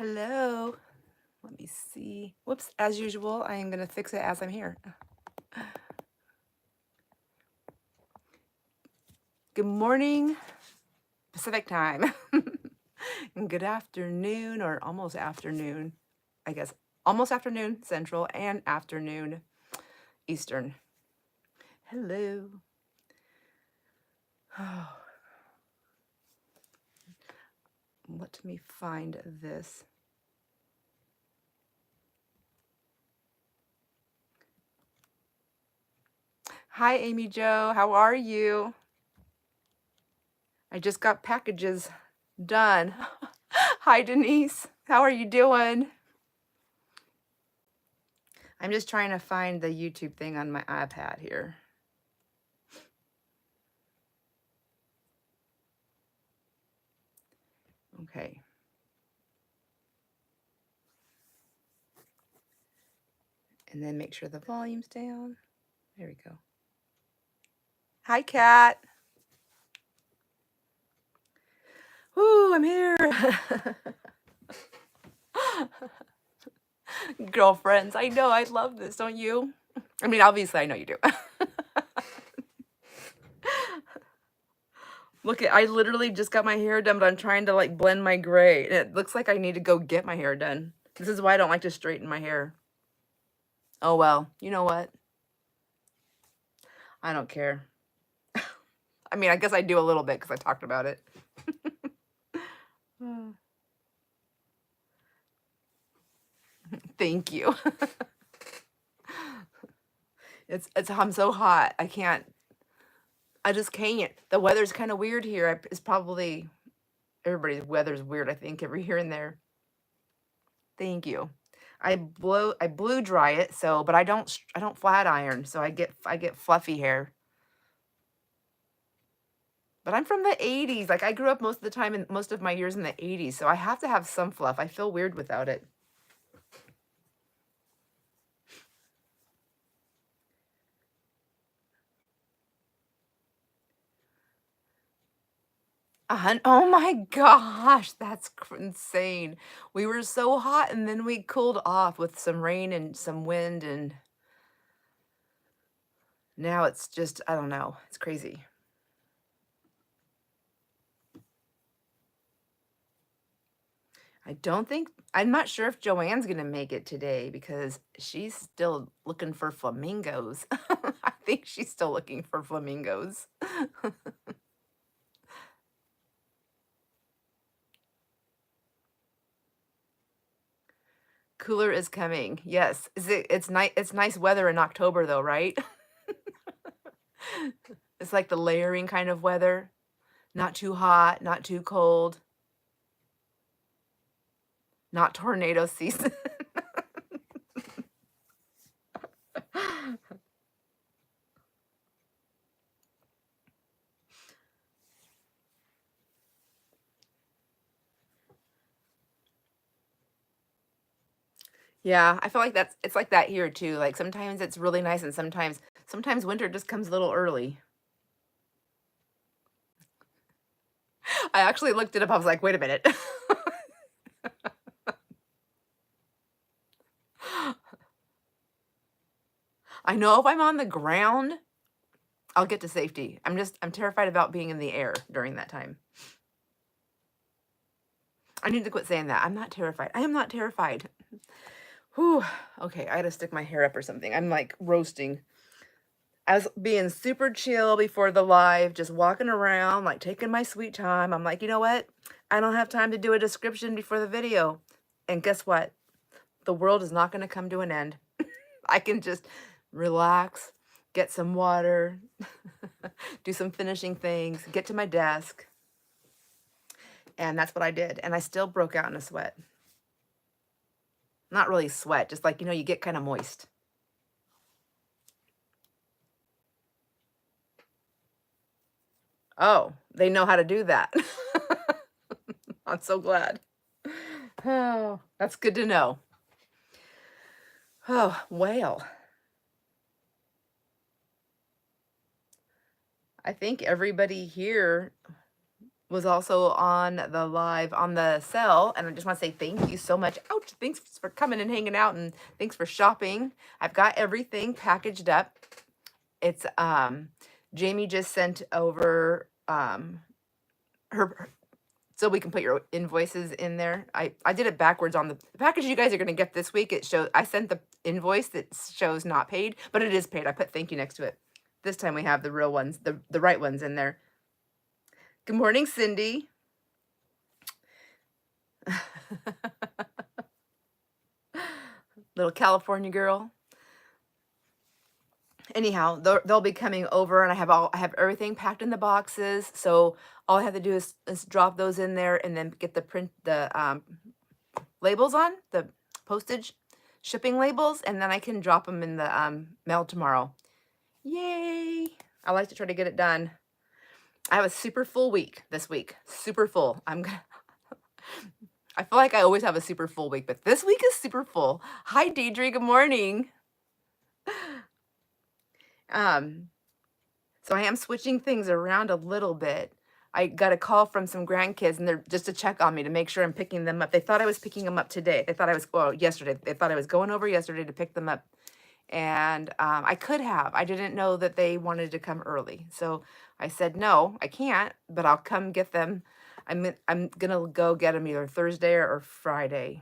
Hello. Let me see. Whoops. As usual, I am going to fix it as I'm here. Good morning, Pacific time. And good afternoon, or almost afternoon. I guess almost afternoon Central and afternoon Eastern. Hello. Let me find this. Hi, Amy Jo. How are you? I just got packages done. Hi, Denise. How are you doing? I'm just trying to find the YouTube thing on my iPad here. Okay. And then make sure the volume's down. There we go. Hi, Kat. Woo, I'm here. Girlfriends, I know, I love this, don't you? I mean, obviously, I know you do. Look, I literally just got my hair done, but I'm trying to like blend my gray. And it looks like I need to go get my hair done. This is why I don't like to straighten my hair. Oh, well, you know what? I don't care. I mean, I guess I do a little bit because I talked about it. Thank you. I'm so hot. I just can't. The weather's kind of weird here. It's probably everybody's weather's weird, I think, every here and there. Thank you. I blew dry it, so but I don't flat iron, so I get fluffy hair. But I'm from the 80s. Like I grew up most of the time in most of my years in the 80s, so I have to have some fluff. I feel weird without it. Oh my gosh, that's insane. We were so hot and then we cooled off with some rain and some wind, and now it's just, I don't know, it's crazy. I'm not sure if Joanne's gonna make it today because she's still looking for flamingos. I think she's still looking for flamingos. Cooler is coming. Yes. It's nice weather in October though, right? It's like the layering kind of weather. Not too hot, not too cold. Not tornado season. Yeah, I feel like it's like that here too. Like sometimes it's really nice and sometimes winter just comes a little early. I actually looked it up. I was like, wait a minute. I know if I'm on the ground, I'll get to safety. I'm terrified about being in the air during that time. I need to quit saying that. I'm not terrified. I am not terrified. Whew. Okay, I gotta stick my hair up or something. I'm like roasting. I was being super chill before the live, just walking around, like taking my sweet time. I'm like, you know what? I don't have time to do a description before the video. And guess what? The world is not going to come to an end. I can just relax, get some water, do some finishing things, get to my desk. And that's what I did. And I still broke out in a sweat. Not really sweat, just like, you get kind of moist. Oh, they know how to do that. I'm so glad. Oh, that's good to know. Oh, well. I think everybody here was also on the live on the sale, and I just want to say thank you so much. Ouch! Thanks for coming and hanging out, and thanks for shopping. I've got everything packaged up. It's Jamie just sent over her so we can put your invoices in there. I did it backwards on the package you guys are going to get this week. It shows I sent the invoice that shows not paid, but it is paid. I put thank you next to it. This time we have the real ones, the right ones in there. Good morning, Cindy. Little California girl. Anyhow, they'll be coming over, and I have everything packed in the boxes. So all I have to do is drop those in there, and then get the labels on the postage shipping labels, and then I can drop them in the mail tomorrow. Yay! I like to try to get it done. I have a super full week this week. Super full. I feel like I always have a super full week, but this week is super full. Hi, Deidre. Good morning. So I am switching things around a little bit. I got a call from some grandkids, and they're just to check on me to make sure I'm picking them up. They thought I was picking them up today. They thought I was, well, yesterday. They thought I was going over yesterday to pick them up. And I could have. I didn't know that they wanted to come early. So I said, no, I can't, but I'll come get them. I'm going to go get them either Thursday or Friday,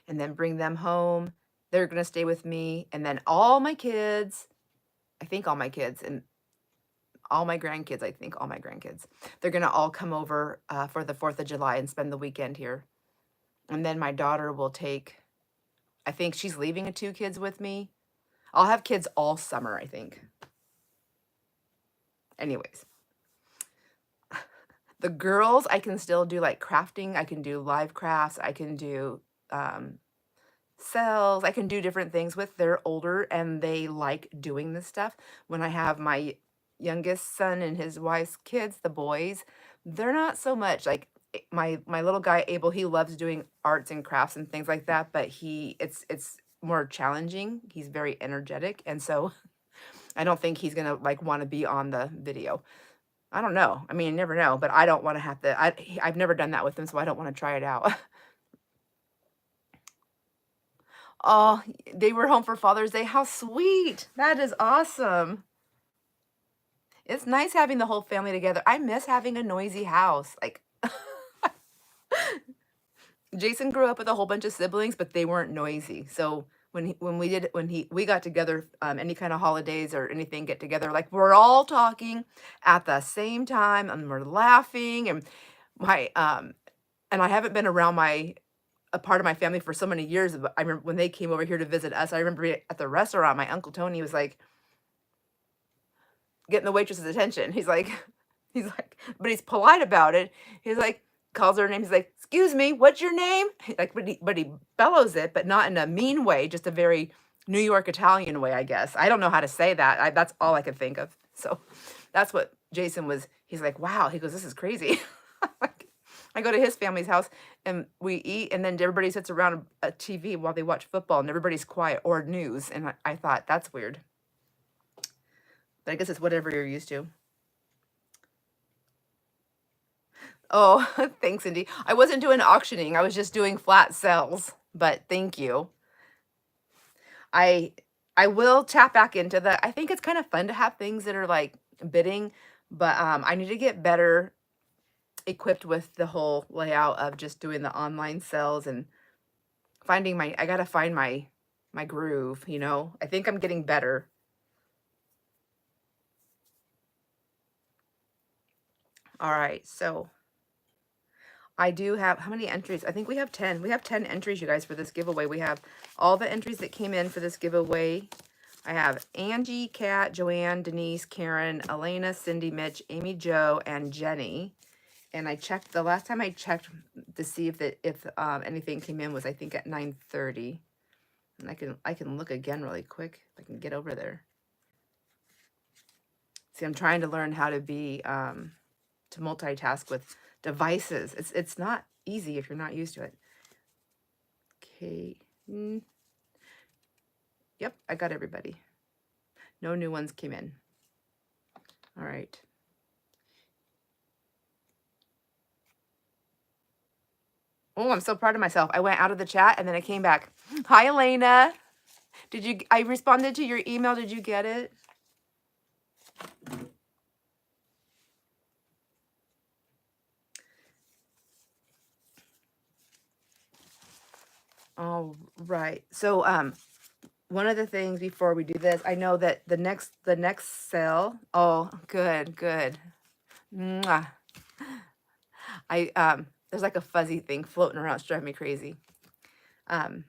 and then bring them home. They're going to stay with me. And then all my kids, I think all my kids, and all my grandkids, they're going to all come over for the 4th of July and spend the weekend here. And then my daughter will take, I think she's leaving 2 kids with me. I'll have kids all summer, I think. Anyways, the girls, I can still do like crafting. I can do live crafts. I can do cells. I can do different things with. They're older and they like doing this stuff. When I have my youngest son and his wife's kids, the boys, they're not so much like my little guy Abel. He loves doing arts and crafts and things like that, but it's more challenging. He's very energetic, and so I don't think he's gonna like want to be on the video. I don't know. I mean, you never know, but I don't want to have to. I've never done that with him, so I don't want to try it out. Oh, they were home for Father's Day. How sweet. That is awesome. It's nice having the whole family together. I miss having a noisy house. Like, Jason grew up with a whole bunch of siblings, but they weren't noisy. So when we got together, any kind of holidays or anything get together, like we're all talking at the same time and we're laughing, and and I haven't been around a part of my family for so many years. But I remember when they came over here to visit us, I remember at the restaurant, my Uncle Tony was like getting the waitress's attention. He's like, but he's polite about it. He's like, calls her name. He's like, excuse me, what's your name? Like, but he bellows it, but not in a mean way, just a very New York Italian way, I guess. I don't know how to say that. That's all I could think of. So that's what Jason was. He's like, wow. He goes, this is crazy. Like, I go to his family's house and we eat, and then everybody sits around a TV while they watch football, and everybody's quiet, or news. And I thought, that's weird. But I guess it's whatever you're used to. Oh, thanks, Cindy. I wasn't doing auctioning. I was just doing flat sales. But thank you. I will tap back into that. I think it's kind of fun to have things that are like bidding, but I need to get better equipped with the whole layout of just doing the online sales and finding I gotta find my groove, you know. I think I'm getting better. All right, so I do have, how many entries? I think we have 10. We have 10 entries, you guys, for this giveaway. We have all the entries that came in for this giveaway. I have Angie, Kat, Joanne, Denise, Karen, Elena, Cindy, Mitch, Amy, Joe, and Jenny. And I checked, the last time I checked to see if anything came in was, I think, at 9:30. And I can look again really quick if I can get over there. See, I'm trying to learn how to be, to multitask with devices. It's not easy if you're not used to it. Okay. Yep, I got everybody. No new ones came in. All right. Oh, I'm so proud of myself. I went out of the chat and then I came back. Hi, Elena. I responded to your email. Did you get it? All right. So, one of the things before we do this, I know that the next sale. Oh, good, good. Mwah. There's like a fuzzy thing floating around. It's driving me crazy. Um,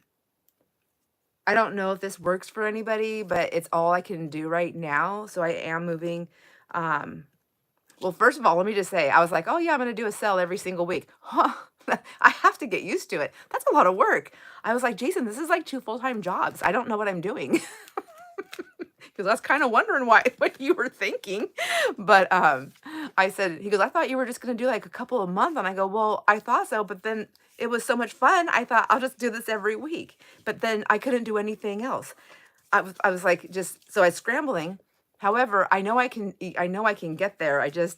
I don't know if this works for anybody, but it's all I can do right now. So I am moving. Um, well, first of all, let me just say, I was like, oh yeah, I'm going to do a sale every single week. Huh. I have to get used to it. That's a lot of work. I was like, Jason, this is like 2 full-time jobs. I don't know what I'm doing. Because I was kind of wondering what you were thinking. But I said, he goes, I thought you were just going to do like a couple a month. And I go, well, I thought so. But then it was so much fun. I thought I'll just do this every week. But then I couldn't do anything else. I was like, just, so I was scrambling. However, I know I can get there. It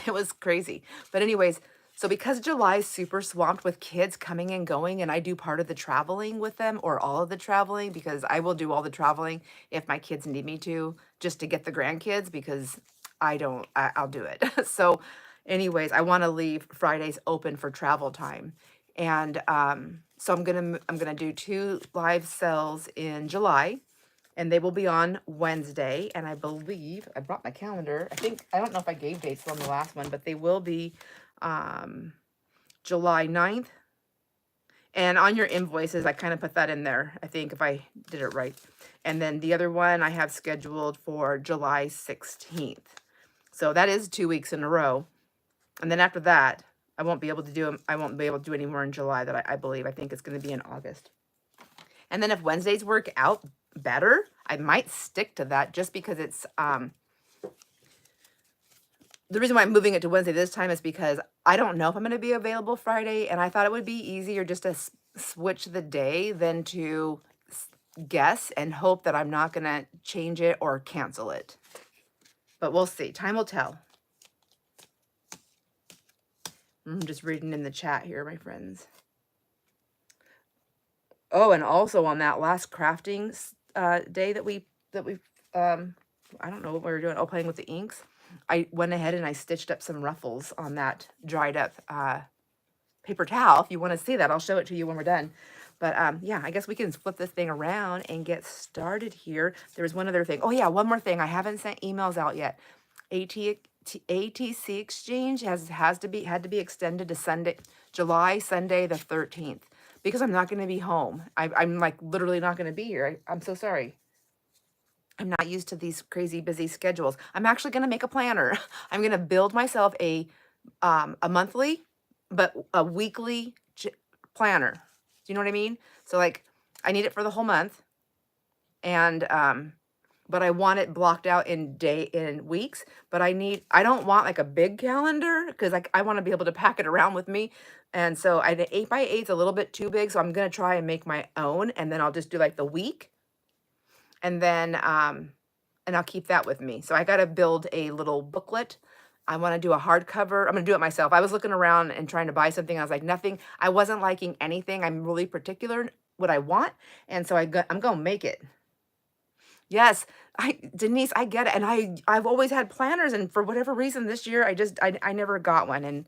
was crazy. But anyways, so because July is super swamped with kids coming and going, and I do part of the traveling with them or all of the traveling, because I will do all the traveling if my kids need me to, just to get the grandkids, because I'll do it. So anyways, I want to leave Fridays open for travel time. And so I'm gonna do 2 live sales in July, and they will be on Wednesday. And I believe I brought my calendar. I don't know if I gave dates on the last one, but they will be um, July 9th. And on your invoices, I kind of put that in there, I think, if I did it right. And then the other one I have scheduled for July 16th. So that is 2 weeks in a row. And then after that, I won't be able to do them. I won't be able to do any more in July that I believe. I think it's going to be in August. And then if Wednesdays work out better, I might stick to that, just because it's the reason why I'm moving it to Wednesday this time is because I don't know if I'm going to be available Friday, and I thought it would be easier just to switch the day than to guess and hope that I'm not going to change it or cancel it. But we'll see. Time will tell. I'm just reading in the chat here, my friends. Oh, and also on that last crafting day that we I don't know what we were doing. Oh, playing with the inks. I went ahead and I stitched up some ruffles on that dried up paper towel. If you want to see that, I'll show it to you when we're done. But yeah, I guess we can flip this thing around and get started here. There's one other thing. Oh yeah, one more thing. I haven't sent emails out yet. ATC exchange had to be extended to Sunday, July Sunday the 13th, because I'm not going to be home. I'm like literally not going to be here. I'm so sorry. I'm not used to these crazy busy schedules. I'm actually going to make a planner. I'm going to build myself a monthly, but a weekly planner. Do you know what I mean? So like, I need it for the whole month, and but I want it blocked out in weeks. But I don't want like a big calendar, because like I want to be able to pack it around with me. And so I 8x8 is a little bit too big, so I'm gonna try and make my own, and then I'll just do like the week, and then and I'll keep that with me. So I got to build a little booklet. I want to do a hardcover. I'm going to do it myself. I was looking around and trying to buy something. I was like, nothing. I wasn't liking anything. I'm really particular what I want. And so I'm going to make it. Yes, Denise, I get it. And I've always had planners. And for whatever reason this year, I never got one.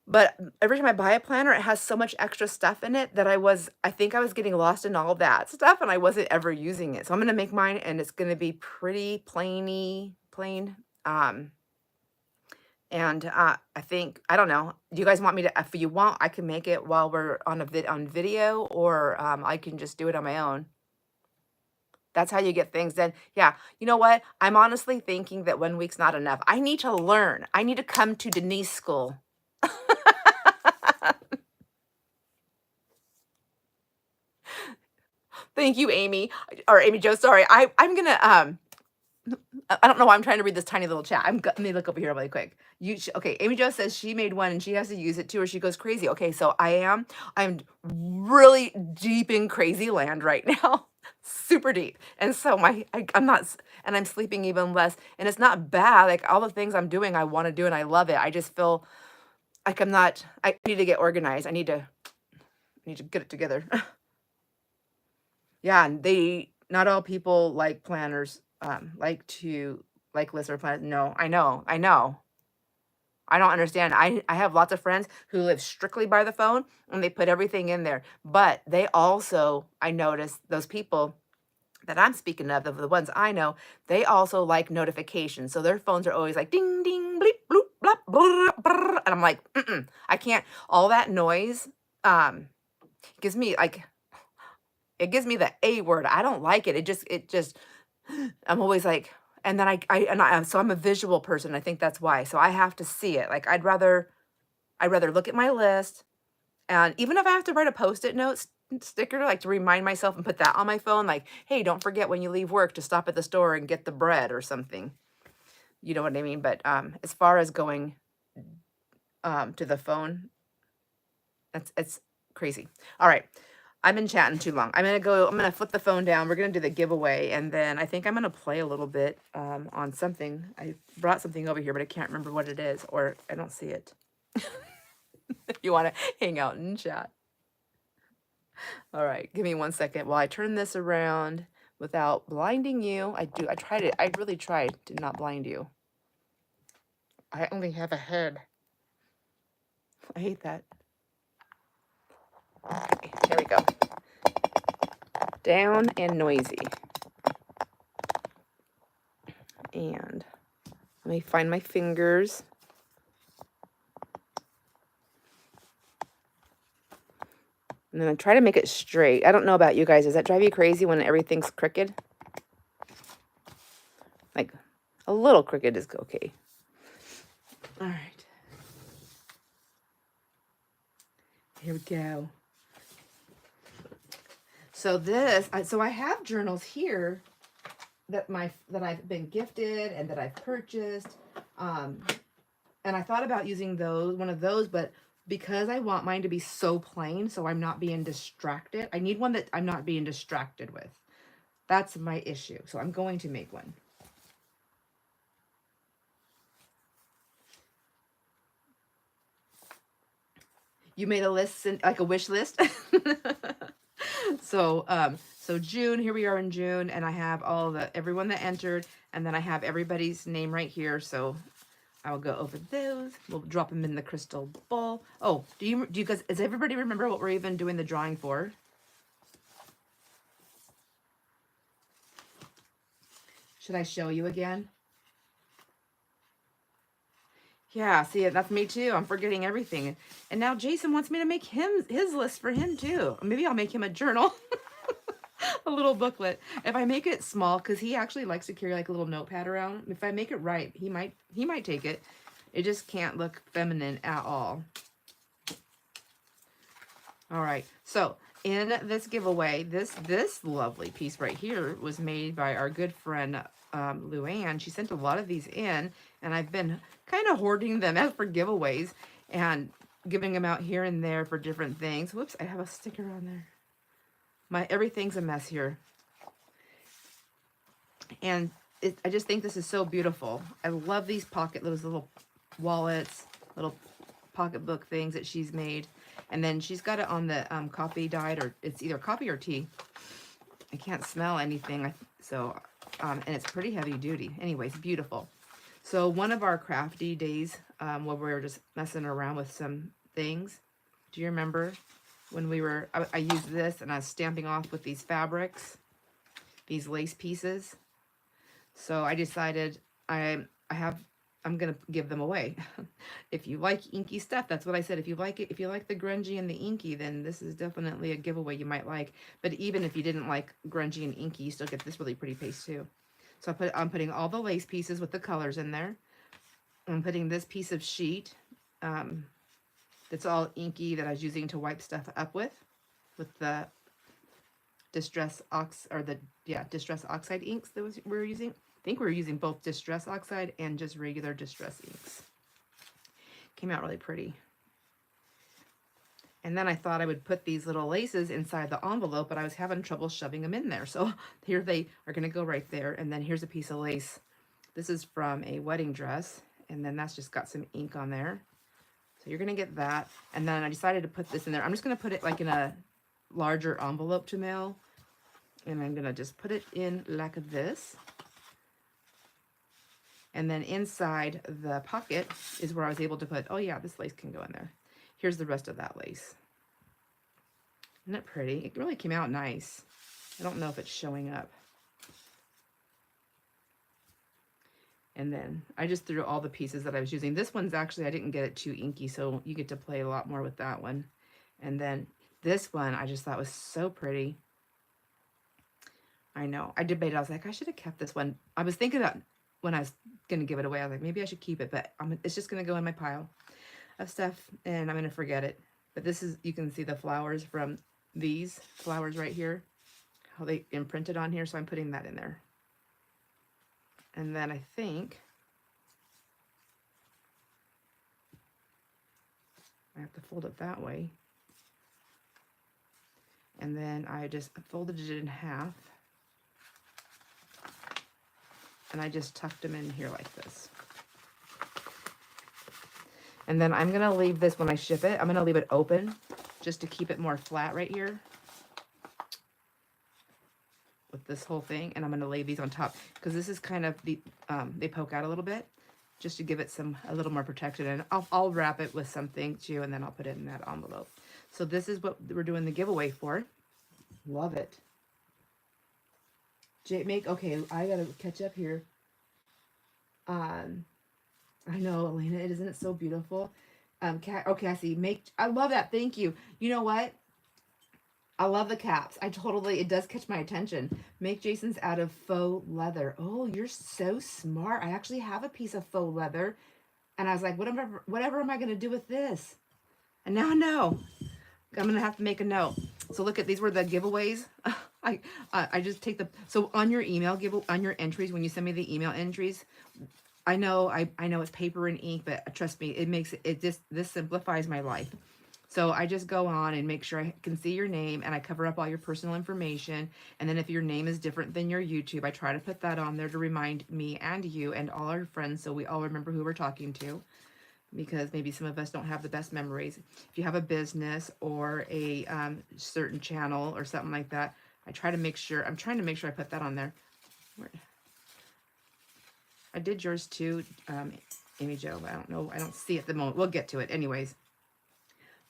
But every time I buy a planner, it has so much extra stuff in it that I think I was getting lost in all that stuff, and I wasn't ever using it. So I'm going to make mine, and it's going to be pretty plain. And I think, I don't know. Do you guys want me to, if you want, I can make it while we're on on video, or I can just do it on my own. That's how you get things done. Yeah. You know what? I'm honestly thinking that 1 week's not enough. I need to learn. I need to come to Denise school. Thank you, Amy. Or Amy Jo, sorry. I'm gonna I don't know why I'm trying to read this tiny little chat. Let me look over here really quick. Okay, Amy Jo says she made one and she has to use it too, or she goes crazy. Okay, so I'm really deep in crazy land right now. Super deep. And so I'm not, and I'm sleeping even less. And it's not bad. Like all the things I'm doing, I want to do and I love it. I just feel like I need to get organized. I need to get it together. Yeah, and not all people like planners, like lists or plans. No, I know, I know. I don't understand. I have lots of friends who live strictly by the phone and they put everything in there. But they also, I notice those people that I'm speaking of, the ones I know, they also like notifications. So their phones are always like ding, ding, bleep, bloop, blop, brr, brr. And I'm like, I can't, all that noise um, gives me like, it gives me the A word. I don't like it. It just, I'm always like, and then so I'm a visual person. I think that's why. So I have to see it. Like I'd rather look at my list, and even if I have to write a Post-it note sticker, like to remind myself and put that on my phone, like, hey, don't forget when you leave work to stop at the store and get the bread or something. You know what I mean? But as far as going to the phone, it's crazy. All right. I've been chatting too long. I'm gonna flip the phone down. We're gonna do the giveaway, and then I think I'm gonna play a little bit on something. I brought something over here, but I can't remember what it is, or I don't see it. If you want to hang out and chat. All right, give me 1 second while I turn this around without blinding you. I tried it. I really tried to not blind you. I only have a head. I hate that. Okay, here we go. Down and noisy. And let me find my fingers. And then I try to make it straight. I don't know about you guys. Does that drive you crazy when everything's crooked? Like, a little crooked is okay. All right. Here we go. So I have journals here that I've been gifted and that I've purchased. And I thought about using one of those, but because I want mine to be so plain, so I'm not being distracted. I need one that I'm not being distracted with. That's my issue. So I'm going to make one. You made a list, like a wish list. So June, here we are in June, and I have everyone that entered, and then I have everybody's name right here. So I'll go over those. We'll drop them in the crystal ball. Oh, do you guys, does everybody remember what we're even doing the drawing for? Should I show you again? Yeah, see, that's me too. I'm forgetting everything. And now Jason wants me to make his list for him too. Maybe I'll make him a journal. A little booklet. If I make it small, because he actually likes to carry like a little notepad around. If I make it right, he might take it. It just can't look feminine at all. All right. So in this giveaway, this lovely piece right here was made by our good friend Luann. She sent a lot of these in, and I've been kind of hoarding them out for giveaways and giving them out here and there for different things. Whoops, I have a sticker on there. Everything's a mess here. And I just think this is so beautiful. I love these those little wallets, little pocketbook things that she's made. And then she's got it on the coffee dyed, or it's either coffee or tea. I can't smell anything. And it's pretty heavy duty. Anyways, beautiful. So one of our crafty days where we were just messing around with some things. Do you remember when I used this and I was stamping off with these fabrics, these lace pieces. So I decided I'm going to give them away. If you like inky stuff, that's what I said. If you like the grungy and the inky, then this is definitely a giveaway you might like. But even if you didn't like grungy and inky, you still get this really pretty paste too. So I'm putting all the lace pieces with the colors in there. I'm putting this piece of sheet that's all inky that I was using to wipe stuff up with the Distress Oxide inks that we were using. I think we were using both Distress Oxide and just regular Distress inks. Came out really pretty. And then I thought I would put these little laces inside the envelope, but I was having trouble shoving them in there. So here they are going to go right there. And then here's a piece of lace. This is from a wedding dress. And then that's just got some ink on there. So you're going to get that. And then I decided to put this in there. I'm just going to put it like in a larger envelope to mail. And I'm going to just put it in like this. And then inside the pocket is where I was able to put, oh yeah, this lace can go in there. Here's the rest of that lace. Isn't it pretty? It really came out nice. I don't know if it's showing up. And then I just threw all the pieces that I was using. This one's actually, I didn't get it too inky, so you get to play a lot more with that one. And then this one, I just thought was so pretty. I know. I debated. I was like, I should have kept this one. I was thinking about when I was going to give it away. I was like, maybe I should keep it, but it's just going to go in my pile of stuff, and I'm going to forget it. But this is, you can see the flowers from these flowers right here, how they imprinted on here, so I'm putting that in there. And then I think I have to fold it that way. And then I just folded it in half. And I just tucked them in here like this. And then I'm going to leave this when I ship it. I'm going to leave it open just to keep it more flat right here. With this whole thing, and I'm going to lay these on top because this is kind of the they poke out a little bit just to give it a little more protection, and I'll wrap it with something too, and then I'll put it in that envelope. So this is what we're doing the giveaway for. Love it. Okay, I gotta catch up here. I know, Elena, isn't it so beautiful? Cassie, I love that. Thank you. You know what? I love the caps. It does catch my attention. Make Jason's out of faux leather. Oh, you're so smart. I actually have a piece of faux leather. And I was like, whatever am I going to do with this? And now I know. I'm going to have to make a note. So look at, these were the giveaways. I just take so on your on your entries, when you send me the email entries, I know it's paper and ink, but trust me, this simplifies my life. So I just go on and make sure I can see your name, and I cover up all your personal information. And then if your name is different than your YouTube, I try to put that on there to remind me and you and all our friends, so we all remember who we're talking to, because maybe some of us don't have the best memories. If you have a business or a certain channel or something like that, I'm trying to make sure I put that on there. I did yours too, Amy Jo, but I don't see it at the moment. We'll get to it anyways.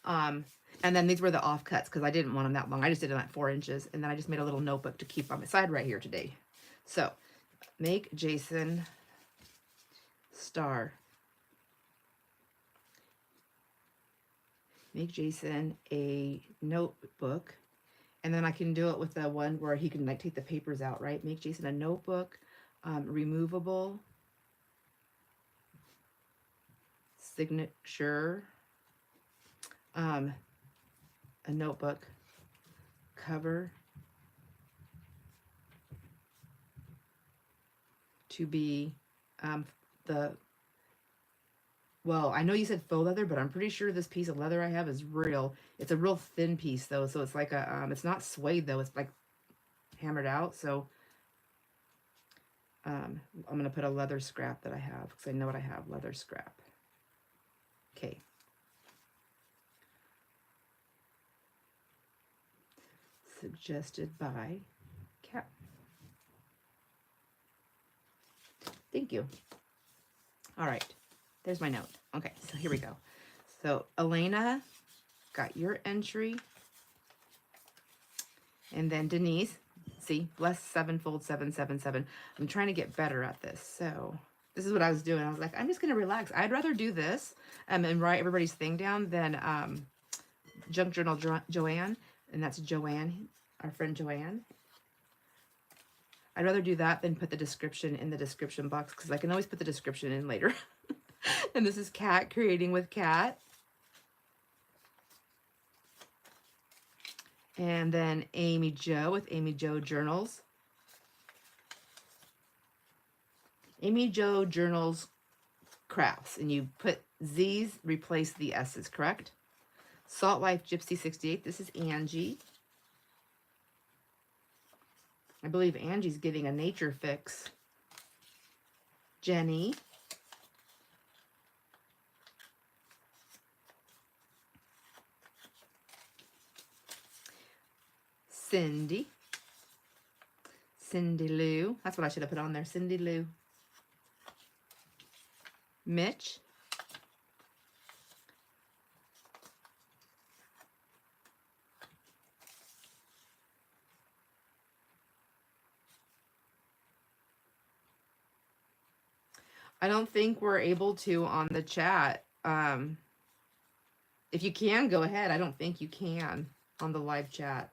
And then these were the offcuts because I didn't want them that long. I just did them at 4 inches, and then I just made a little notebook to keep on my side right here today. So make Jason star. Make Jason a notebook, and then I can do it with the one where he can like take the papers out, right? Make Jason a notebook, removable, signature, a notebook cover to be well, I know you said faux leather, but I'm pretty sure this piece of leather I have is real. It's a real thin piece though, so it's like it's not suede though, it's like hammered out. So I'm gonna put a leather scrap that I have because I know what I have, leather scrap. Okay. Suggested by Kat. Thank you. All right, there's my note. Okay, so here we go. So Elena got your entry, and then Denise, see, bless sevenfold 777. I'm trying to get better at this. So this is what I was doing. I was like, I'm just gonna relax. I'd rather do this and write everybody's thing down than Junk Journal Joanne. And that's Joanne, our friend Joanne. I'd rather do that than put the description in the description box because I can always put the description in later. And this is Kat, Creating with Kat. And then Amy Jo with Amy Jo Journals. Amy Jo Journals Crafts. And you put Z's, replace the S's, correct? Salt Life Gypsy 68. This is Angie. I believe Angie's getting a nature fix. Jenny. Cindy. Cindy Lou. That's what I should have put on there. Cindy Lou. Mitch. I don't think we're able to on the chat. If you can, go ahead. I don't think you can on the live chat.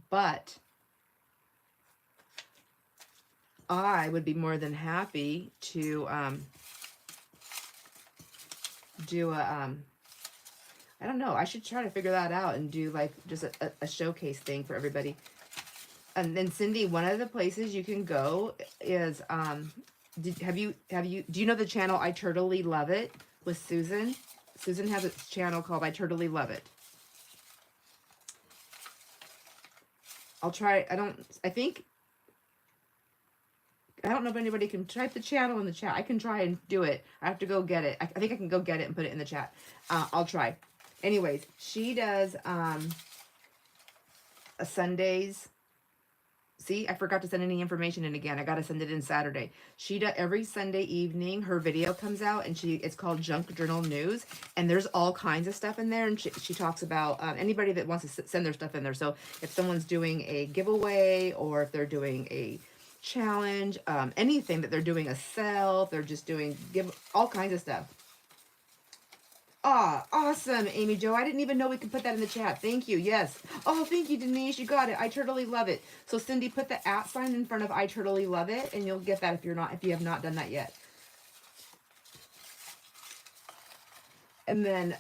But I would be more than happy to do a I don't know. I should try to figure that out and do like just a showcase thing for everybody. And then Cindy, one of the places you can go is do you know the channel I Totally Love It with Susan? Susan has a channel called I Totally Love It. I'll try. I don't know if anybody can type the channel in the chat. I can try and do it. I have to go get it. I think I can go get it and put it in the chat. I'll try. Anyways, she does a Sundays. See, I forgot to send any information in again. I got to send it in Saturday. She does every Sunday evening. Her video comes out, and it's called Junk Journal News, and there's all kinds of stuff in there. And she talks about anybody that wants to send their stuff in there. So if someone's doing a giveaway, or if they're doing a challenge, anything that they're doing a sale, if they're just doing all kinds of stuff. Ah, awesome, Amy Jo. I didn't even know we could put that in the chat. Thank you. Yes. Oh, thank you, Denise. You got it. I Totally Love It. So Cindy, put the @ sign in front of I Totally Love It, and you'll get that if you have not done that yet. And then,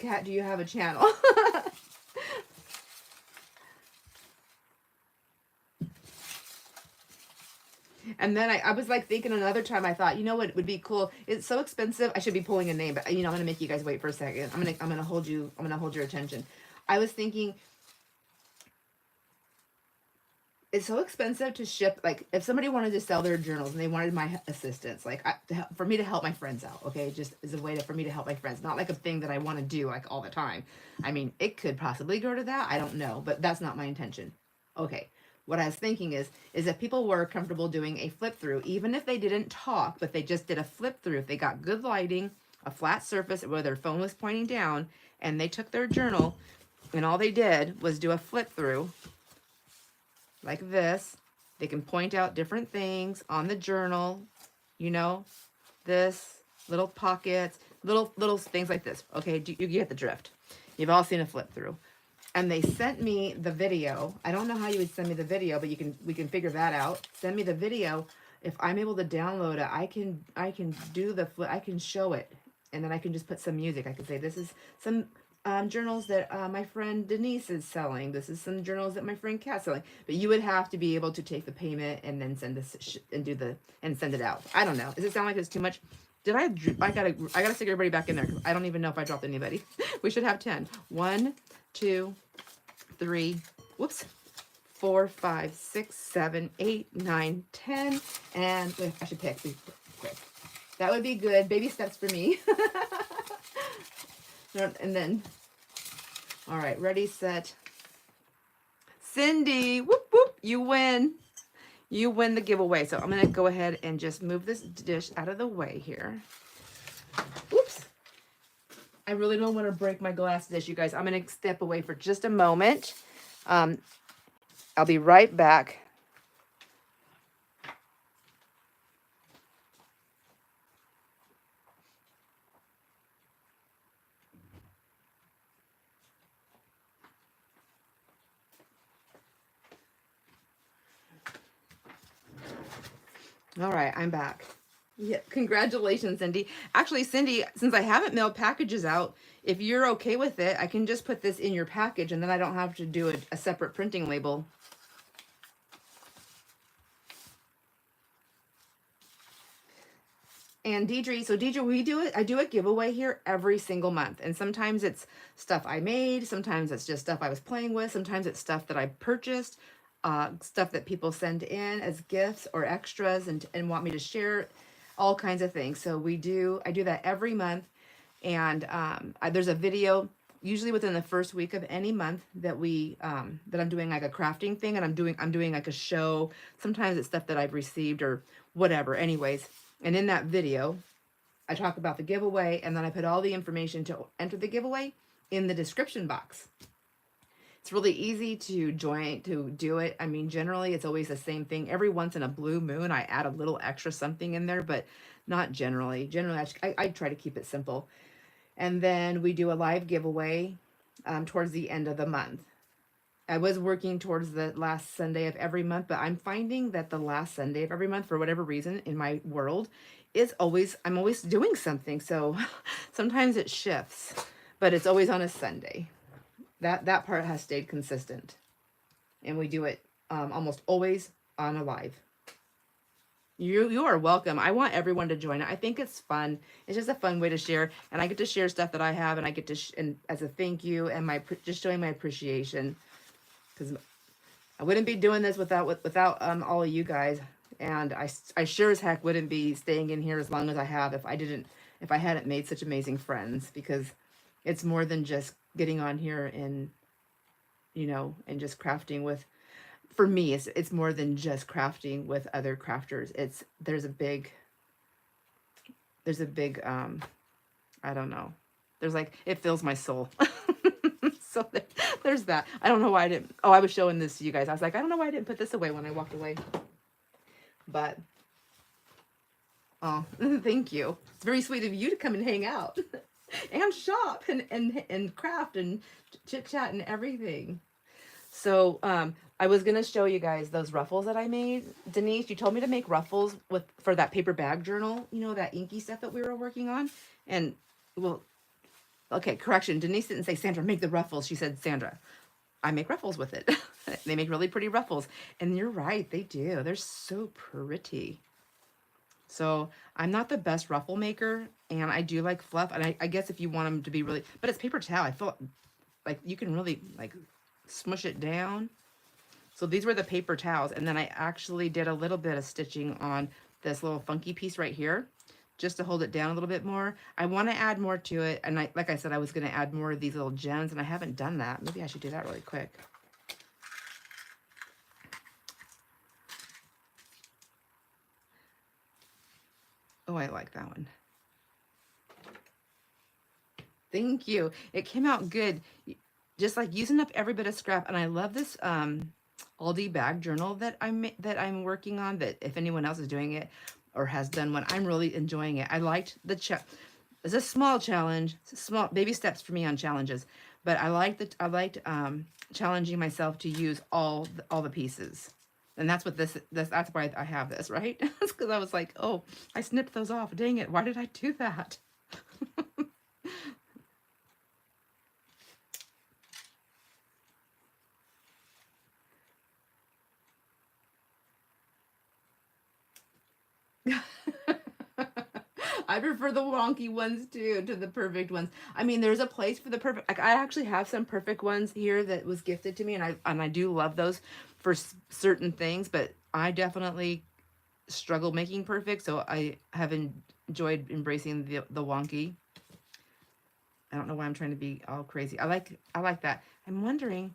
Kat, do you have a channel? And then I was like thinking another time, I thought, you know what would be cool? It's so expensive. I should be pulling a name, but I'm gonna make you guys wait for a second. I'm gonna hold your attention. I was thinking it's so expensive to ship. Like if somebody wanted to sell their journals and they wanted my assistance, like for me to help my friends out, okay, just as a way for me to help my friends, not like a thing that I want to do like all the time. I mean, it could possibly go to that. I don't know, but that's not my intention. Okay. What I was thinking is if people were comfortable doing a flip through, even if they didn't talk, but they just did a flip through, if they got good lighting, a flat surface where their phone was pointing down, and they took their journal and all they did was do a flip through like this, they can point out different things on the journal, this, little pockets, little things like this. Okay, you get the drift. You've all seen a flip through. And they sent me the video. I don't know how you would send me the video, but we can figure that out. Send me the video. If I'm able to download it, I can do the flip. I can show it, and then I can just put some music. I can say this is some journals that my friend Denise is selling. This is some journals that my friend Kat's selling. But you would have to be able to take the payment and then send this and send it out. I don't know. Does it sound like it's too much? I gotta stick everybody back in there because I don't even know if I dropped anybody. We should have 10. 1, 2, 3, 4, 5, 6, 7, 8, 9, 10, and I should pick. Quick. That would be good. Baby steps for me. And then, all right, ready, set. Cindy, whoop, whoop, you win. You win the giveaway. So I'm going to go ahead and just move this dish out of the way here. Oops. I really don't want to break my glass dish, you guys. I'm going to step away for just a moment. I'll be right back. All right, I'm back. Yeah, congratulations, Cindy. Actually, Cindy, since I haven't mailed packages out, if you're okay with it, I can just put this in your package and then I don't have to do a separate printing label. And Deidre, so Deidre, I do a giveaway here every single month. And sometimes it's stuff I made. Sometimes it's just stuff I was playing with. Sometimes it's stuff that I purchased. Stuff that people send in as gifts or extras and want me to share, all kinds of things. So I do that every month. And there's a video usually within the first week of any month that we that I'm doing like a crafting thing, and I'm doing like a show. Sometimes it's stuff that I've received or whatever. Anyways, and in that video, I talk about the giveaway, and then I put all the information to enter the giveaway in the description box. It's really easy to join, to do it. I mean, generally, it's always the same thing. Every once in a blue moon, I add a little extra something in there, but not generally. Generally, I try to keep it simple. And then we do a live giveaway towards the end of the month. I was working towards the last Sunday of every month, but I'm finding that the last Sunday of every month, for whatever reason in my world, is always, I'm always doing something. So sometimes it shifts, but it's always on a Sunday. That part has stayed consistent. And we do it almost always on a live. You are welcome. I want everyone to join it. I think it's fun. It's just a fun way to share, and I get to share stuff that I have, and I get to and as a thank you, and my just showing my appreciation, because I wouldn't be doing this without all of you guys, and I sure as heck wouldn't be staying in here as long as I have if I hadn't made such amazing friends, because it's more than just getting on here and and just crafting with. For me, it's more than just crafting with other crafters. There's a big I don't know. There's like, it fills my soul. So there's that. I don't know why I didn't. Oh, I was showing this to you guys. I was like, I don't know why I didn't put this away when I walked away. But oh, thank you. It's very sweet of you to come and hang out and shop and craft and chit chat and everything. So I was gonna show you guys those ruffles that I made. Denise, you told me to make ruffles for that paper bag journal, that inky stuff that we were working on. And well, okay, correction. Denise didn't say, Sandra, make the ruffles. She said, Sandra, I make ruffles with it. They make really pretty ruffles. And you're right, they do. They're so pretty. So I'm not the best ruffle maker, and I do like fluff. And I guess if you want them to be really, but it's paper towel. I feel like you can really like smush it down. So these were the paper towels, and then I actually did a little bit of stitching on this little funky piece right here, just to hold it down a little bit more. I want to add more to it, and like I said, I was going to add more of these little gems, and I haven't done that. Maybe I should do that really quick. Oh, I like that one. Thank you. It came out good. Just like using up every bit of scrap. And I love this Aldi bag journal that I'm working on, that if anyone else is doing it or has done one, I'm really enjoying it. I liked the it's a small challenge, small baby steps for me on challenges, but I liked challenging myself to use all the pieces. And that's what that's why I have this, right? It's because I was like, oh, I snipped those off. Dang it. Why did I do that? I prefer the wonky ones too to the perfect ones. I mean, there's a place for the perfect. Like, I actually have some perfect ones here that was gifted to me, and I do love those for certain things. But I definitely struggle making perfect, so I have enjoyed embracing the wonky. I don't know why I'm trying to be all crazy. I like that. I'm wondering.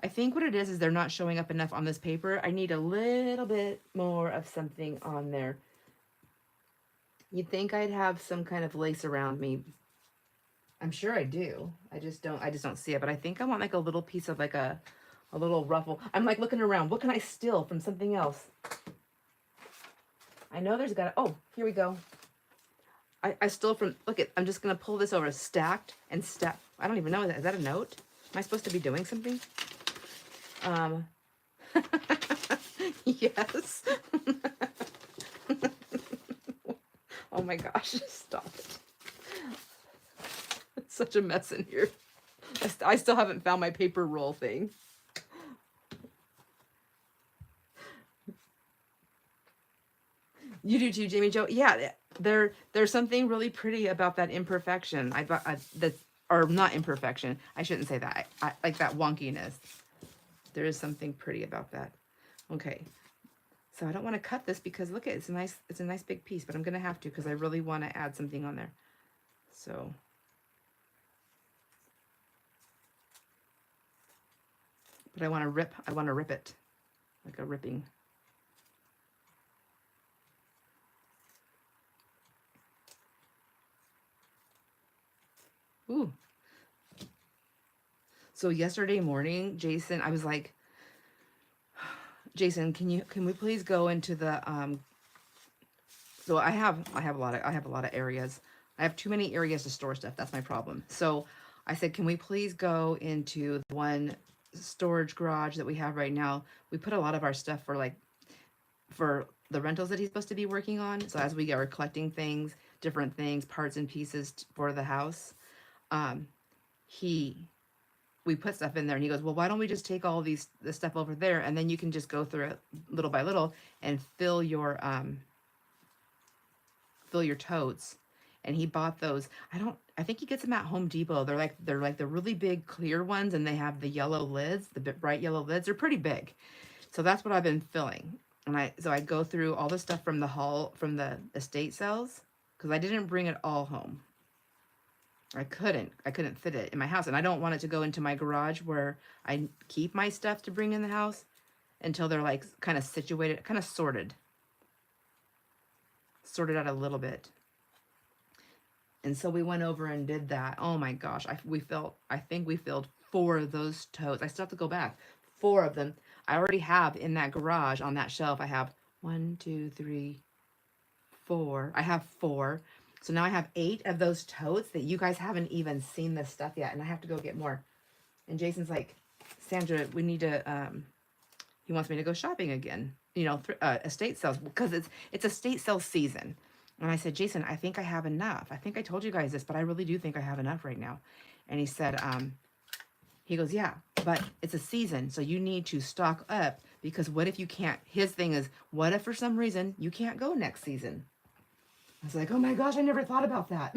I think what it is they're not showing up enough on this paper. I need a little bit more of something on there. You'd think I'd have some kind of lace around me. I'm sure I do. I just don't see it. But I think I want like a little piece of like a little ruffle. I'm like looking around. What can I steal from something else? I know there's got oh, here we go. I stole from, look at, I'm just going to pull this over, stacked and stacked. I don't even know, is that a note? Am I supposed to be doing something? Yes. Oh my gosh, stop it. It's such a mess in here. I still haven't found my paper roll thing. You do too, Jamie Joe. Yeah, there's something really pretty about that imperfection. Or not imperfection. I shouldn't say that. I like that wonkiness. There is something pretty about that. Okay. So I don't want to cut this because look at it's a nice big piece, but I'm gonna have to because I really want to add something on there. So but I want to rip it, like a ripping. Ooh. So yesterday morning, Jason, I was like, Jason, can we please go into the so I have a lot of areas. I have too many areas to store stuff. That's my problem. So I said, can we please go into the one storage garage that we have right now? We put a lot of our stuff for the rentals that he's supposed to be working on. So as we are collecting things, different things, parts and pieces for the house, um, he we put stuff in there, and he goes, well, why don't we just take all this stuff over there, and then you can just go through it little by little and fill your totes. And he bought those. I think he gets them at Home Depot. They're like the really big clear ones, and they have the yellow lids, the bright yellow lids. They're pretty big. So that's what I've been filling. And I go through all the stuff from the estate sales, because I didn't bring it all home. I couldn't fit it in my house, and I don't want it to go into my garage where I keep my stuff to bring in the house until they're like kind of situated, kind of sorted out a little bit. And so we went over and did that. Oh my gosh, I think we filled 4 of those totes. I still have to go back. 4 of them. I already have in that garage on that shelf. I have 1, 2, 3, 4. I have 4. So now I have 8 of those totes that you guys haven't even seen this stuff yet, and I have to go get more. And Jason's like, Sandra, we need to, he wants me to go shopping again, estate sales, because it's estate sale season. And I said, Jason, I think I have enough. I think I told you guys this, but I really do think I have enough right now. And he said, he goes, yeah, but it's a season, so you need to stock up, because what if you can't, his thing is, what if for some reason you can't go next season? I was like, oh my gosh, I never thought about that.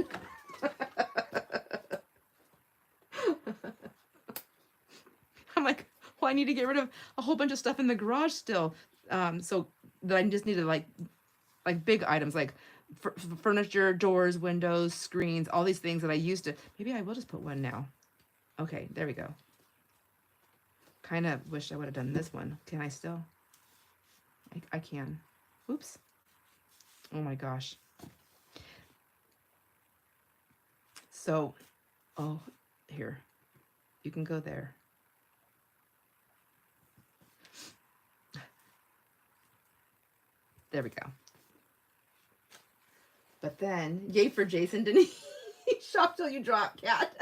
I'm like, well, I need to get rid of a whole bunch of stuff in the garage still. So that I just need to like big items, like furniture, doors, windows, screens, all these things that I used to. Maybe I will just put one now. Okay, there we go. Kind of wish I would have done this one. Can I still? I can. Oops. Oh my gosh. So, oh, here. You can go there. There we go. But then, yay for Jason, didn't he? Shop till you drop, cat.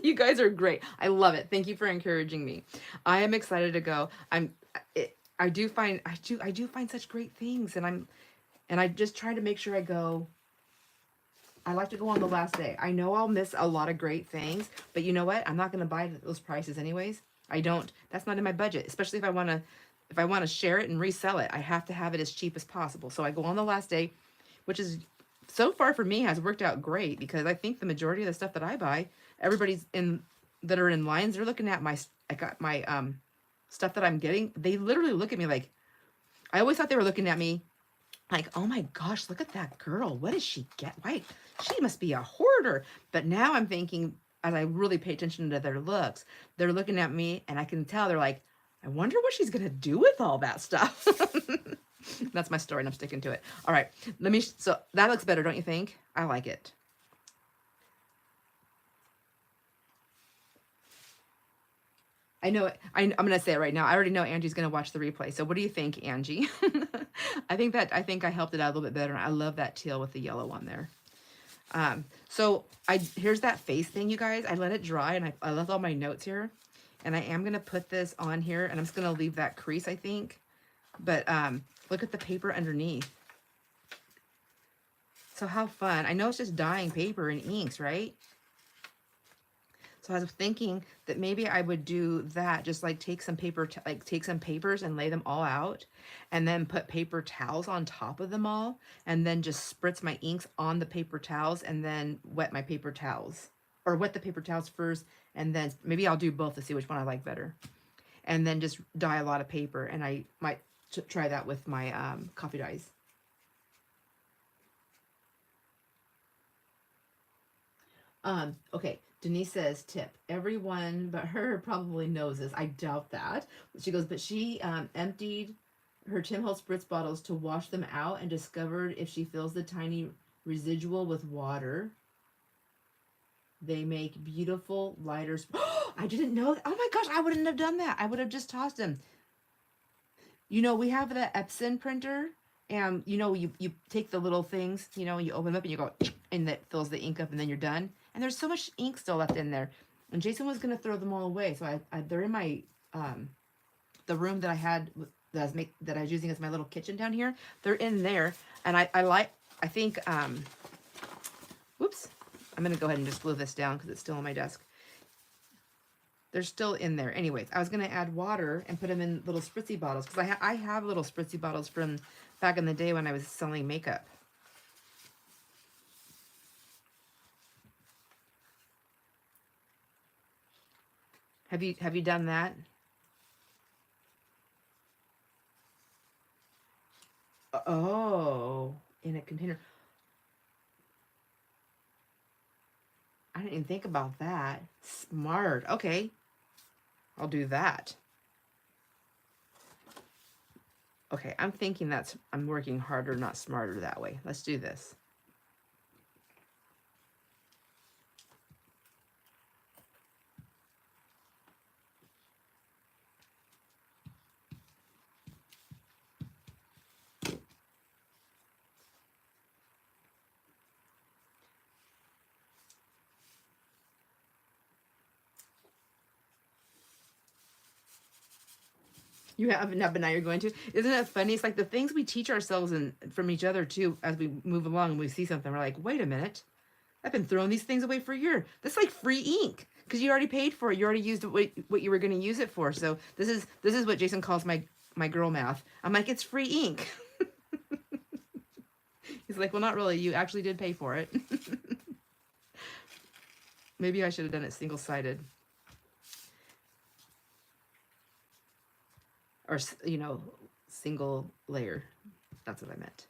You guys are great. I love it. Thank you for encouraging me. I am excited to go. I do find such great things, and I just try to make sure I go. I like to go on the last day. I know I'll miss a lot of great things, but you know what? I'm not going to buy those prices anyways. I don't. That's not in my budget, especially if I want to share it and resell it. I have to have it as cheap as possible. So I go on the last day, which is so far for me has worked out great, because I think the majority of the stuff that I buy, everybody's that are in lines, they're looking at my stuff that I'm getting. They literally look at me like, I always thought they were looking at me like, oh my gosh, look at that girl. What does she get? Why? She must be a hoarder. But now I'm thinking, as I really pay attention to their looks, they're looking at me, and I can tell they're like, I wonder what she's going to do with all that stuff. That's my story, and I'm sticking to it. All right. So that looks better, don't you think? I like it. I know it. I'm going to say it right now. I already know Angie's going to watch the replay. So what do you think, Angie? I think I helped it out a little bit better. I love that teal with the yellow on there. So here's that face thing, you guys. I let it dry, and I left all my notes here, and I am going to put this on here, and I'm just going to leave that crease, I think. But look at the paper underneath. So how fun. I know it's just dyeing paper and inks, right? So I was thinking that maybe I would do that, just like take some paper, take some papers and lay them all out, and then put paper towels on top of them all, and then just spritz my inks on the paper towels, and then wet my paper towels, or wet the paper towels first, and then maybe I'll do both to see which one I like better, and then just dye a lot of paper, and I might try that with my coffee dyes. Okay. Denise says, tip. Everyone but her probably knows this. I doubt that. She goes, but she emptied her Tim Holtz Spritz bottles to wash them out and discovered if she fills the tiny residual with water, they make beautiful lighter. I didn't know that. Oh my gosh, I wouldn't have done that. I would have just tossed them. You know, we have the Epson printer, and you know, you take the little things, you know, you open them up and you go, and that fills the ink up, and then you're done. And there's so much ink still left in there. And Jason was gonna throw them all away, so they're in my the room that I had that I was using as my little kitchen down here. They're in there, and I think whoops, I'm gonna go ahead and just glue this down because it's still on my desk. They're still in there. Anyways, I was going to add water and put them in little spritzy bottles because I have little spritzy bottles from back in the day when I was selling makeup. Have you done that? Oh, in a container. I didn't even think about that. Smart. Okay. I'll do that. Okay, I'm thinking I'm working harder, not smarter that way. Let's do this. You haven't, but now you're going to. Isn't it funny? It's like the things we teach ourselves and from each other too as we move along and we see something. We're like, wait a minute, I've been throwing these things away for a year. That's like free ink because you already paid for it. You already used what you were going to use it for. So this is what Jason calls my girl math. I'm like, it's free ink. He's like, well, not really. You actually did pay for it. Maybe I should have done it single-sided. Or, you know, single layer. That's what I meant.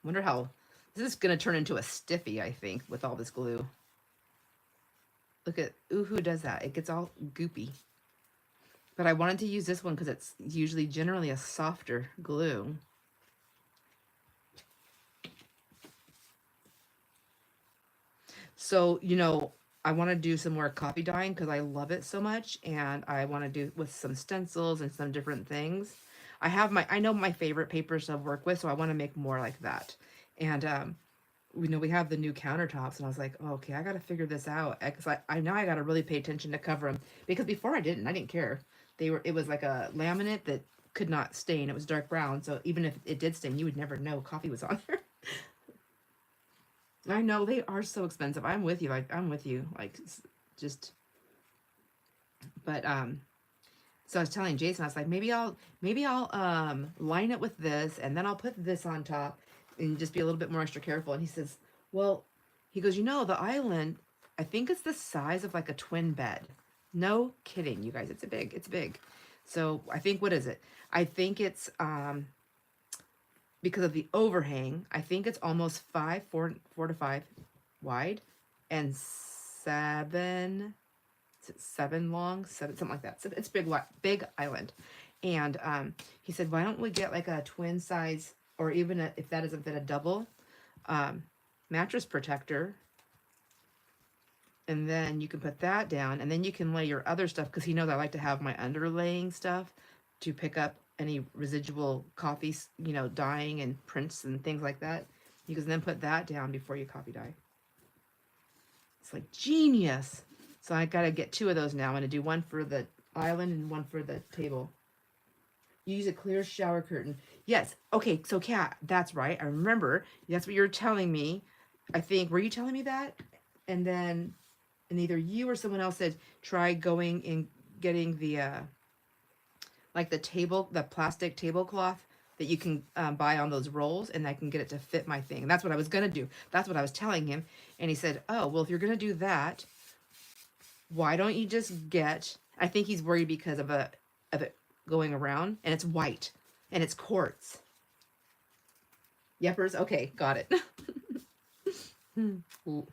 Wonder how this is going to turn into a stiffy, I think, with all this glue. Look at, ooh, who does that? It gets all goopy. But I wanted to use this one because it's usually generally a softer glue. So, you know, I want to do some more copy dyeing because I love it so much, and I want to do with some stencils and some different things. I know my favorite papers to work with, so I want to make more like that. And you know, we have the new countertops, and I was like, oh, okay, I got to figure this out because I now I got to really pay attention to cover them because before I didn't care. It was like a laminate that could not stain. It was dark brown, so even if it did stain, you would never know coffee was on there. I know they are so expensive. I'm with you. I'm with you. Like, just, but so I was telling Jason, I was like, maybe I'll line it with this, and then I'll put this on top, and just be a little bit more extra careful. And he says, well, he goes, you know, the island, I think it's the size of like a twin bed. No kidding, you guys. It's big. So I think, what is it? I think it's because of the overhang, I think it's almost 4 to 5 wide and 7 long, something like that. So it's big island. And he said, why don't we get like a twin size, or even if that doesn't fit, a double mattress protector. And then you can put that down, and then you can lay your other stuff, because he knows I like to have my underlaying stuff to pick up any residual coffee, you know, dyeing and prints and things like that. You can then put that down before you copy dye. It's like genius. So I got to get 2 of those now. I'm going to do one for the island and one for the table. You use a clear shower curtain. Yes. Okay. So Kat, that's right. I remember. That's what you were telling me. I think, were you telling me that? And then, and either you or someone else said, try going and getting the, like the plastic tablecloth that you can buy on those rolls, and I can get it to fit my thing. And that's what I was going to do. That's what I was telling him. And he said, oh, well, if you're going to do that, why don't you just get, I think he's worried because of it going around, and it's white and it's quartz. Yepers. Okay, got it. Ooh.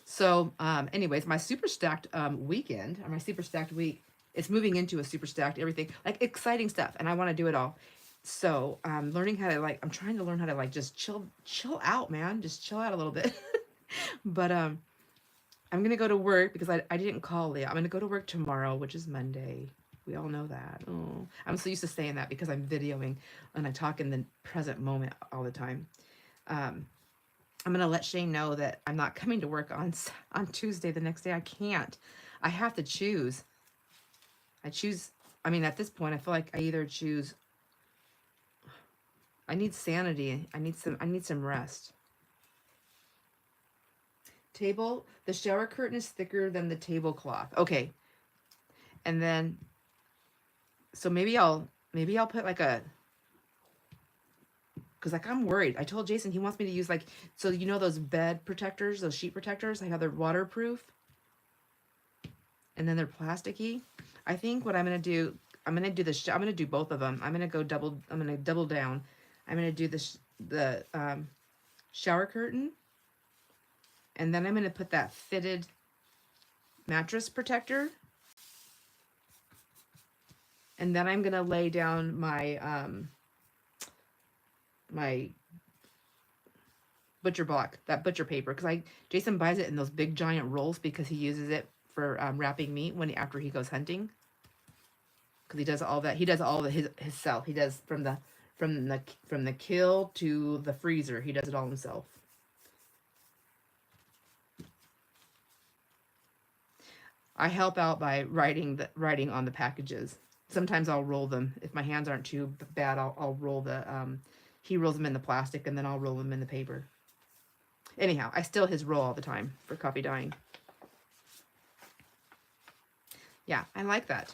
So, anyways, my super stacked weekend, or my super stacked week, it's moving into a super stacked everything, like exciting stuff, and I want to do it all. So, learning how to like, I'm trying to learn how to like just chill out, man, just chill out a little bit. But I'm gonna go to work because I didn't call Leah. I'm gonna go to work tomorrow, which is Monday. We all know that. Oh, I'm so used to saying that because I'm videoing and I talk in the present moment all the time. Um, I'm gonna let Shane know that I'm not coming to work on Tuesday the next day. I can't. I have to choose. I choose. I mean, at this point, I feel like I either choose. I need sanity. I need some. I need some rest. Table. The shower curtain is thicker than the tablecloth. Okay, and then so maybe I'll put like a, because like I'm worried. I told Jason he wants me to use like, so you know those bed protectors, those sheet protectors. I have they're waterproof, and then they're plasticky. I think what I'm gonna do, I'm gonna do this. I'm gonna do both of them. I'm gonna go double. I'm gonna double down. I'm gonna do the shower curtain, and then I'm gonna put that fitted mattress protector, and then I'm gonna lay down my my butcher block, that butcher paper, because Jason buys it in those big giant rolls because he uses it for wrapping meat after he goes hunting. Because he does all that. He does all the himself. He does from the kill to the freezer. He does it all himself. I help out by writing on the packages. Sometimes I'll roll them if my hands aren't too bad. I'll roll the he rolls them in the plastic and then I'll roll them in the paper. Anyhow, I steal his roll all the time for coffee dyeing. Yeah, I like that.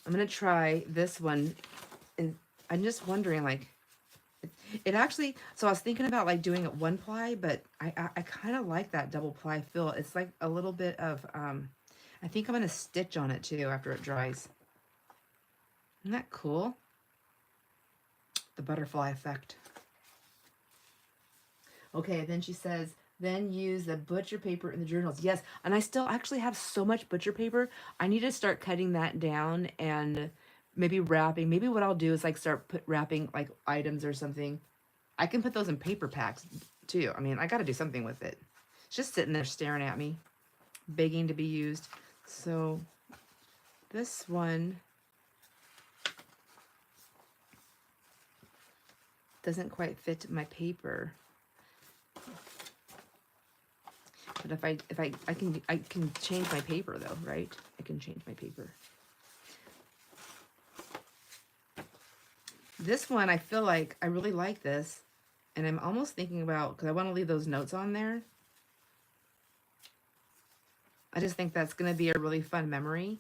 I'm gonna try this one, and I'm just wondering, like, it actually. So I was thinking about like doing it one ply, but I kind of like that double ply feel. It's like a little bit of I think I'm gonna stitch on it too after it dries. Isn't that cool? The butterfly effect. Okay, then she says, then use the butcher paper in the journals. Yes, and I still actually have so much butcher paper. I need to start cutting that down and maybe wrapping. Maybe what I'll do is like start wrapping like items or something. I can put those in paper packs too. I mean, I got to do something with it. It's just sitting there staring at me, begging to be used. So this one doesn't quite fit my paper. But if I can change my paper though, right? I can change my paper. This one, I feel like I really like this, and I'm almost thinking about, because I want to leave those notes on there. I just think that's going to be a really fun memory.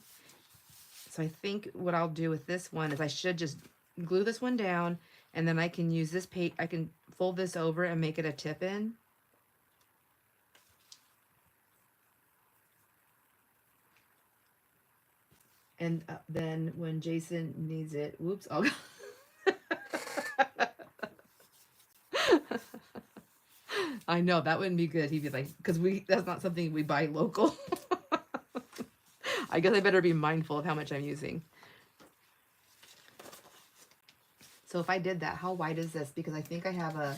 So I think what I'll do with this one is I should just glue this one down, and then I can use this I can fold this over and make it a tip in. And then when Jason needs it, whoops, I'll go. I know, that wouldn't be good. He'd be like, because that's not something we buy local. I guess I better be mindful of how much I'm using. So if I did that, how wide is this? Because I think I have a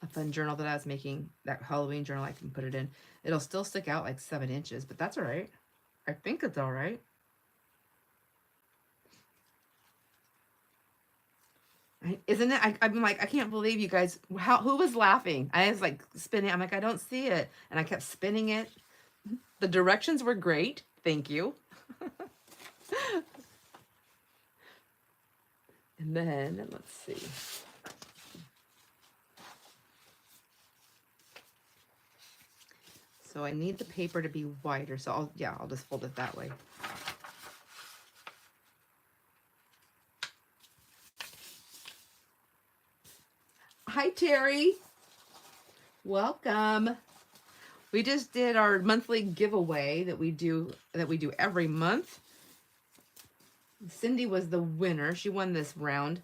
fun journal that I was making, that Halloween journal, I can put it in. It'll still stick out like 7 inches, but that's all right. I think it's all right. Isn't it? I'm like, I can't believe you guys. Who was laughing? I was like spinning. I'm like, I don't see it. And I kept spinning it. The directions were great. Thank you. And then, let's see. So I need the paper to be wider. So I'll just fold it that way. Hi, Terry. Welcome. We just did our monthly giveaway that we do every month. Cindy was the winner. She won this round,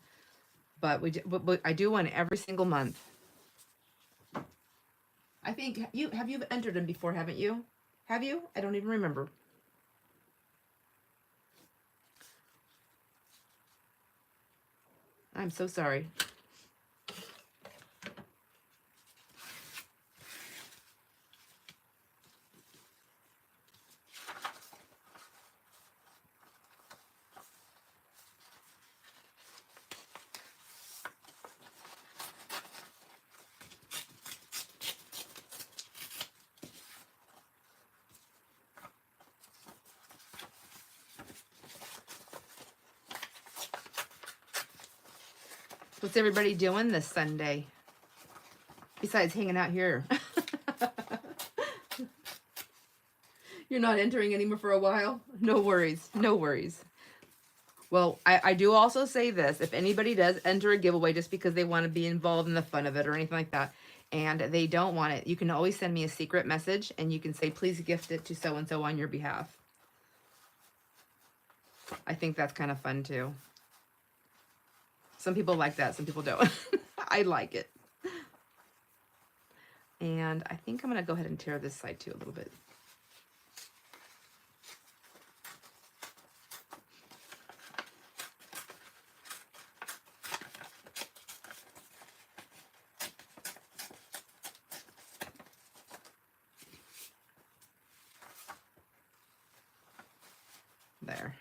but but I do one every single month. I think you've entered them before, haven't you? Have you? I don't even remember. I'm so sorry. What's everybody doing this Sunday? Besides hanging out here. You're not entering anymore for a while? No worries. No worries. Well, I do also say this. If anybody does enter a giveaway just because they want to be involved in the fun of it or anything like that, and they don't want it, you can always send me a secret message and you can say, please gift it to so-and-so on your behalf. I think that's kind of fun too. Some people like that. Some people don't. I like it. And I think I'm going to go ahead and tear this side too a little bit. There.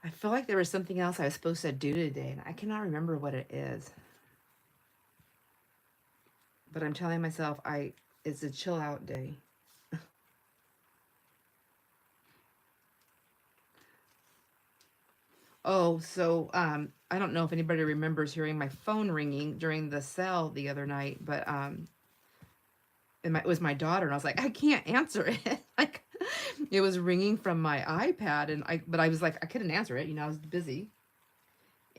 I feel like there was something else I was supposed to do today, and I cannot remember what it is. But I'm telling myself it's a chill out day. Oh, so I don't know if anybody remembers hearing my phone ringing during the sale the other night, but it was my daughter, and I was like, I can't answer it. Like, it was ringing from my iPad, but I was like, I couldn't answer it. I was busy,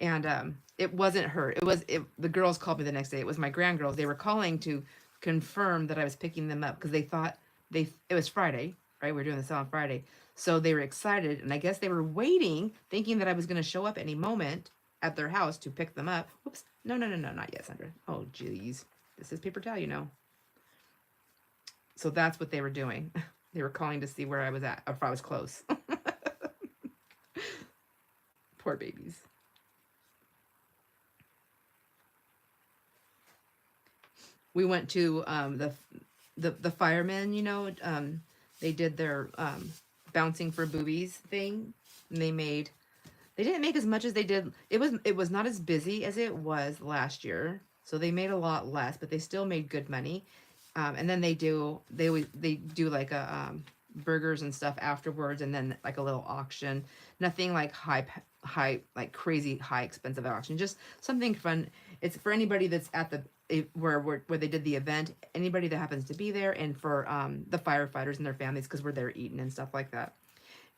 and it wasn't her. The girls called me the next day. It was my grandgirls. They were calling to confirm that I was picking them up because they thought it was Friday, right? We were doing the sale on Friday, so they were excited, and I guess they were waiting, thinking that I was going to show up any moment at their house to pick them up. Whoops! No, not yet, Sandra. Oh, geez, this is paper towel, So that's what they were doing. They were calling to see where I was at, or if I was close. Poor babies. We went to the firemen, they did their bouncing for boobies thing, and they didn't make as much as they did. It was not as busy as it was last year, so they made a lot less, but they still made good money. And then they do like a burgers and stuff afterwards, and then like a little auction. Nothing like high like crazy high expensive auction. Just something fun. It's for anybody that's at the where they did the event. Anybody that happens to be there, and for the firefighters and their families, because we're there eating and stuff like that.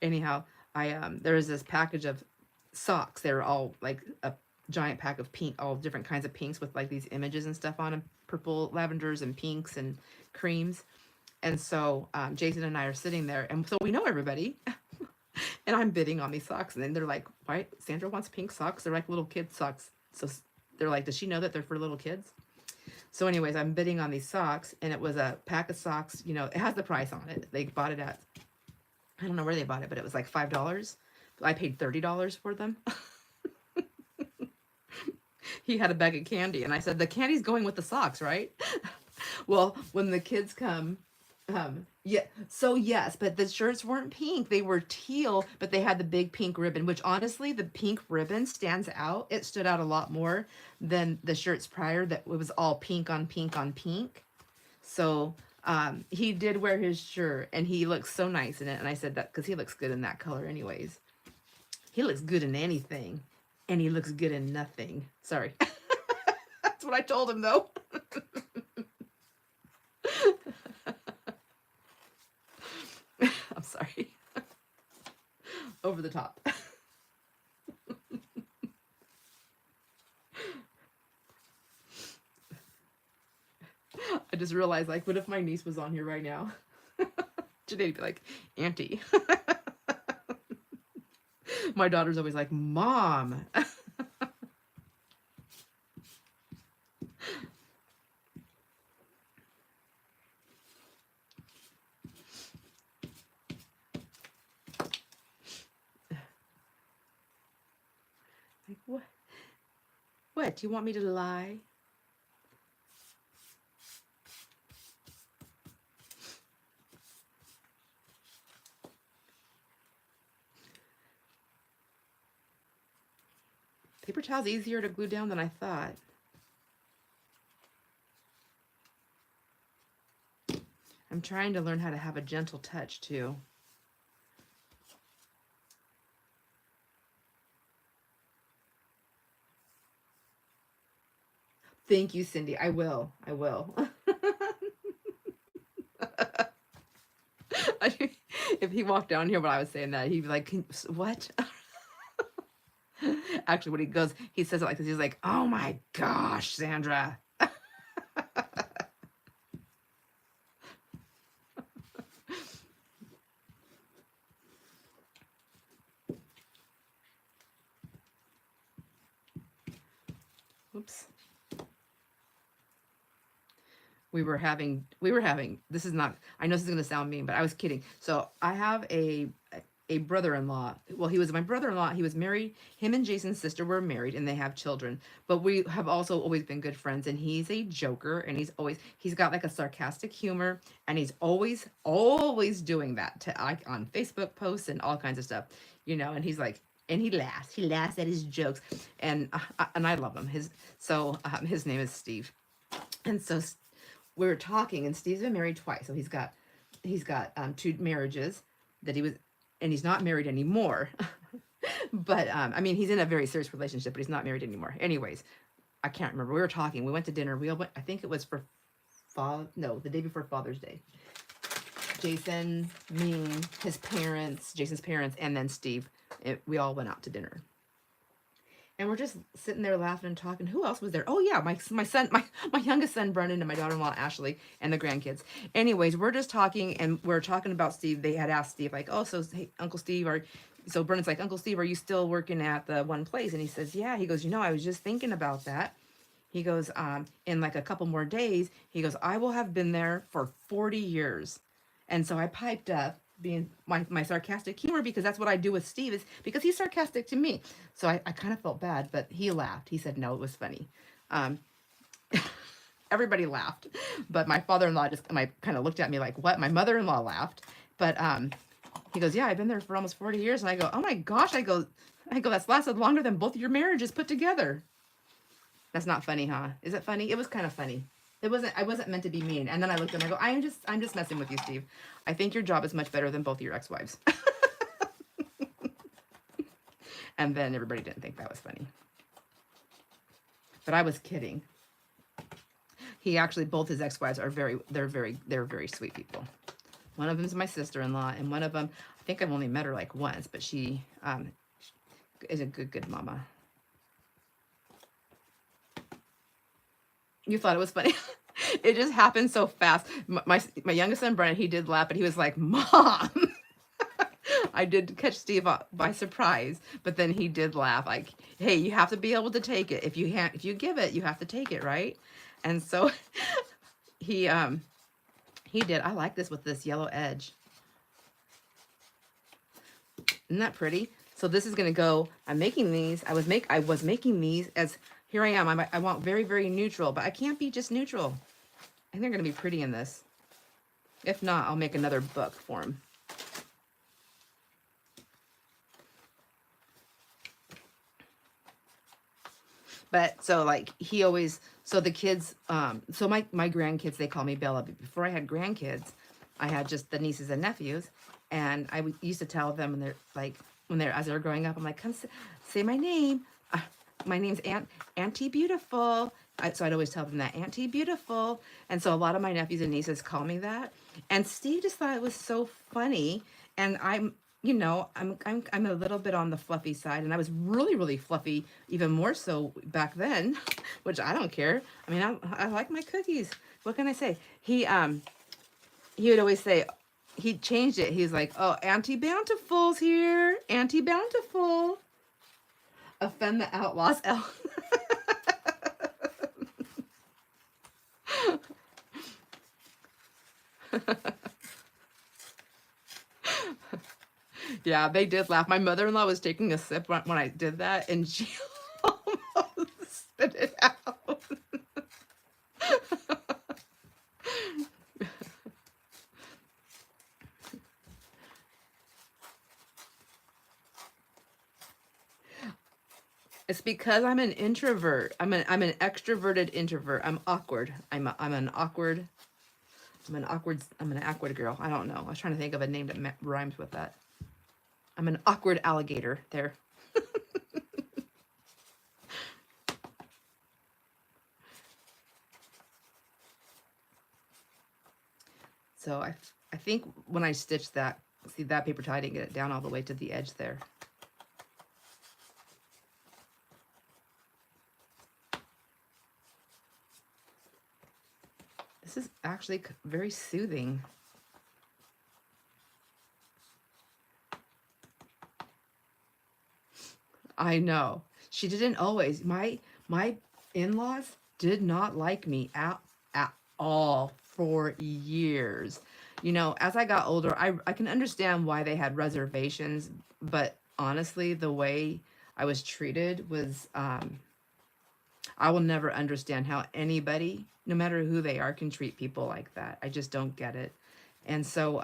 Anyhow, there was this package of socks. They were all like a giant pack of pink, all different kinds of pinks with like these images and stuff on them, purple, lavenders, and pinks and creams. And so Jason and I are sitting there, and so we know everybody. And I'm bidding on these socks, and then they're like, "Why Sandra wants pink socks? They're like little kid socks." So they're like, "Does she know that they're for little kids?" So anyways, I'm bidding on these socks, and it was a pack of socks. It has the price on it. They bought it at, I don't know where they bought it, but it was like $5. I paid $30 for them. He had a bag of candy, and I said, the candy's going with the socks, right? Well, when the kids come, yes, but the shirts weren't pink. They were teal, but they had the big pink ribbon, which honestly, the pink ribbon stands out. It stood out a lot more than the shirts prior that it was all pink on pink on pink. So he did wear his shirt, and he looks so nice in it. And I said that because he looks good in that color anyways. He looks good in anything, and he looks good in nothing. Sorry. That's what I told him, though. Sorry. Over the top. I just realized, like, what if my niece was on here right now? Today, be like, Auntie. My daughter's always like, Mom. Like, what? What? Do you want me to lie? Paper towel's easier to glue down than I thought. I'm trying to learn how to have a gentle touch too. Thank you, Cindy. I will. I will. If he walked down here when I was saying that, he'd be like, what? Actually, when he goes, he says it like this. He's like, oh my gosh, Sandra. Oops. We were having, this is not, I know this is going to sound mean, but I was kidding. So I have a brother-in-law. Well, he was my brother-in-law. He was married. Him and Jason's sister were married and they have children, but we have also always been good friends, and he's a joker, and he's got like a sarcastic humor, and he's always doing that to like on Facebook posts and all kinds of stuff, you know, and he's like, and he laughs at his jokes, and I love him. His name is Steve. And so we were talking, and Steve's been married twice. So he's got 2 marriages that he was, and he's not married anymore. But I mean, he's in a very serious relationship, but he's not married anymore. Anyways, I can't remember. We were talking. We went to dinner. We all went, I think it was for the day before Father's Day. Jason, me, his parents, Jason's parents, and then Steve. We all went out to dinner. And we're just sitting there laughing and talking. Who else was there? Oh yeah, my son, my youngest son Brendan, and my daughter-in-law Ashley, and the grandkids. Anyways, we're just talking, and we're talking about Steve. They had asked Steve like, oh, so hey, Uncle Steve, so Brendan's like, Uncle Steve, are you still working at the one place? And he says, yeah. He goes, you know, I was just thinking about that. He goes, in like a couple more days, he goes, I will have been there for 40 years. And so I piped up, being my sarcastic humor, because that's what I do with Steve, is because he's sarcastic to me. So I kind of felt bad, but he laughed. He said, no, it was funny. Everybody laughed, but my father-in-law just kind of looked at me like, what? My mother-in-law laughed, but he goes, yeah, I've been there for almost 40 years. And I go, oh my gosh, I go, that's lasted longer than both of your marriages put together. That's not funny, huh? Is it funny? It was kind of funny. I wasn't meant to be mean. And then I looked at him and I go, I'm just messing with you, Steve. I think your job is much better than both of your ex-wives. And then everybody didn't think that was funny. But I was kidding. He actually, both his ex-wives are they're very sweet people. One of them is my sister-in-law, and one of them, I think I've only met her like once, but she is a good mama. You thought it was funny? It just happened so fast. My youngest son, Brennan, he did laugh, but he was like, Mom. I did catch Steve by surprise, but then he did laugh like, hey, you have to be able to take it. If you give it, you have to take it, right? And so he did. I like this with this yellow edge. Isn't that pretty? So this is going to go, I'm making these. I was making these as, here I am. I want very, very neutral, but I can't be just neutral. I think they're going to be pretty in this. If not, I'll make another book for him. But so like he always, so the kids, so my grandkids, they call me Bella. But before I had grandkids, I had just the nieces and nephews. And I used to tell them, and they're like, as they're growing up, I'm like, come say my name. My name's Auntie Beautiful. So I'd always tell them that, Auntie Beautiful. And so a lot of my nephews and nieces call me that. And Steve just thought it was so funny. And I'm, you know, I'm a little bit on the fluffy side, and I was really, really fluffy, even more so back then, which I don't care. I mean, I like my cookies. What can I say? He would always say, he changed it. He's like, oh, Auntie Bountiful's here. Auntie Bountiful. Offend the outlaws. Yeah, they did laugh. My mother-in-law was taking a sip when I did that, and she almost spit it out. It's because I'm an introvert. I'm an extroverted introvert. I'm awkward. I'm an awkward girl. I don't know. I was trying to think of a name that rhymes with that. I'm an awkward alligator. There. So I think when I stitched that, see that paper tie, I didn't get it down all the way to the edge there. This is actually very soothing. I know. She didn't always. My in-laws did not like me at all for years. You know, as I got older, I can understand why they had reservations, but honestly, the way I was treated was, I will never understand how anybody, no matter who they are, can treat people like that. I just don't get it. And so,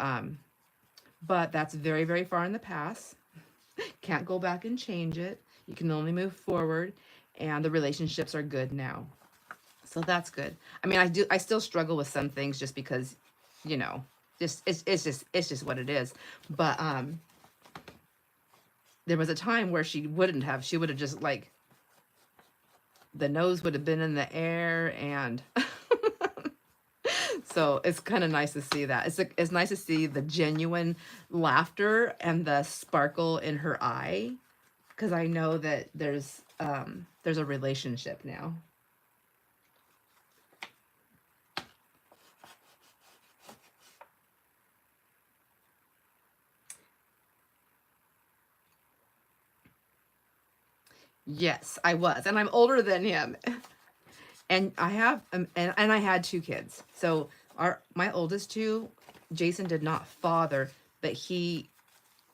but that's very, very far in the past. Can't go back and change it. You can only move forward, and the relationships are good now. So that's good. I mean, I still struggle with some things just because, you know, it's just what it is. But there was a time where she would have just like, the nose would have been in the air, and so it's kind of nice to see that. It's nice to see the genuine laughter and the sparkle in her eye, because I know that there's a relationship now. Yes, I was, and I'm older than him. And I have and I had two kids. So my oldest two, Jason did not father, but he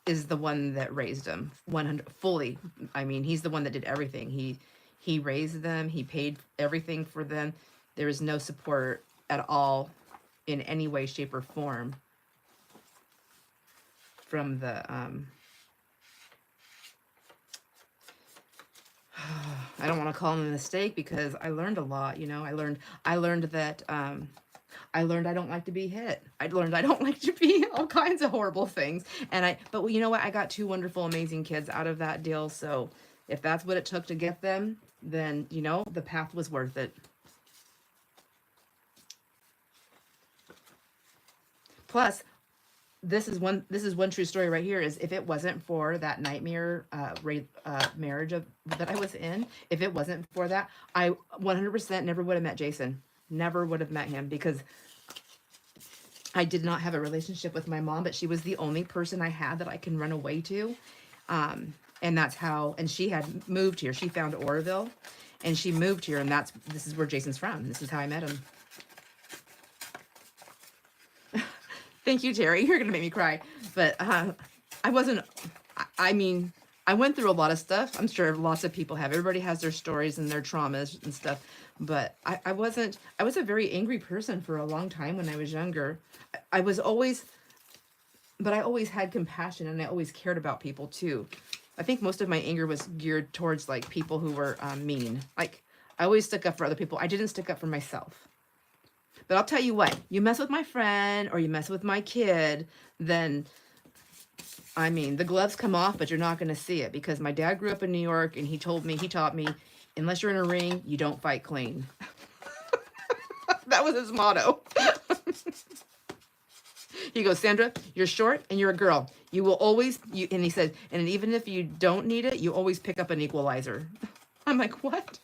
is the one that raised them 100 fully. I mean, he's the one that did everything. He raised them, he paid everything for them. There was no support at all in any way, shape, or form from the I don't want to call them a mistake, because I learned a lot, you know. I learned that I learned I don't like to be hit. I learned I don't like to be all kinds of horrible things. But you know what? I got two wonderful, amazing kids out of that deal. So if that's what it took to get them, then, you know, the path was worth it. Plus, this is one true story right here, is if it wasn't for that nightmare marriage that I was in, if it wasn't for that, I 100% never would have met Jason. Never would have met him, because I did not have a relationship with my mom, but she was the only person I had that I can run away to. And that's how, and she had moved here. She found Oroville, and she moved here, and this is where Jason's from. This is how I met him. Thank you, Terry. You're going to make me cry. But I wasn't, I mean, I went through a lot of stuff. I'm sure lots of people have. Everybody has their stories and their traumas and stuff. But I was a very angry person for a long time when I was younger. I always had compassion, and I always cared about people too. I think most of my anger was geared towards like people who were mean. Like, I always stuck up for other people. I didn't stick up for myself. But I'll tell you what, you mess with my friend or you mess with my kid, then, I mean, the gloves come off, but you're not going to see it, because my dad grew up in New York, and he taught me, unless you're in a ring, you don't fight clean. That was his motto. He goes, Sandra, you're short and you're a girl. You will always, and he said, and even if you don't need it, you always pick up an equalizer. I'm like, what?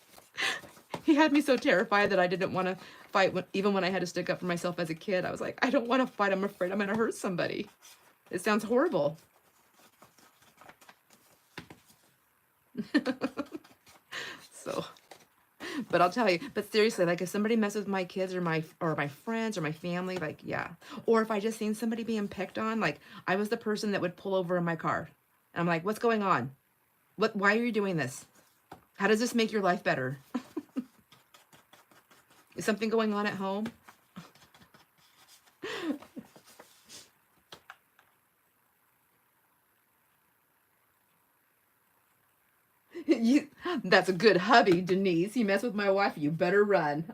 He had me so terrified that I didn't want to fight, even when I had to stick up for myself as a kid. I was like, I don't want to fight. I'm afraid I'm going to hurt somebody. It sounds horrible. So, but I'll tell you, but seriously, like if somebody messes with my kids or my friends or my family, like, yeah. Or if I just seen somebody being picked on, like I was the person that would pull over in my car. And I'm like, what's going on? Why are you doing this? How does this make your life better? Is something going on at home? That's a good hubby, Denise. You mess with my wife, you better run.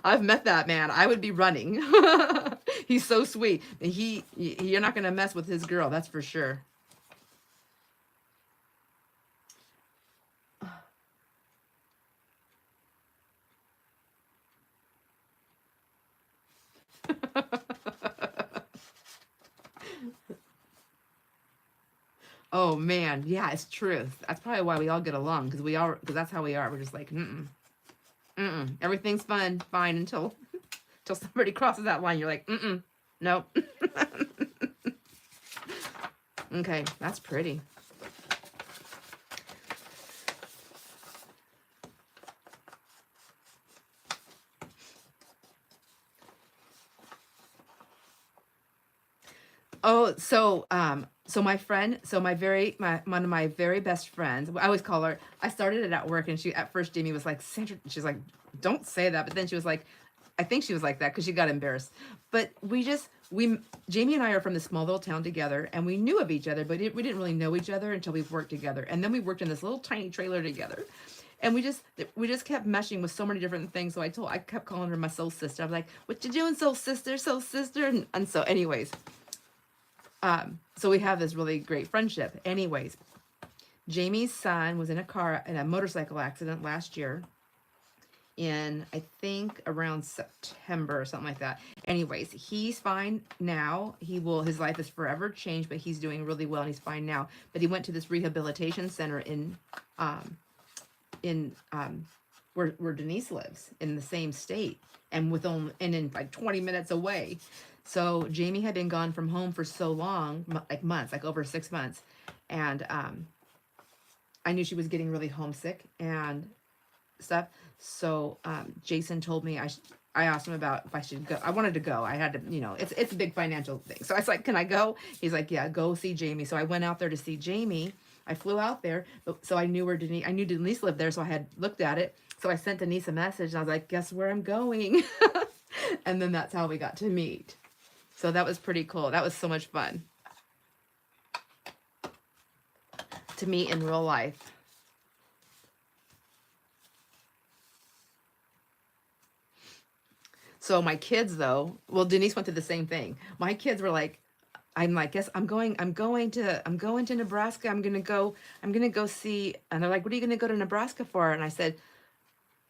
I've met that man. I would be running. He's so sweet. You're not going to mess with his girl, that's for sure. Oh man, yeah, it's true. That's probably why we all get along, because that's how we are. We're just like, everything's fine until somebody crosses that line. You're like, nope. Okay, that's pretty. Oh, so my friend, one of my very best friends, I always call her, I started it at work, and she, at first Jamie was like, Sandra, she's like, don't say that. But then she was like, I think she was like that because she got embarrassed. But Jamie and I are from this small little town together, and we knew of each other, but we didn't really know each other until we worked together. And then we worked in this little tiny trailer together. And we just kept meshing with so many different things. So I kept calling her my soul sister. I was like, what you doing, soul sister, soul sister? And so anyways, so we have this really great friendship. Anyways, Jamie's son was in a motorcycle accident last year in, I think, around September or something like that. Anyways, he's fine now. His life is forever changed, but he's doing really well and he's fine now. But he went to this rehabilitation center in where Denise lives, in the same state, and in like 20 minutes away. So Jamie had been gone from home for so long, like months, like over 6 months. And I knew she was getting really homesick and stuff. So Jason told me, I asked him about if I should go. I wanted to go. I had to, it's a big financial thing. So I was like, can I go? He's like, yeah, go see Jamie. So I went out there to see Jamie. I flew out there, so I knew Denise lived there, so I had looked at it. So I sent Denise a message, and I was like, guess where I'm going? And then that's how we got to meet. So that was pretty cool. That was so much fun to meet in real life. So my kids, though, well, Denise went through the same thing. My kids were like, I'm like, yes, I'm going to Nebraska. I'm gonna go see. And they're like, what are you gonna go to Nebraska for? And I said,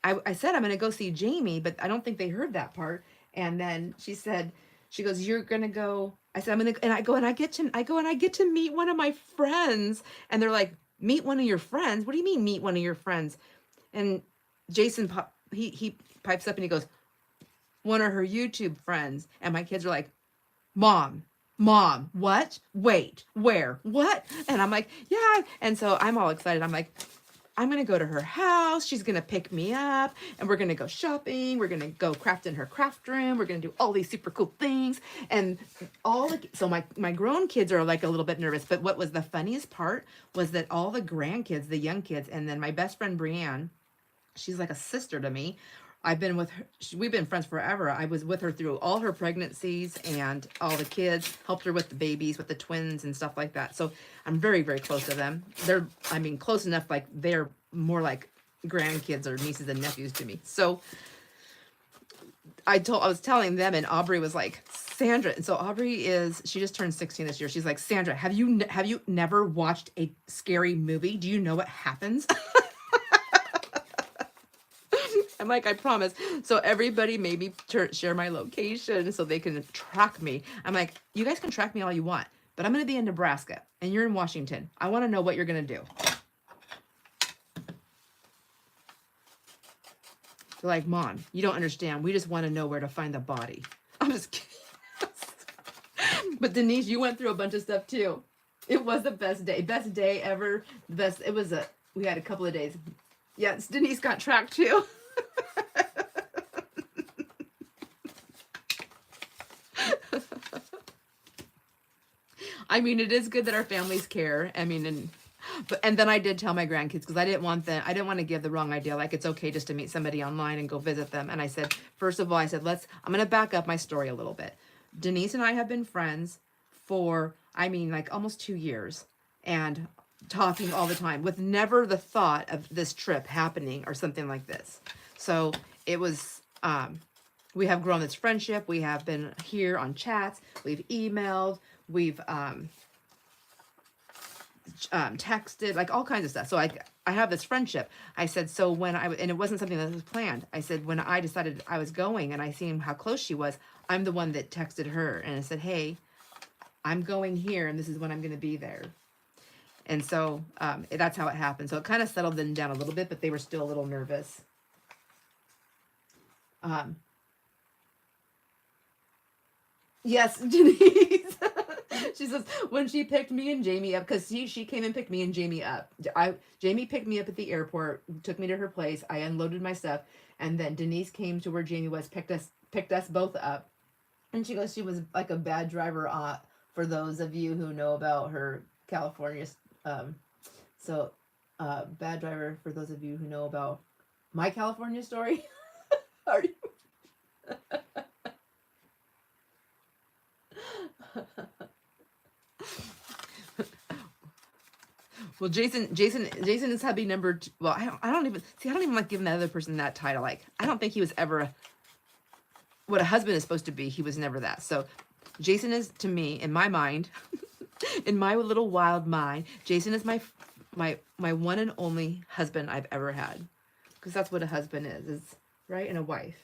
I said I'm gonna go see Jamie, but I don't think they heard that part. And then she goes, you're gonna go. I said, I'm gonna, and I get to meet one of my friends. And they're like, meet one of your friends? What do you mean meet one of your friends? And Jason, he pipes up and he goes, one of her YouTube friends. And my kids are like, Mom, what? Wait, where? What? And I'm like, yeah. And so I'm all excited. I'm like, I'm going to go to her house. She's going to pick me up and we're going to go shopping. We're going to go craft in her craft room. We're going to do all these super cool things. And so my grown kids are like a little bit nervous. But what was the funniest part was that all the grandkids, the young kids, and then my best friend, Brianne, she's like a sister to me. I've been with her, we've been friends forever. I was with her through all her pregnancies and all the kids, helped her with the babies, with the twins and stuff like that. So I'm very, very close to them. Close enough, like they're more like grandkids or nieces and nephews to me. So I was telling them, and Aubrey was like, Sandra, and so Aubrey she just turned 16 this year. She's like, Sandra, have you never watched a scary movie? Do you know what happens? I'm like, I promise. So everybody made me share my location so they can track me. I'm like, you guys can track me all you want, but I'm going to be in Nebraska and you're in Washington. I want to know what you're going to do. They're like, Mom, you don't understand. We just want to know where to find the body. I'm just kidding. But Denise, you went through a bunch of stuff too. It was the best day ever. We had a couple of days. Yes, Denise got tracked too. I mean, it is good that our families care. I mean, and then I did tell my grandkids, because I didn't want to give the wrong idea. Like, it's okay just to meet somebody online and go visit them. And I said, first of all, I'm going to back up my story a little bit. Denise and I have been friends for, like almost 2 years, and talking all the time with never the thought of this trip happening or something like this. So it was, we have grown this friendship. We have been here on chats. We've emailed. We've texted, like all kinds of stuff. So I have this friendship. I said, so and it wasn't something that was planned. I said, when I decided I was going and I seen how close she was, I'm the one that texted her and I said, hey, I'm going here and this is when I'm going to be there. And so that's how it happened. So it kind of settled them down a little bit, but they were still a little nervous. Yes, Denise. She says, when she picked me and Jamie up, because she came and picked me and Jamie up. Jamie picked me up at the airport, took me to her place. I unloaded my stuff. And then Denise came to where Jamie was, picked us both up. And she goes, she was like a bad driver for those of you who know about her California. Bad driver for those of you who know about my California story. Are you? Well, Jason is hubby number 2. Well, I don't even like giving the other person that title. Like, I don't think he was ever what a husband is supposed to be. He was never that. So Jason is, to me, in my mind, in my little wild mind, Jason is my one and only husband I've ever had. Because that's what a husband is, right? And a wife.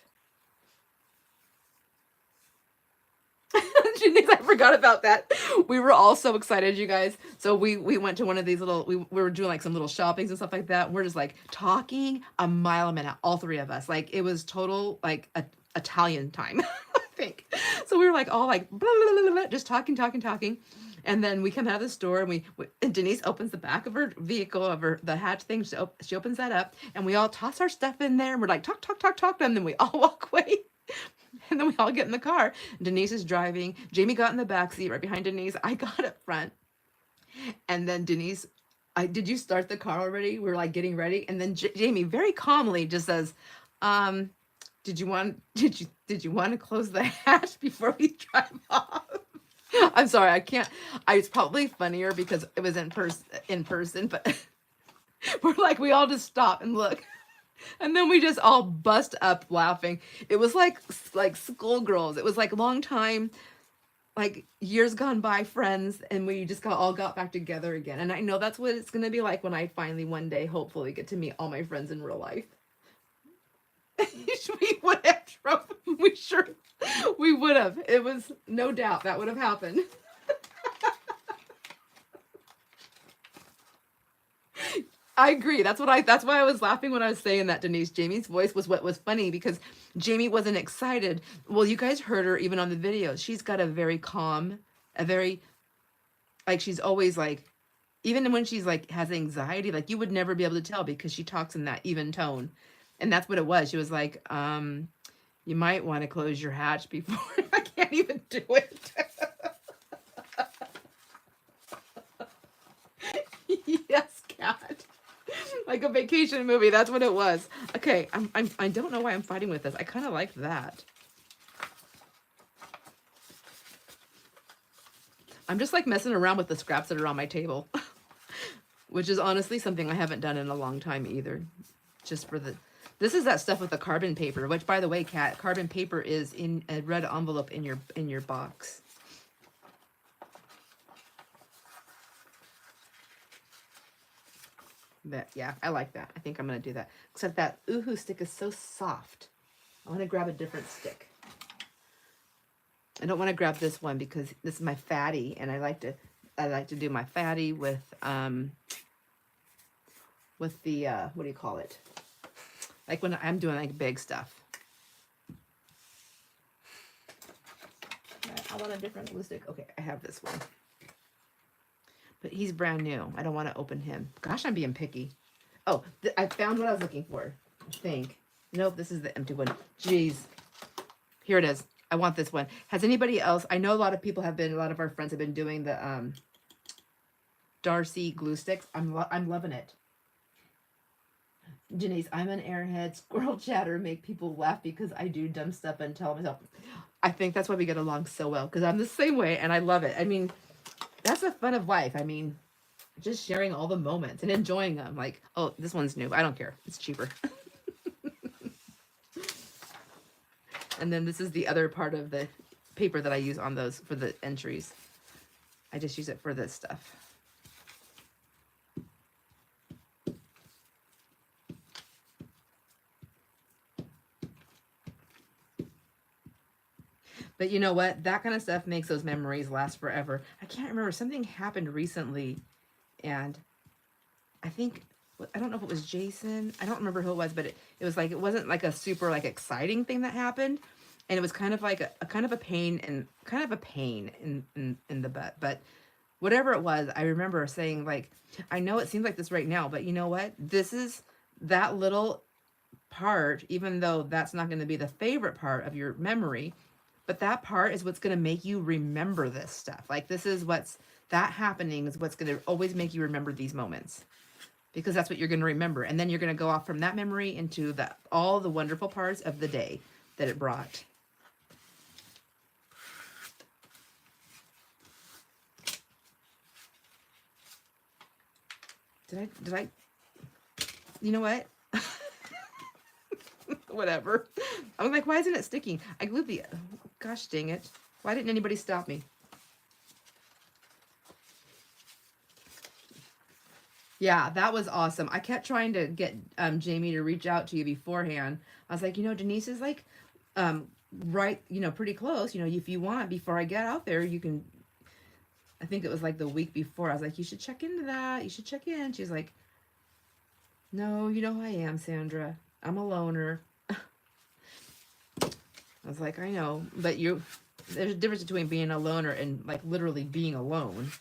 I forgot about that. We were all so excited, you guys. So we went to one of these little, we were doing like some little shoppings and stuff like that. We're just like talking a mile a minute, all three of us. Like, it was total like Italian time, I think. So we were like all like blah, blah, blah, blah, just talking. And then we come out of the store and Denise opens the back of her vehicle, of the hatch thing. She opens that up and we all toss our stuff in there. And we're like, talk. And then we all walk away. And then we all get in the car. Denise is driving. Jamie got in the back seat right behind Denise. I got up front. And then Denise, did you start the car already? We were like getting ready. And then Jamie very calmly just says, did you want to close the hatch before we drive off? I'm sorry, I can't. It's probably funnier because it was in person, but we're like, we all just stop and look. And then we just all bust up laughing. It was like schoolgirls. It was like long time, like years gone by friends, and we just all got back together again. And I know that's what it's going to be like when I finally one day, hopefully, get to meet all my friends in real life. We would have drove. We would have. It was no doubt that would have happened. I agree. That's why I was laughing when I was saying that, Denise. Jamie's voice was what was funny because Jamie wasn't excited. Well, you guys heard her even on the video. She's got a very calm, like she's always like, even when she's like has anxiety, like you would never be able to tell because she talks in that even tone. And that's what it was. She was like, you might want to close your hatch before. I can't even do it. Yes, cat. Like a vacation movie. That's what it was. Okay, I don't know why I'm fighting with this. I kind of like that. I'm just like messing around with the scraps that are on my table, which is honestly something I haven't done in a long time either. Just for this is that stuff with the carbon paper, which, by the way, Kat, carbon paper is in a red envelope in your box. That, yeah, I like that. I think I'm going to do that. Except that Oohoo stick is so soft. I want to grab a different stick. I don't want to grab this one because this is my fatty, and I like to do my fatty with the what do you call it? Like when I'm doing like big stuff. I want a different glue stick. Okay, I have this one. But he's brand new. I don't want to open him. Gosh, I'm being picky. Oh, I found what I was looking for. I think. Nope, this is the empty one. Jeez. Here it is. I want this one. Has anybody else? I know a lot of people have been, a lot of our friends have been doing the Darcy glue sticks. I'm loving it. Janice, I'm an airhead. Squirrel chatter make people laugh because I do dumb stuff and tell myself. I think that's why we get along so well, because I'm the same way and I love it. I mean, that's the fun of life. I mean, just sharing all the moments and enjoying them. Like, oh, this one's new. I don't care. It's cheaper. And then this is the other part of the paper that I use on those for the entries. I just use it for this stuff. But you know what? That kind of stuff makes those memories last forever. I can't remember. Something happened recently, and I think, I don't know if it was Jason. I don't remember who it was, but it was like, it wasn't like a super like exciting thing that happened. And it was kind of like a kind of a pain in the butt. But whatever it was, I remember saying like, I know it seems like this right now, but you know what? This is that little part, even though that's not going to be the favorite part of your memory, but that part is what's going to make you remember this stuff. Like this is that happening is what's going to always make you remember these moments, because that's what you're going to remember. And then you're going to go off from that memory into all the wonderful parts of the day that it brought. Did I, you know what? Whatever. I was like, why isn't it sticking? I glued the, gosh dang it. Why didn't anybody stop me? Yeah, that was awesome. I kept trying to get Jamie to reach out to you beforehand. I was like, Denise is like, right, pretty close. If you want, before I get out there, you can, I think it was like the week before. I was like, you should check into that. You should check in. She's like, no, you know who I am, Sandra. I'm a loner. I was like, I know, but there's a difference between being a loner and like literally being alone.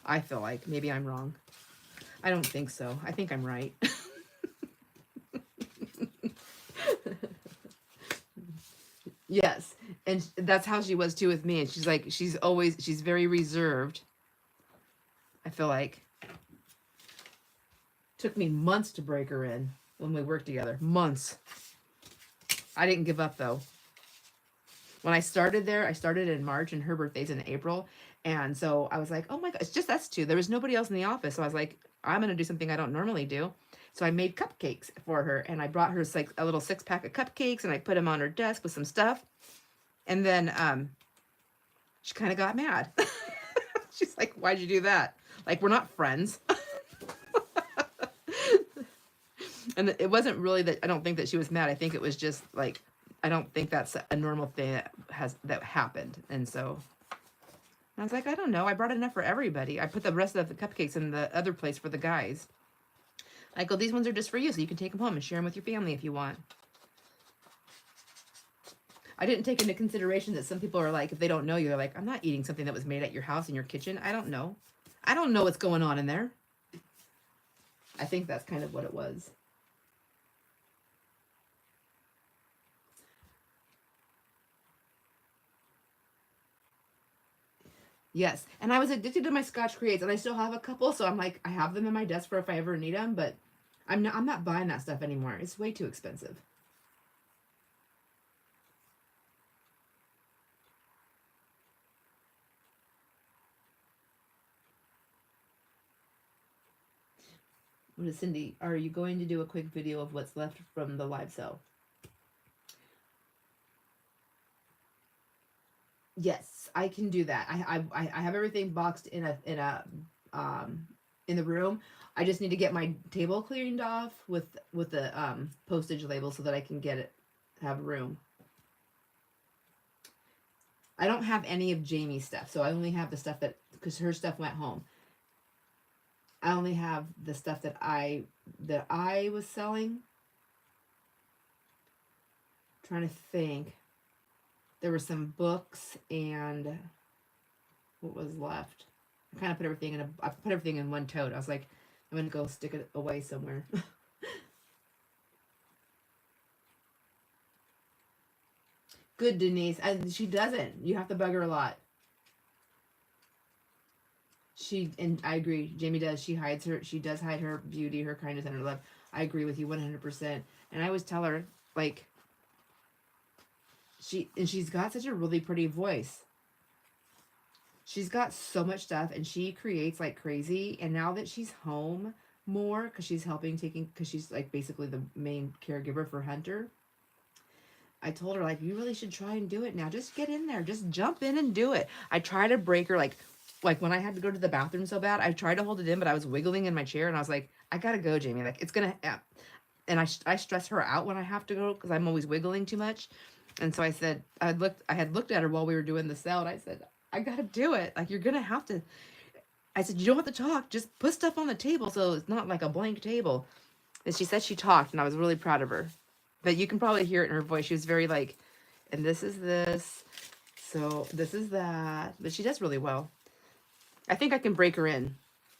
I feel like maybe I'm wrong. I don't think so. I think I'm right. Yes. And that's how she was too with me. And she's like, she's very reserved. I feel like took me months to break her in when we worked together. Months. I didn't give up though. When I started there, I started in March and her birthday's in April. And so I was like, oh my God, it's just us two. There was nobody else in the office. So I was like, I'm going to do something I don't normally do. So I made cupcakes for her, and I brought her like a little 6-pack of cupcakes, and I put them on her desk with some stuff. And then she kind of got mad. She's like, why'd you do that? Like, we're not friends. And it wasn't really that, I don't think that she was mad. I think it was just like, I don't think that's a normal thing that happened. And so I was like, I don't know. I brought enough for everybody. I put the rest of the cupcakes in the other place for the guys. I go, these ones are just for you, so you can take them home and share them with your family if you want. I didn't take into consideration that some people are like, if they don't know you, they're like, I'm not eating something that was made at your house in your kitchen. I don't know. I don't know what's going on in there. I think that's kind of what it was. Yes, and I was addicted to my Scotch Creates, and I still have a couple, so I'm like, I have them in my desk for if I ever need them, but I'm not buying that stuff anymore. It's way too expensive. What is Cindy? Are you going to do a quick video of what's left from the live sale? Yes, I can do that. I have everything boxed in a in the room. I just need to get my table cleaned off with the postage label so that I can get it, have room. I don't have any of Jamie's stuff, so I only have the stuff that, because her stuff went home. I only have the stuff that I was selling. I'm trying to think. There were some books and what was left. I kind of put everything in I put everything in one tote. I was like, I'm gonna go stick it away somewhere. Good, Denise. And she doesn't. You have to bug her a lot. And I agree. Jamie does. She does hide her beauty, her kindness, and her love. I agree with you 100%. And I always tell her, like, she's got such a really pretty voice. She's got so much stuff, and she creates like crazy. And now that she's home more, because she's because she's like basically the main caregiver for Hunter, I told her, like, you really should try and do it now. Just get in there. Just jump in and do it. I try to break her, like when I had to go to the bathroom so bad, I tried to hold it in, but I was wiggling in my chair, and I was like, I gotta go, Jamie. Like, it's gonna, and I stress her out when I have to go because I'm always wiggling too much. And so I said, I had looked at her while we were doing the cell, and I said, I gotta do it. Like, you're gonna have to. I said, you don't have to talk. Just put stuff on the table so it's not like a blank table. And she said she talked, and I was really proud of her. But you can probably hear it in her voice. She was very like, and this is this, so this is that. But she does really well. I think I can break her in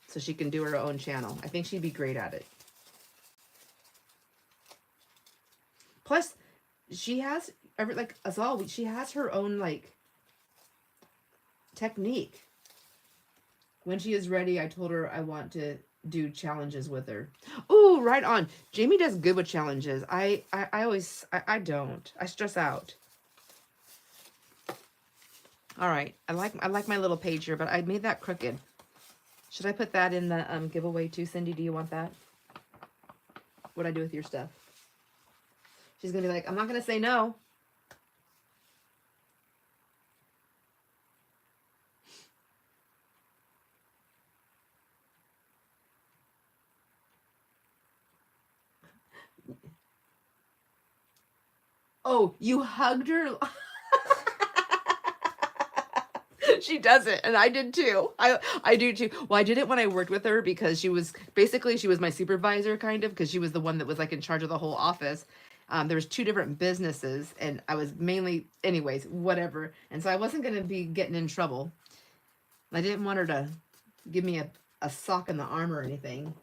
so she can do her own channel. I think she'd be great at it. Plus, she has, like us all, she has her own like technique. When she is ready, I told her I want to do challenges with her. Ooh, right on. Jamie does good with challenges. I always, I don't. I stress out. All right. I like my little page here, but I made that crooked. Should I put that in the giveaway too, Cindy? Do you want that? What'd I do with your stuff? She's going to be like, I'm not going to say no. Oh, you hugged her? She does it, and I did too. I do too. Well, I did it when I worked with her because she was my supervisor, kind of, because she was the one that was like in charge of the whole office. There was 2 different businesses, and I was mainly, anyways, whatever. And so I wasn't going to be getting in trouble. I didn't want her to give me a sock in the arm or anything.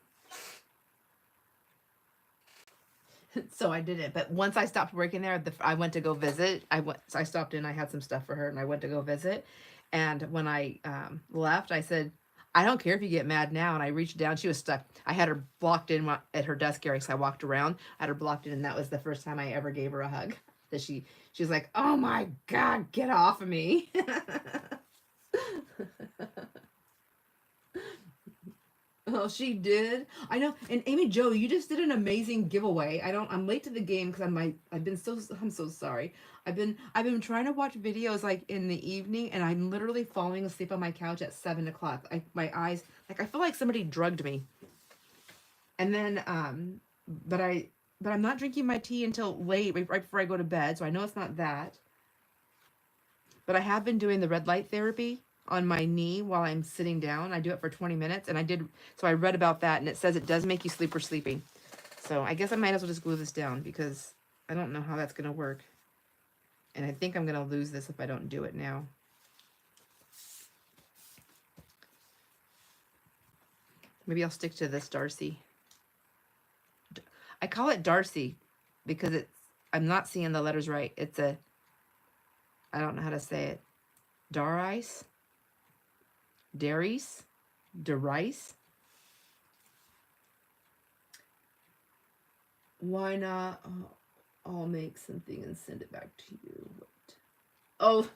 So I didn't. But once I stopped working there, I went to go visit. I stopped in. I had some stuff for her, and I went to go visit. And when I left, I said, I don't care if you get mad now. And I reached down. She was stuck. I had her blocked in at her desk area, so I walked around. I had her blocked in, and that was the first time I ever gave her a hug. That she was like, oh my God, get off of me. Oh, she did. I know. And Amy Jo, you just did an amazing giveaway. I'm late to the game because I'm so sorry. I've been trying to watch videos like in the evening, and I'm literally falling asleep on my couch at 7 o'clock. My eyes, like, I feel like somebody drugged me. And then but I'm not drinking my tea until late, right before I go to bed, so I know it's not that. But I have been doing the red light therapy on my knee while I'm sitting down. I do it for 20 minutes, and I read about that, and it says it does make you sleep or sleeping. So I guess I might as well just glue this down because I don't know how that's going to work. And I think I'm going to lose this if I don't do it now. Maybe I'll stick to this Darcy. I call it Darcy because I'm not seeing the letters right. I don't know how to say it. Darice? Darice? Darice? Why not? I'll make something and send it back to you. Wait. Oh,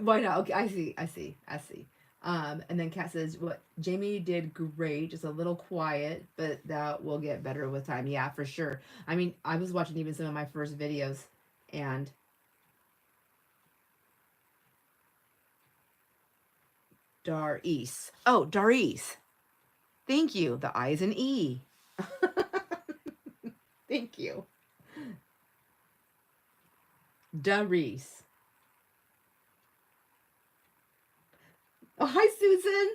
why not? Okay, I see. And then Kat says, "What Jamie did great, just a little quiet, but that will get better with time." Yeah, for sure. I mean, I was watching even some of my first videos, and Darice. Oh, Darice. Thank you. The I is an E. Thank you. Darice. Oh, hi, Susan.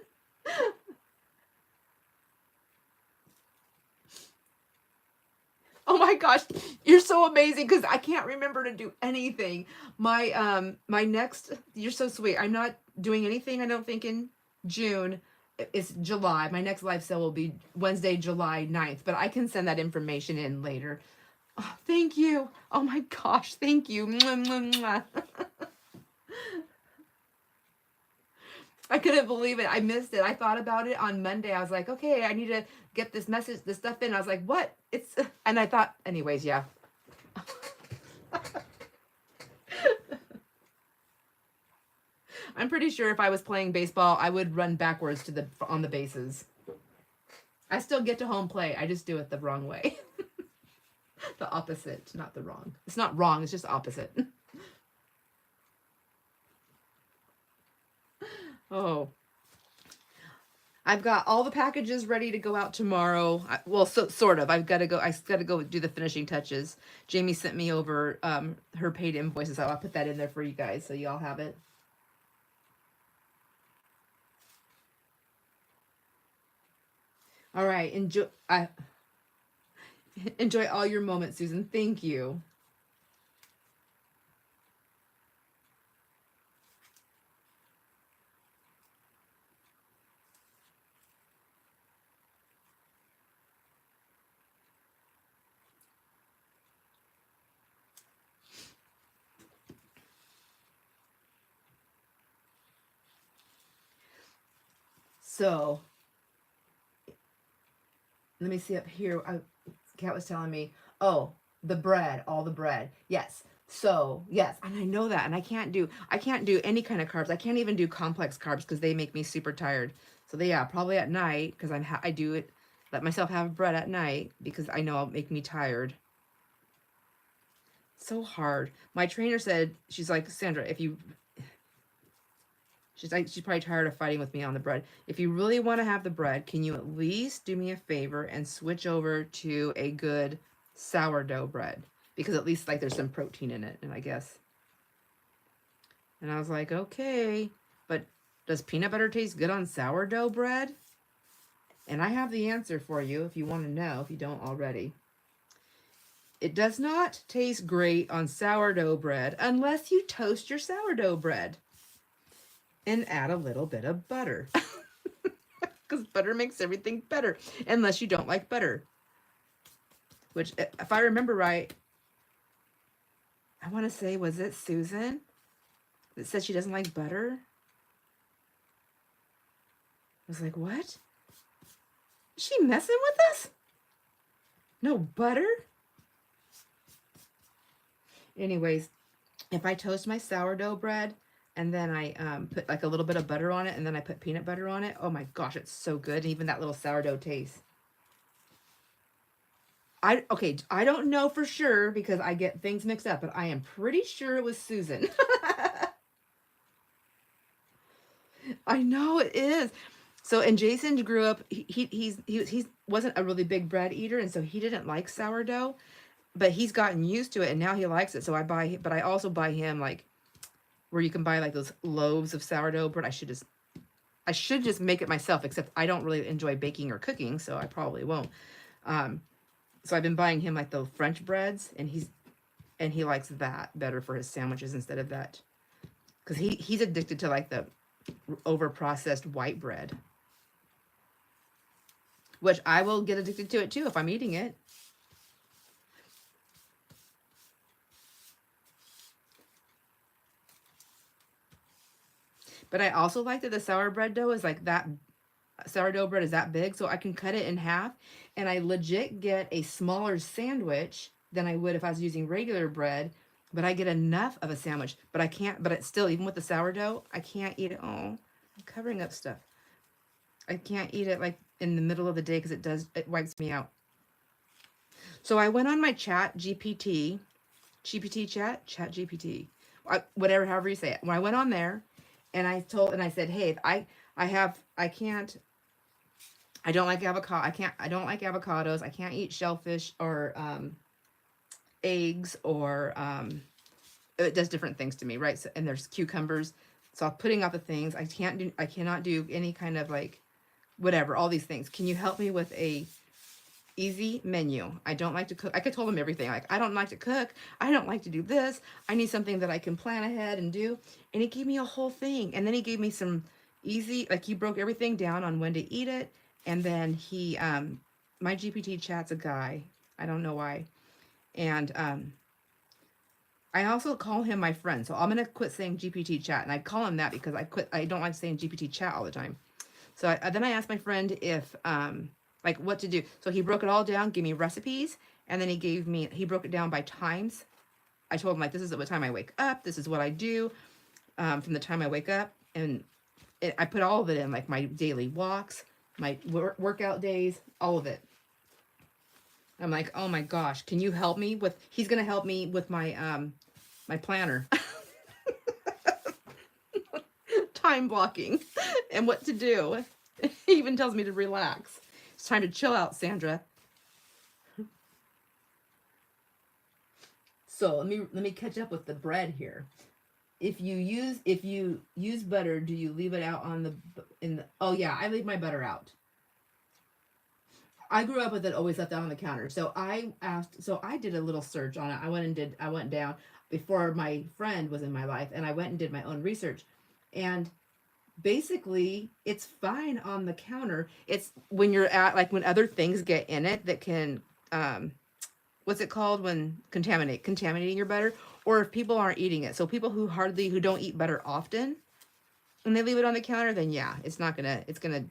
Oh my gosh, you're so amazing because I can't remember to do anything. My next, you're so sweet. I'm not doing anything, I don't think, in June. It's July. My next live sale will be Wednesday, July 9th, but I can send that information in later. Oh, thank you. Oh my gosh, thank you. Mwah, mwah, mwah. I couldn't believe it. I missed it. I thought about it on Monday. I was like, okay, I need to get this message, this stuff in. I was like, what? It's, and I thought, anyways, yeah. I'm pretty sure if I was playing baseball, I would run backwards to the on the bases. I still get to home plate. I just do it the wrong way. The opposite, not the wrong. It's not wrong, it's just opposite. Oh. I've got all the packages ready to go out tomorrow. Well, sort of. I got to go do the finishing touches. Jamie sent me over her paid invoices. So I'll put that in there for you guys so y'all have it. All right, enjoy all your moments, Susan. Thank you. So, let me see up here. Kat was telling me, oh, the bread, all the bread. Yes. So, yes, and I know that, and I can't do any kind of carbs. I can't even do complex carbs because they make me super tired. So yeah, probably at night because I do it, let myself have bread at night because I know it'll make me tired. So hard. My trainer said, she's like, Sandra, she's probably tired of fighting with me on the bread. If you really want to have the bread, can you at least do me a favor and switch over to a good sourdough bread? Because at least like there's some protein in it, and I guess. And I was like, okay, but does peanut butter taste good on sourdough bread? And I have the answer for you if you want to know, if you don't already. It does not taste great on sourdough bread unless you toast your sourdough bread and add a little bit of butter. Because butter makes everything better, unless you don't like butter. Which, if I remember right, I want to say, was it Susan that said she doesn't like butter? I was like, what? Is she messing with us? No butter? Anyways, if I toast my sourdough bread and then I put like a little bit of butter on it and then I put peanut butter on it, oh my gosh, it's so good. And even that little sourdough taste. Okay, I don't know for sure because I get things mixed up, but I am pretty sure it was Susan. I know it is. So, and Jason grew up, he wasn't a really big bread eater, and so he didn't like sourdough, but he's gotten used to it and now he likes it. So but I also buy him like where you can buy like those loaves of sourdough bread. I should just make it myself, except I don't really enjoy baking or cooking, so I probably won't. So I've been buying him like the French breads, and he likes that better for his sandwiches instead of that, because he's addicted to like the over processed white bread, which I will get addicted to it too if I'm eating it. But I also like that the sourdough bread dough is like that. Sourdough bread is that big, so I can cut it in half, and I legit get a smaller sandwich than I would if I was using regular bread. But I get enough of a sandwich. But I can't. But it's still, even with the sourdough, I can't eat it. Oh, I'm covering up stuff. I can't eat it like in the middle of the day because it wipes me out. So I went on my chat GPT chat GPT, whatever, however you say it. When I went on there, and I said, hey, I can't I don't like avocado. I don't like avocados. I can't eat shellfish or eggs or it does different things to me, right? So, and there's cucumbers. So I'm putting out the things. I cannot do any kind of like whatever, all these things. Can you help me with a easy menu? I don't like to cook. I could told him everything. Like, I don't like to cook. I don't like to do this. I need something that I can plan ahead and do. And he gave me a whole thing. And then he gave me some easy, like he broke everything down on when to eat it. And then he, my GPT chat's a guy. I don't know why. And I also call him my friend. So I'm going to quit saying GPT chat. And I call him that because I don't like saying GPT chat all the time. So then I asked my friend if, like what to do. So he broke it all down, gave me recipes, and then he broke it down by times. I told him like, this is what time I wake up. This is what I do from the time I wake up. And I put all of it in, like my daily walks, my workout days, all of it. I'm like, oh my gosh, can you help me with, he's going to help me with my, my planner. Time blocking and what to do. He even tells me to relax. It's time to chill out, Sandra. So let me catch up with the bread here. If you use butter, do you leave it out on the oh yeah, I leave my butter out. I grew up with it always left out on the counter. So I did a little search on it. I went down before my friend was in my life, and I went and did my own research. And basically it's fine on the counter. It's when you're at, like, when other things get in it that can what's it called when contaminating your butter, or if people aren't eating it. So people who don't eat butter often and they leave it on the counter, then yeah, it's gonna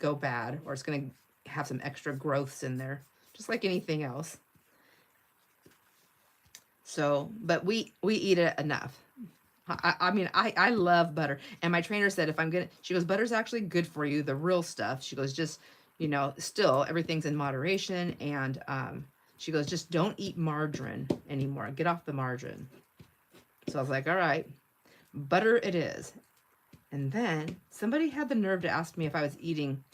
go bad, or it's gonna have some extra growths in there, just like anything else. So, but we eat it enough. I mean, I love butter. And my trainer said, she goes, butter's actually good for you, the real stuff. She goes, just, still everything's in moderation. And she goes, just don't eat margarine anymore. Get off the margarine. So I was like, all right, butter it is. And then somebody had the nerve to ask me if I was eating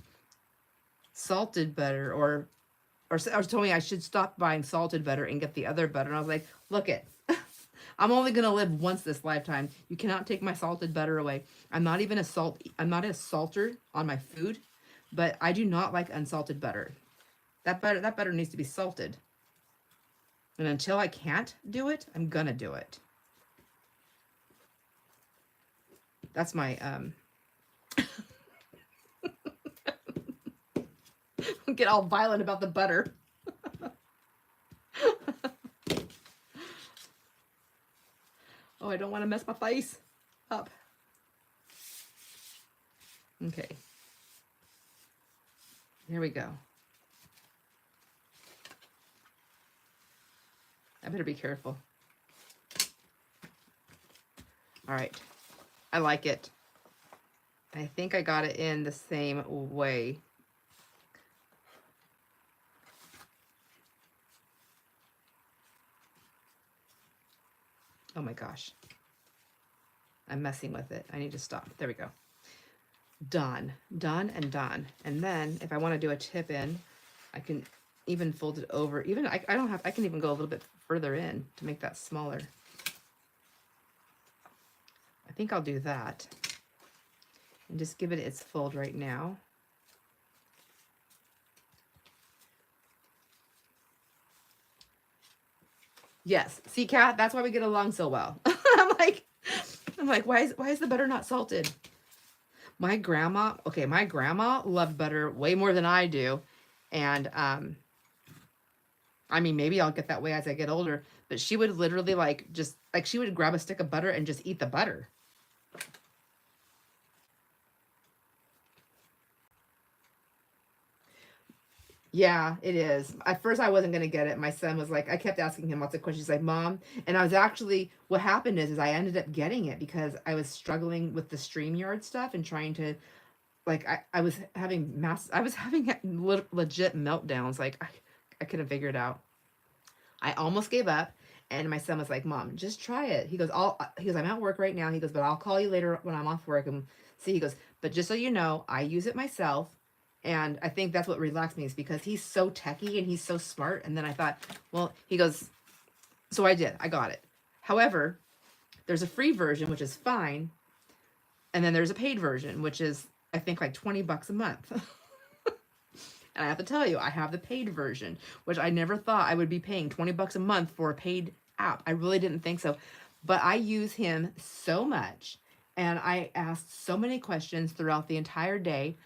salted butter or told me I should stop buying salted butter and get the other butter. And I was like, look it. I'm only going to live once this lifetime. You cannot take my salted butter away. I'm not a salter on my food, but I do not like unsalted butter. That butter needs to be salted. And until I can't do it, I'm going to do it. That's my get all violent about the butter. Oh, I don't want to mess my face up. Okay. Here we go. I better be careful. All right. I like it. I think I got it in the same way. Oh my gosh. I'm messing with it. I need to stop. There we go. Done. Done and done. And then if I want to do a tip in, I can even fold it over. Even I can even go a little bit further in to make that smaller. I think I'll do that. And just give it its fold right now. Yes. See, Kat, that's why we get along so well. I'm like, why is the butter not salted? My grandma loved butter way more than I do. And I mean, maybe I'll get that way as I get older, but she would literally she would grab a stick of butter and just eat the butter. Yeah, it is. At first, I wasn't going to get it. My son was like, I kept asking him lots of questions. He's like, Mom. And I was actually, what happened is I ended up getting it because I was struggling with the StreamYard stuff and trying to, I was having legit meltdowns. Like, I couldn't figure it out. I almost gave up. And my son was like, Mom, just try it. He goes, I'm at work right now. He goes, but I'll call you later when I'm off work and see. He goes, but just so you know, I use it myself. And I think that's what relaxed me, is because he's so techie and he's so smart. And then I thought, well, he goes, so I did. I got it. However, there's a free version, which is fine. And then there's a paid version, which is, I think, like $20 a month. And I have to tell you, I have the paid version, which I never thought I would be paying $20 a month for a paid app. I really didn't think so. But I use him so much. And I asked so many questions throughout the entire day.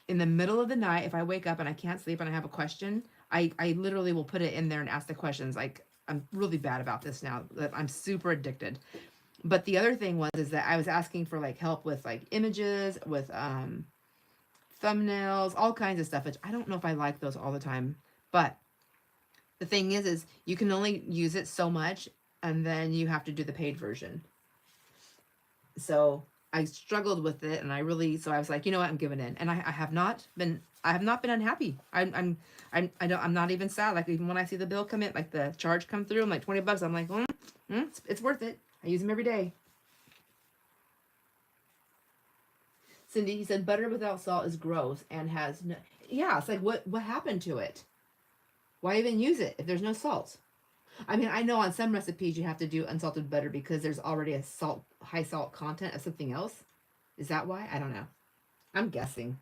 In the middle of the night, if I wake up and I can't sleep and I have a question, I literally will put it in there and ask the questions. Like, I'm really bad about this now. I'm super addicted. But the other thing is that I was asking for like help with like images, with thumbnails, all kinds of stuff, which I don't know if I like those all the time. But the thing is you can only use it so much, and then you have to do the paid version. So I struggled with it, and so I was like, you know what, I'm giving in. And I have not been unhappy. I'm not even sad. Like, even when I see the bill come in, like the charge come through, I'm like $20. I'm like, it's worth it. I use them every day. Cindy, he said, butter without salt is gross and has no... Yeah, it's like, what happened to it? Why even use it if there's no salt? I mean, I know on some recipes you have to do unsalted butter because there's already a high salt content of something else. Is that why? I don't know. I'm guessing.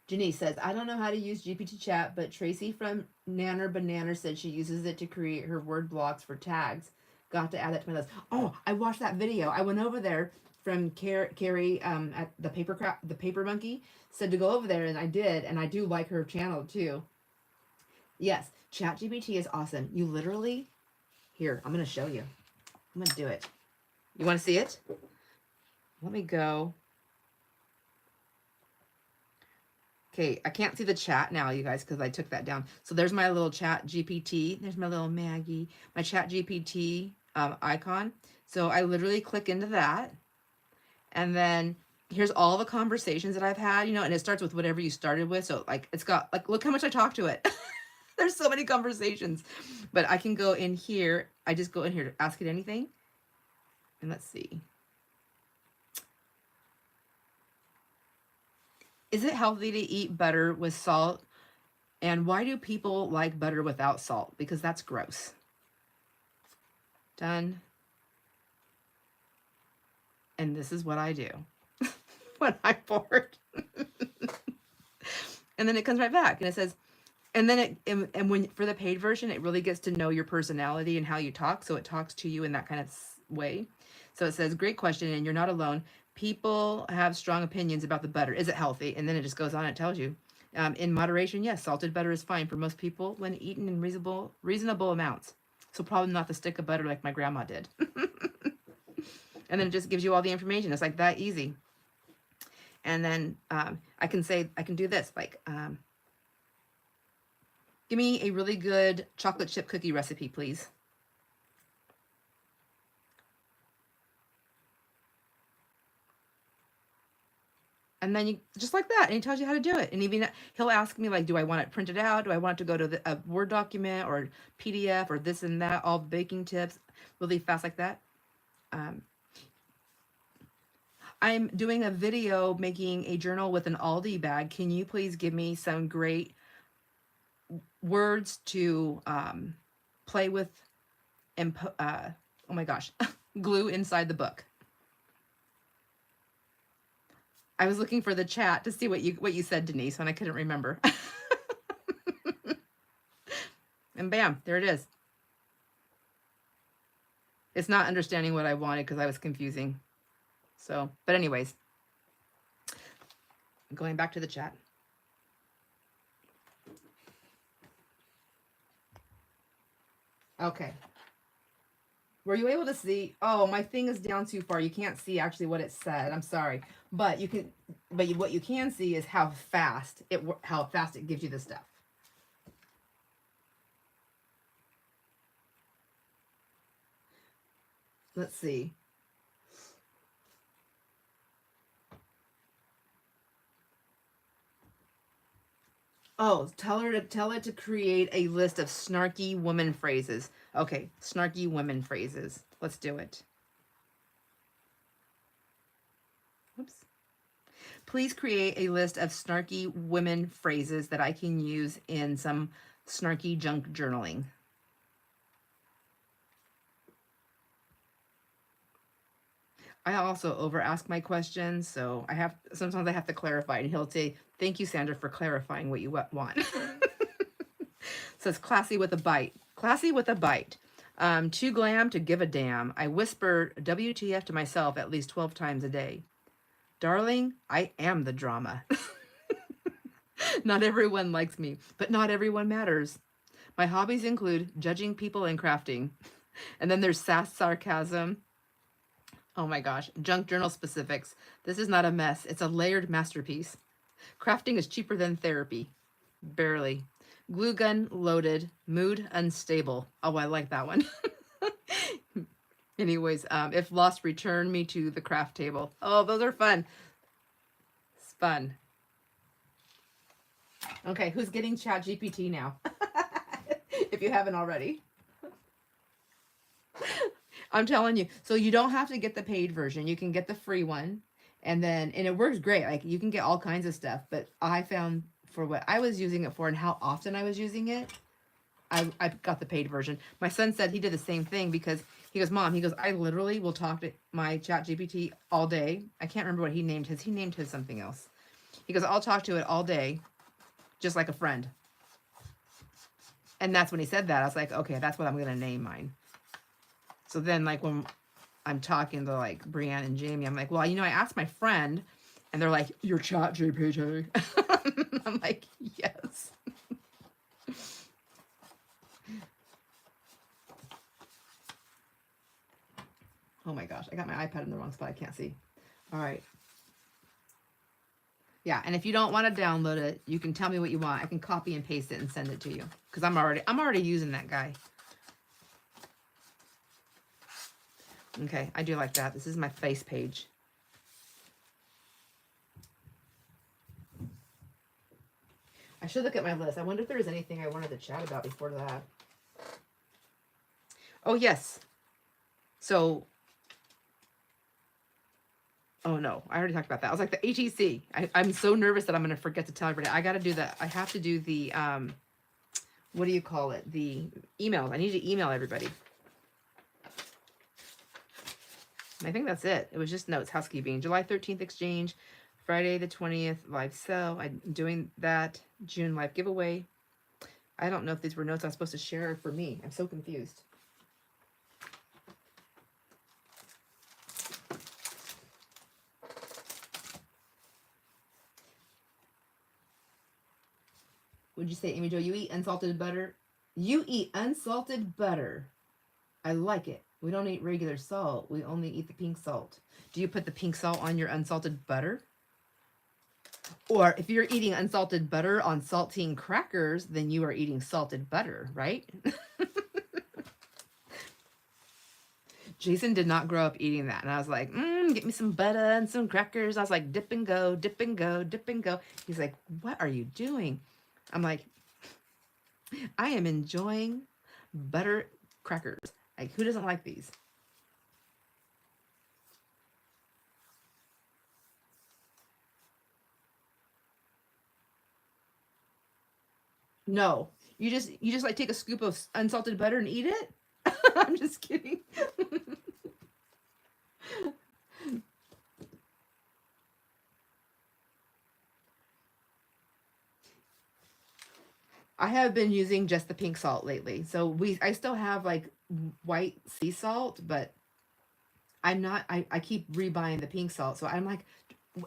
Janice says, I don't know how to use GPT chat, but Tracy from Nanner Banana said she uses it to create her word blocks for tags. Got to add that to my list. Oh, I watched that video. I went over there from Carrie at the Paper Monkey, said to go over there, and I did, and I do like her channel too. Yes, ChatGPT is awesome. You literally, here, I'm going to show you. I'm going to do it. You want to see it? Let me go. Okay, I can't see the chat now, you guys, because I took that down. So there's my little Chat GPT. There's my little Maggie, my Chat GPT icon. So I literally click into that. And then here's all the conversations that I've had, and it starts with whatever you started with. So like, it's got like, look how much I talk to it. There's so many conversations. But I can go in here. I just go in here to ask it anything. And let's see. Is it healthy to eat butter with salt? And why do people like butter without salt? Because that's gross. Done. And this is what I do when I'm bored. And then it comes right back and it says, and then and when for the paid version, it really gets to know your personality and how you talk. So it talks to you in that kind of way. So it says, great question, and you're not alone. People have strong opinions about the butter. Is it healthy? And then it just goes on and tells you. In moderation, yes, salted butter is fine for most people when eaten in reasonable amounts. So probably not the stick of butter like my grandma did. And then it just gives you all the information. It's like that easy. And then I can do this, like, give me a really good chocolate chip cookie recipe, please. And then you just like that, and he tells you how to do it. And even he'll ask me, like, do I want it printed out? Do I want it to go to a Word document or PDF or this and that? All baking tips, really fast like that. I'm doing a video making a journal with an Aldi bag. Can you please give me some great words to play with and oh my gosh, glue inside the book? I was looking for the chat to see what you said, Denise, and I couldn't remember. And bam, there it is. It's not understanding what I wanted because I was confusing. So, but anyways, going back to the chat. Okay. Were you able to see? Oh, my thing is down too far. You can't see actually what it said. I'm sorry. But you can, what you can see is how fast it gives you the stuff. Let's see. Oh, tell it to create a list of snarky woman phrases. Okay, snarky women phrases. Let's do it. Oops. Please create a list of snarky women phrases that I can use in some snarky junk journaling. I also over ask my questions, so sometimes I have to clarify, and he'll say, "Thank you, Sandra, for clarifying what you want." Says classy with a bite. Classy with a bite. Too glam to give a damn. I whisper WTF to myself at least 12 times a day. Darling, I am the drama. Not everyone likes me, but not everyone matters. My hobbies include judging people and crafting. And then there's sass sarcasm. Oh my gosh, junk journal specifics. This is not a mess. It's a layered masterpiece. Crafting is cheaper than therapy. Barely. Glue gun loaded. Mood unstable. Oh, I like that one. Anyways, if lost, return me to the craft table. Oh, those are fun. It's fun. Okay, who's getting ChatGPT now? If you haven't already. I'm telling you. So you don't have to get the paid version. You can get the free one. And it works great. Like you can get all kinds of stuff. But I found for what I was using it for and how often I was using it, I got the paid version. My son said he did the same thing because he goes, Mom, he goes, I literally will talk to my ChatGPT all day. I can't remember what he named his. He named his something else. He goes, I'll talk to it all day, just like a friend. And that's when he said that. I was like, okay, that's what I'm going to name mine. So then, like, when I'm talking to, like, Brianne and Jamie, I'm like, well, I asked my friend, and they're like, your ChatGPT. I'm like, yes. Oh my gosh, I got my iPad in the wrong spot. I can't see. All right. Yeah, and if you don't want to download it, you can tell me what you want. I can copy and paste it and send it to you because I'm already using that guy. Okay, I do like that. This is my face page. I should look at my list. I wonder if there was anything I wanted to chat about before that. Oh, yes. So, oh no, I already talked about that. I was like the HEC. I'm so nervous that I'm going to forget to tell everybody. I got to do that. I have to do the, what do you call it? The emails. I need to email everybody. I think that's it. It was just notes, housekeeping. July 13th exchange, Friday the 20th live sell. I'm doing that. June live giveaway. I don't know if these were notes I was supposed to share for me. I'm so confused. Would you say, Amy Jo, you eat unsalted butter? You eat unsalted butter. I like it. We don't eat regular salt. We only eat the pink salt. Do you put the pink salt on your unsalted butter? Or if you're eating unsalted butter on saltine crackers, then you are eating salted butter, right? Jason did not grow up eating that. And I was like, get me some butter and some crackers. I was like, dip and go, dip and go, dip and go. He's like, what are you doing? I'm like, I am enjoying butter crackers. Like, who doesn't like these? No. You just like take a scoop of unsalted butter and eat it? I'm just kidding. I have been using just the pink salt lately. So I still have like white sea salt, but I keep rebuying the pink salt. So I'm like,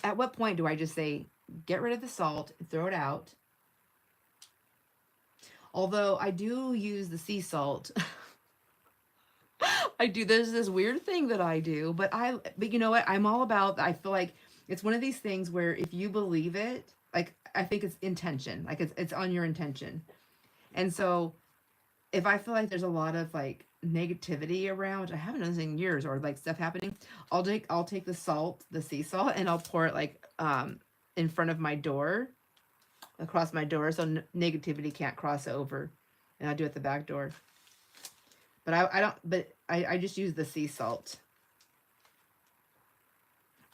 at what point do I just say, get rid of the salt, throw it out? Although I do use the sea salt. There's this weird thing that I do, but you know what? I'm all about, I feel like it's one of these things where if you believe it, like, I think it's intention, like it's on your intention. And so if I feel like there's a lot of like negativity around, which I haven't done this in years, or like stuff happening, I'll take the salt, the sea salt, and I'll pour it like in front of my door, across my door, so negativity can't cross over. And I do it at the back door. But I just use the sea salt.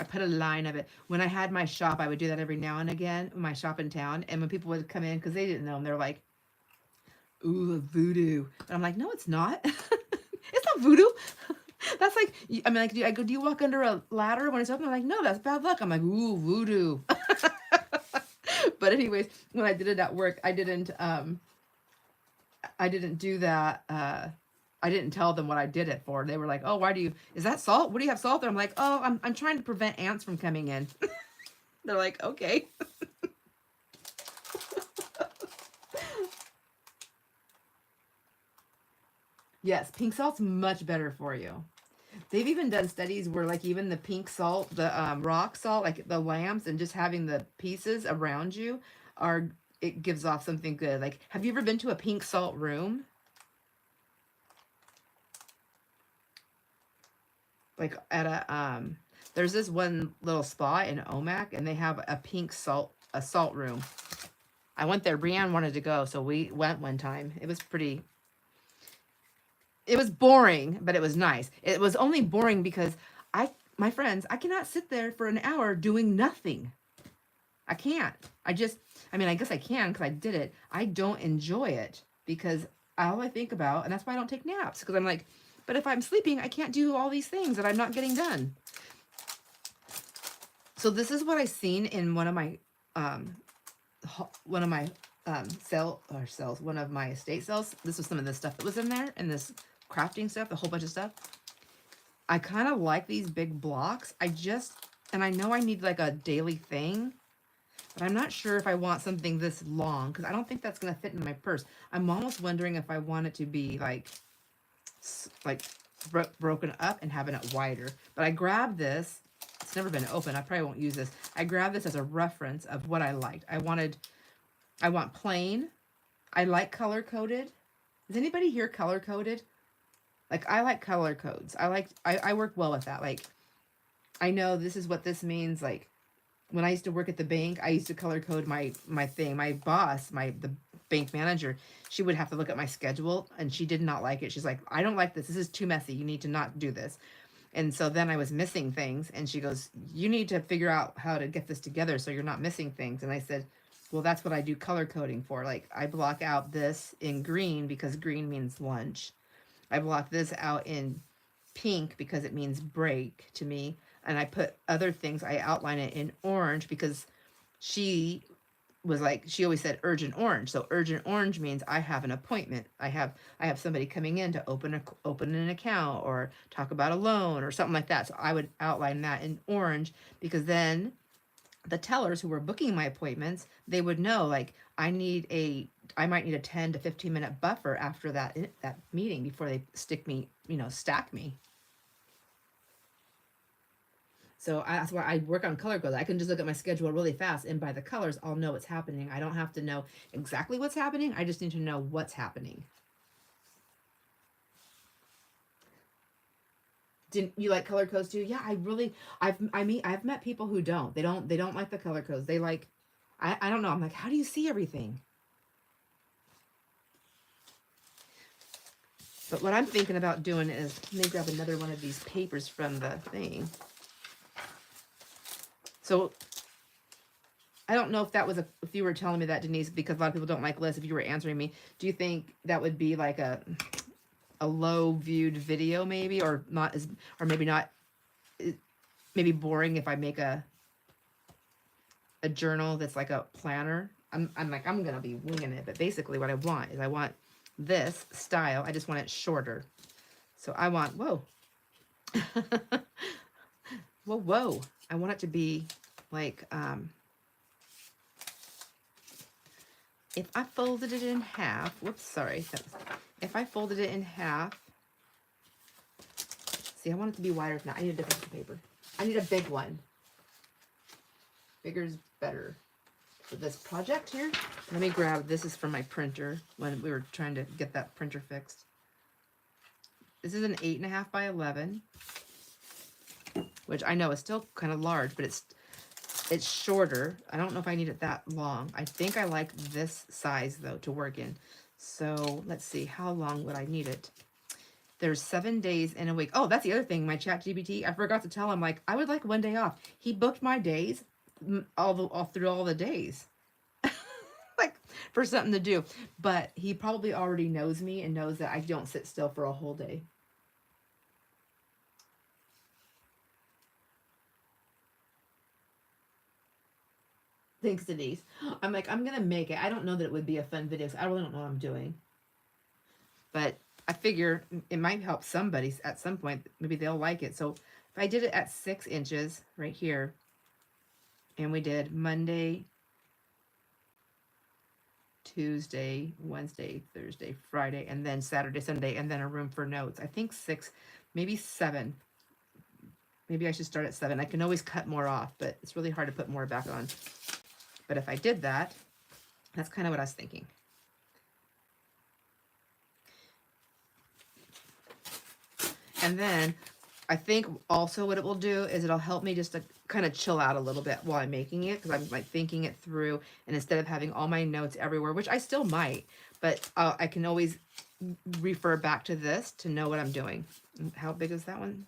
I put a line of it. When I had my shop, I would do that every now and again, my shop in town. And when people would come in, because they didn't know, and they're like, ooh, voodoo. And I'm like, no, it's not. It's not voodoo. That's like, I mean, like, do you walk under a ladder when it's open? I'm like, no, that's bad luck. I'm like, ooh, voodoo. But anyways, when I did it at work, I didn't do that. I didn't tell them what I did it for. They were like, oh, is that salt? What do you have salt there? I'm like, oh, I'm trying to prevent ants from coming in. They're like, okay. Yes, pink salt's much better for you. They've even done studies where, like, even the pink salt, the rock salt, like the lamps, and just having the pieces around you it gives off something good. Like, have you ever been to a pink salt room? Like at there's this one little spa in Omak, and they have a salt room. I went there. Brianne wanted to go, so we went one time. It was boring, but it was nice. It was only boring because my friends, I cannot sit there for an hour doing nothing. I can't. I guess I can because I did it. I don't enjoy it because all I think about, and that's why I don't take naps, because I'm like, but if I'm sleeping, I can't do all these things that I'm not getting done. So this is what I seen in one of my cells, one of my estate cells. This was some of the stuff that was in there, and this crafting stuff, a whole bunch of stuff. I kind of like these big blocks. And I know I need like a daily thing, but I'm not sure if I want something this long, because I don't think that's going to fit in my purse. I'm almost wondering if I want it to be like broken up and having it wider. But I grabbed this. It's never been open. I probably won't use this. I grabbed this as a reference of what I liked. I want plain. I like color coded. Is anybody here color coded? Like, I like color codes. I work well with that. Like, I know this is what this means. Like, when I used to work at the bank, I used to color code my thing. My boss, the bank manager, she would have to look at my schedule, and she did not like it. She's like, I don't like this. This is too messy. You need to not do this. And so then I was missing things, and she goes, you need to figure out how to get this together so you're not missing things. And I said, well, that's what I do color coding for. Like, I block out this in green because green means lunch. I block this out in pink because it means break to me. And I put other things, I outline it in orange because she was like, she always said urgent orange. So urgent orange means I have an appointment. I have somebody coming in to open an account or talk about a loan or something like that. So I would outline that in orange, because then the tellers who were booking my appointments, they would know, like, I might need a 10 to 15 minute buffer after that meeting before they stack me. So that's why I work on color codes. I can just look at my schedule really fast, and by the colors, I'll know what's happening. I don't have to know exactly what's happening. I just need to know what's happening. Didn't you like color codes too? Yeah, I've met people who don't. They don't like the color codes. They like, I don't know. I'm like, how do you see everything? But what I'm thinking about doing is, let me grab another one of these papers from the thing. So I don't know if that was if you were telling me that, Denise, because a lot of people don't like lists. If you were answering me, do you think that would be like a low viewed video, maybe, or not as, or maybe not, maybe boring if I make a journal that's like a planner? I'm gonna be winging it, but basically what I want is I want this style. I just want it shorter. So I want, whoa. Whoa. I want it to be like, if I folded it in half, whoops, sorry. If I folded it in half, see, I want it to be wider. If not, I need a different piece of paper. I need a big one. Bigger is better for this project here. Let me grab, this is from my printer when we were trying to get that printer fixed. This is an 8.5 by 11, which I know is still kind of large, but it's shorter. I don't know if I need it that long. I think I like this size though to work in. So let's see, how long would I need it? There's 7 days in a week. Oh, that's the other thing. My chat GPT, I forgot to tell him, like, I would like 1 day off. He booked my days all through all the days. Like, for something to do. But he probably already knows me and knows that I don't sit still for a whole day. Thanks, Denise. I'm like, I'm going to make it. I don't know that it would be a fun video, I really don't know what I'm doing. But I figure it might help somebody at some point. Maybe they'll like it. So if I did it at 6 inches right here, and we did Monday, Tuesday, Wednesday, Thursday, Friday, and then Saturday, Sunday, and then a room for notes. I think 6, maybe 7. Maybe I should start at 7. I can always cut more off, but it's really hard to put more back on. But if I did that, that's kind of what I was thinking. And then I think also what it will do is it'll help me just to kind of chill out a little bit while I'm making it, because I'm like thinking it through, and instead of having all my notes everywhere, which I still might, but I can always refer back to this to know what I'm doing. How big is that one?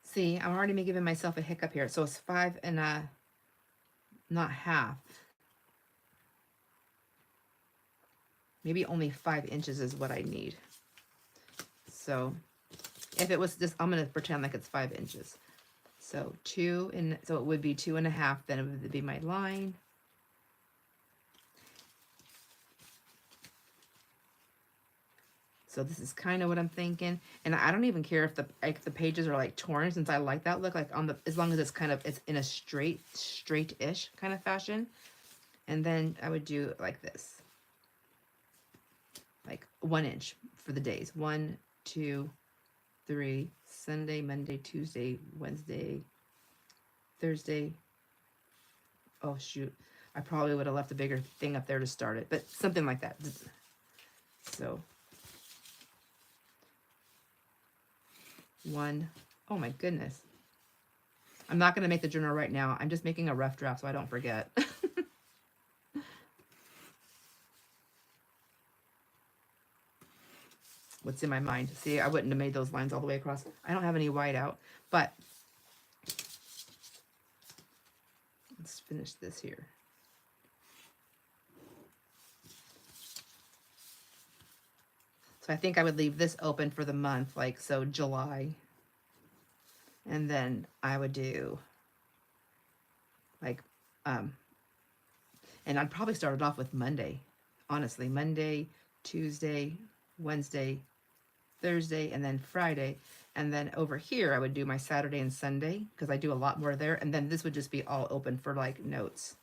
See, I'm already giving myself a hiccup here. So it's 5 and not half. Maybe only 5 inches is what I need. So if it was just, I'm going to pretend like it's 5 inches. So 2, and so it would be 2.5. Then it would be my line. So this is kind of what I'm thinking. And I don't even care if the pages are like torn, since I like that look, like on the, as long as it's kind of, it's in a straight-ish kind of fashion. And then I would do like this. Like 1 inch for the days. 1, 2, 3, Sunday, Monday, Tuesday, Wednesday, Thursday. Oh shoot. I probably would have left a bigger thing up there to start it, but something like that. So 1. Oh my goodness. I'm not going to make the journal right now. I'm just making a rough draft so I don't forget. What's in my mind. See, I wouldn't have made those lines all the way across. I don't have any white out, but let's finish this here. So I think I would leave this open for the month, like, so July. And then I would do like, and I'd probably start it off with Monday. Honestly, Monday, Tuesday, Wednesday, Thursday, and then Friday. And then over here, I would do my Saturday and Sunday, because I do a lot more there. And then this would just be all open for like notes.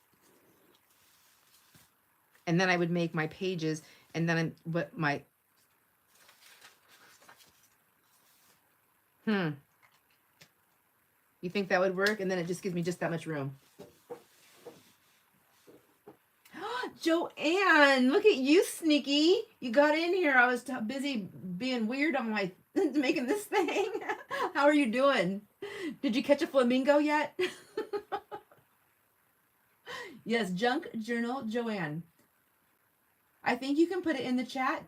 And then I would make my pages, and then what my, you think that would work? And then it just gives me just that much room. Joanne, look at you, sneaky. You got in here. I was busy being weird on my making this thing. How are you doing? Did you catch a flamingo yet? Yes, Junk Journal Joanne. I think you can put it in the chat.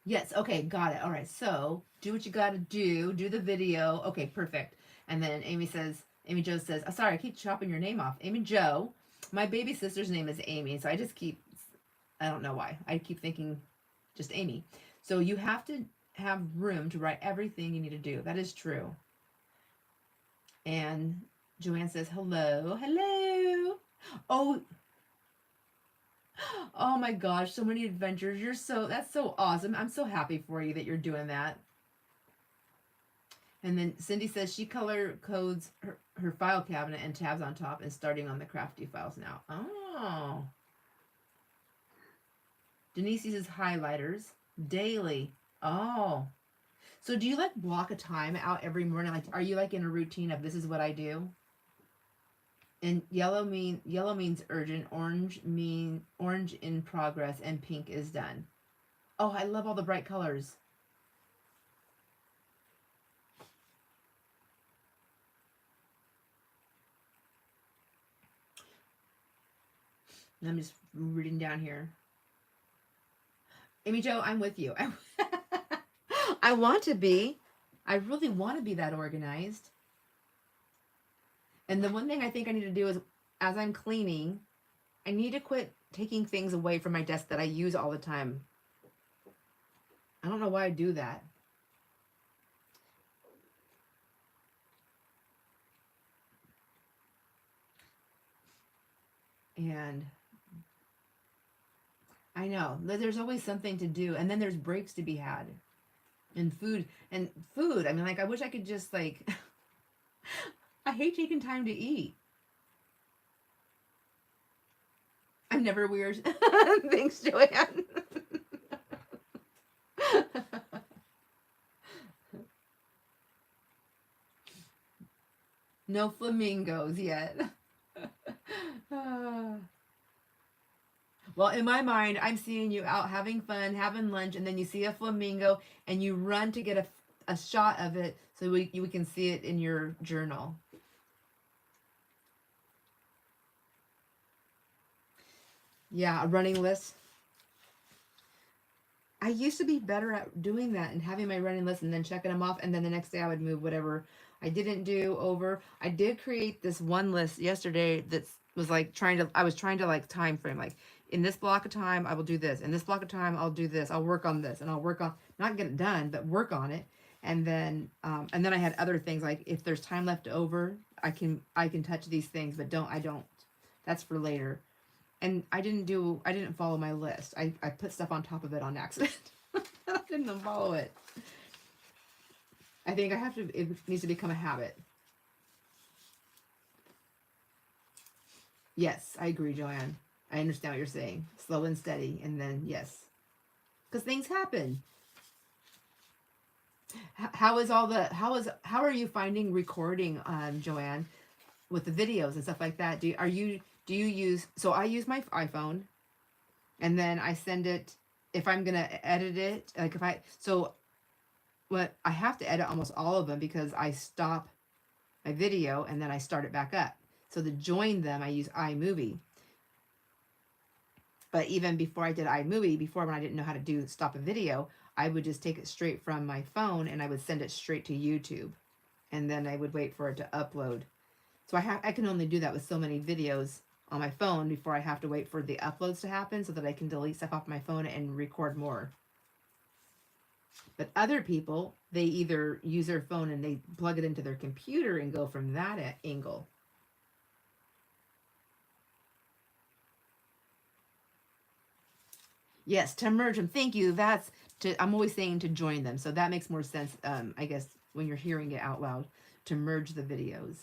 Yes, okay, got it. All right, so do what you got to do. Do the video. Okay, perfect. And then Amy Jo says, oh, sorry, I keep chopping your name off. Amy Jo. My baby sister's name is Amy, so I just keep, I don't know why. I keep thinking just Amy. So you have to have room to write everything you need to do. That is true. And Joanne says, hello, hello. Oh my gosh, so many adventures. That's so awesome. I'm so happy for you that you're doing that. And then Cindy says she color codes her file cabinet and tabs on top and starting on the crafty files now. Oh. Denise uses highlighters daily. Oh. So do you like block a time out every morning? Like, are you like in a routine of this is what I do? And yellow means urgent, orange in progress, and pink is done. Oh, I love all the bright colors. And I'm just reading down here. Amy Jo, I'm with you. I want to be. I really want to be that organized. And the one thing I think I need to do is, as I'm cleaning, I need to quit taking things away from my desk that I use all the time. I don't know why I do that. And I know there's always something to do, and then there's breaks to be had. And food. I mean, like, I wish I could just, like, I hate taking time to eat. I'm never weird. Thanks, Joanne. No flamingos yet. Well, in my mind, I'm seeing you out having fun, having lunch, and then you see a flamingo and you run to get a shot of it so we can see it in your journal. Yeah, a running list. I used to be better at doing that and having my running list and then checking them off, and then the next day I would move whatever I didn't do over. I did create this one list yesterday that was like I was trying to like time frame, like in this block of time I will do this, in this block of time I'll do this, I'll work on this, and I'll work on, not get it done, but work on it. And then I had other things, like if there's time left over, I can touch these things, but I don't. That's for later. And I didn't follow my list. I put stuff on top of it on accident. I didn't follow it. I think it needs to become a habit. Yes, I agree, Joanne. I understand what you're saying. Slow and steady, and then yes. Because things happen. How are you finding recording, Joanne, with the videos and stuff like that? Do you use, so I use my iPhone, and then I send it, if I'm going to edit it, like I have to edit almost all of them because I stop my video and then I start it back up. So to join them, I use iMovie. But even before I did iMovie, when I didn't know how to stop a video, I would just take it straight from my phone and I would send it straight to YouTube. And then I would wait for it to upload. So I can only do that with so many videos on my phone before I have to wait for the uploads to happen so that I can delete stuff off my phone and record more. But other people, they either use their phone and they plug it into their computer and go from that angle. Yes, to merge them. Thank you. I'm always saying to join them. So that makes more sense, I guess, when you're hearing it out loud, to merge the videos.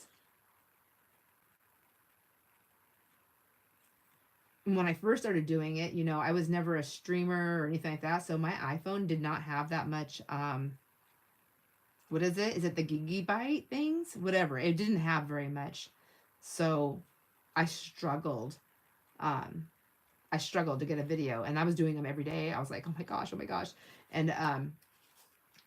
When I first started doing it, I was never a streamer or anything like that. So my iPhone did not have that much, what is it? Is it the gigabyte things? Whatever. It didn't have very much. So I struggled. I struggled to get a video, and I was doing them every day. I was like, oh my gosh. And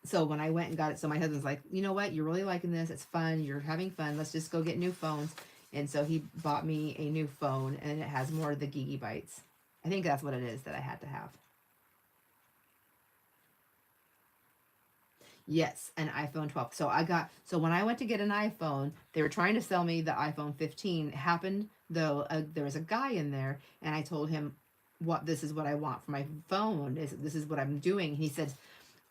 so when I went and got it, so my husband's like, you know what? You're really liking this. It's fun. You're having fun. Let's just go get new phones. And so he bought me a new phone, and it has more of the gigabytes. I think that's what it is that I had to have. Yes, an iPhone 12. So when I went to get an iPhone, they were trying to sell me the iPhone 15. It happened, though, there was a guy in there, and I told him, this is what I want for my phone. This is what I'm doing. He said,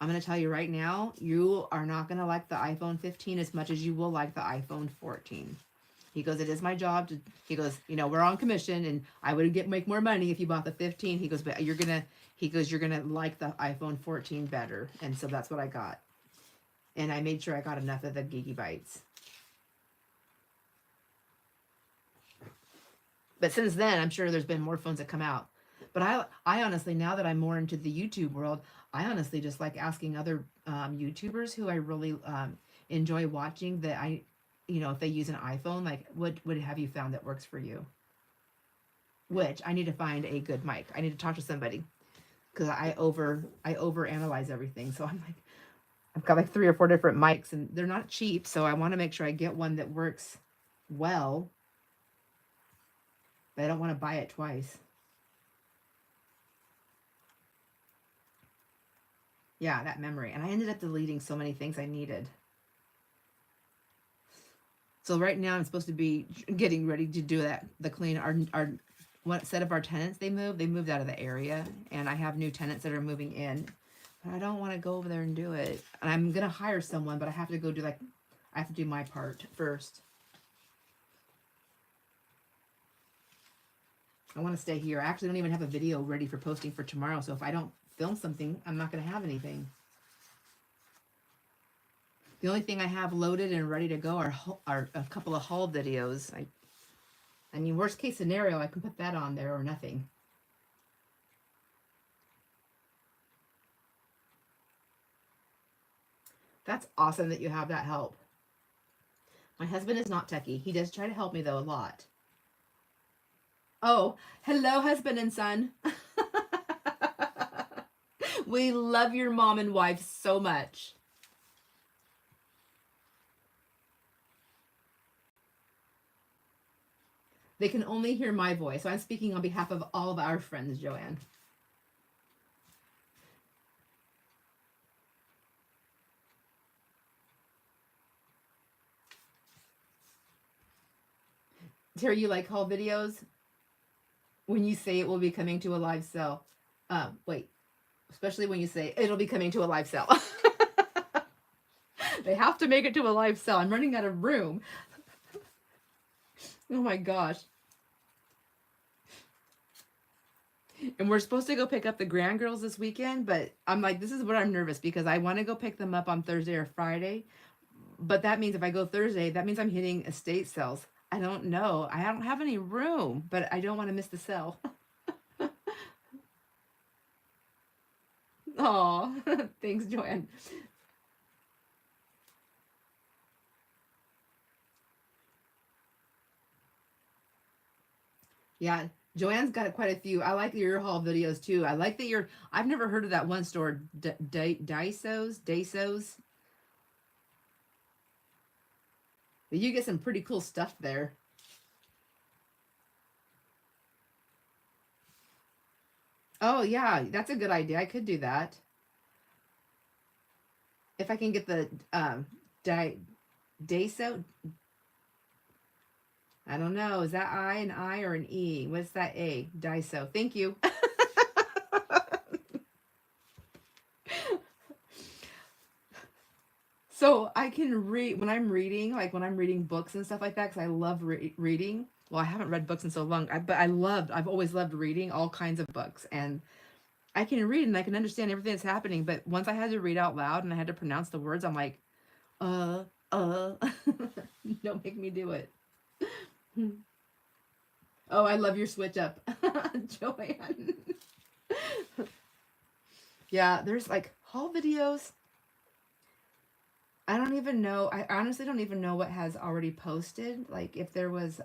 I'm going to tell you right now, you are not going to like the iPhone 15 as much as you will like the iPhone 14. He goes, it is my job to, he goes, we're on commission and I would make more money if you bought the 15. He goes, but you're going to like the iPhone 14 better. And so that's what I got. And I made sure I got enough of the gigabytes. But since then, I'm sure there's been more phones that come out. But I honestly, now that I'm more into the YouTube world, I honestly just like asking other YouTubers who I really enjoy watching, that you know, if they use an iPhone, like what have you found that works for you? Which I need to find a good mic. I need to talk to somebody because I over analyze everything. So I'm like, I've got like 3 or 4 different mics and they're not cheap. So I want to make sure I get one that works well, but I don't want to buy it twice. Yeah, that memory. And I ended up deleting so many things I needed. So right now I'm supposed to be getting ready to do that, the clean. Our one set of our tenants, they moved out of the area, and I have new tenants that are moving in. But I don't want to go over there and do it. And I'm gonna hire someone, but I have to go do I have to do my part first. I want to stay here. I actually don't even have a video ready for posting for tomorrow. So if I don't film something, I'm not gonna have anything. The only thing I have loaded and ready to go are a couple of haul videos. I mean, worst case scenario, I can put that on there or nothing. That's awesome that you have that help. My husband is not techie. He does try to help me, though, a lot. Oh, hello, husband and son. We love your mom and wife so much. They can only hear my voice, so I'm speaking on behalf of all of our friends, Joanne. Terry, you like haul videos? When you say it will be coming to a live sale. Wait, especially when you say it'll be coming to a live sale. They have to make it to a live sale. I'm running out of room. Oh my gosh. And we're supposed to go pick up the grand girls this weekend, but I'm like, this is what I'm nervous because I want to go pick them up on Thursday or Friday. But that means if I go Thursday, that means I'm hitting estate sales. I don't know. I don't have any room, but I don't want to miss the sale. Oh, thanks, Joanne. Yeah, Joanne's got quite a few. I like your haul videos too. I like that I've never heard of that one store, Daisos. But you get some pretty cool stuff there. Oh yeah, that's a good idea. I could do that. If I can get the Daiso. I don't know. Is that an I or an E? What's that A? Daiso. Thank you. So I can read when I'm reading, like when I'm reading books and stuff like that, because I love reading. Well, I haven't read books in so long, but I've always loved reading all kinds of books. And I can read and I can understand everything that's happening. But once I had to read out loud and I had to pronounce the words, I'm like, don't make me do it. Oh, I love your switch up, Joanne. Yeah, there's like haul videos. I don't even know. I honestly don't even know what has already posted. Like if there was,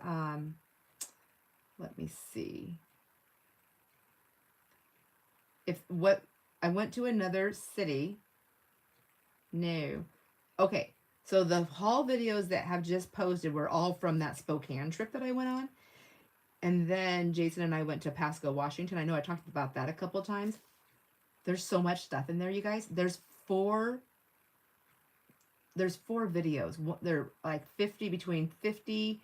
let me see. I went to another city. No. Okay. So the haul videos that have just posted were all from that Spokane trip that I went on. And then Jason and I went to Pasco, Washington. I know I talked about that a couple of times. There's so much stuff in there, you guys. There's four videos. They're like between 50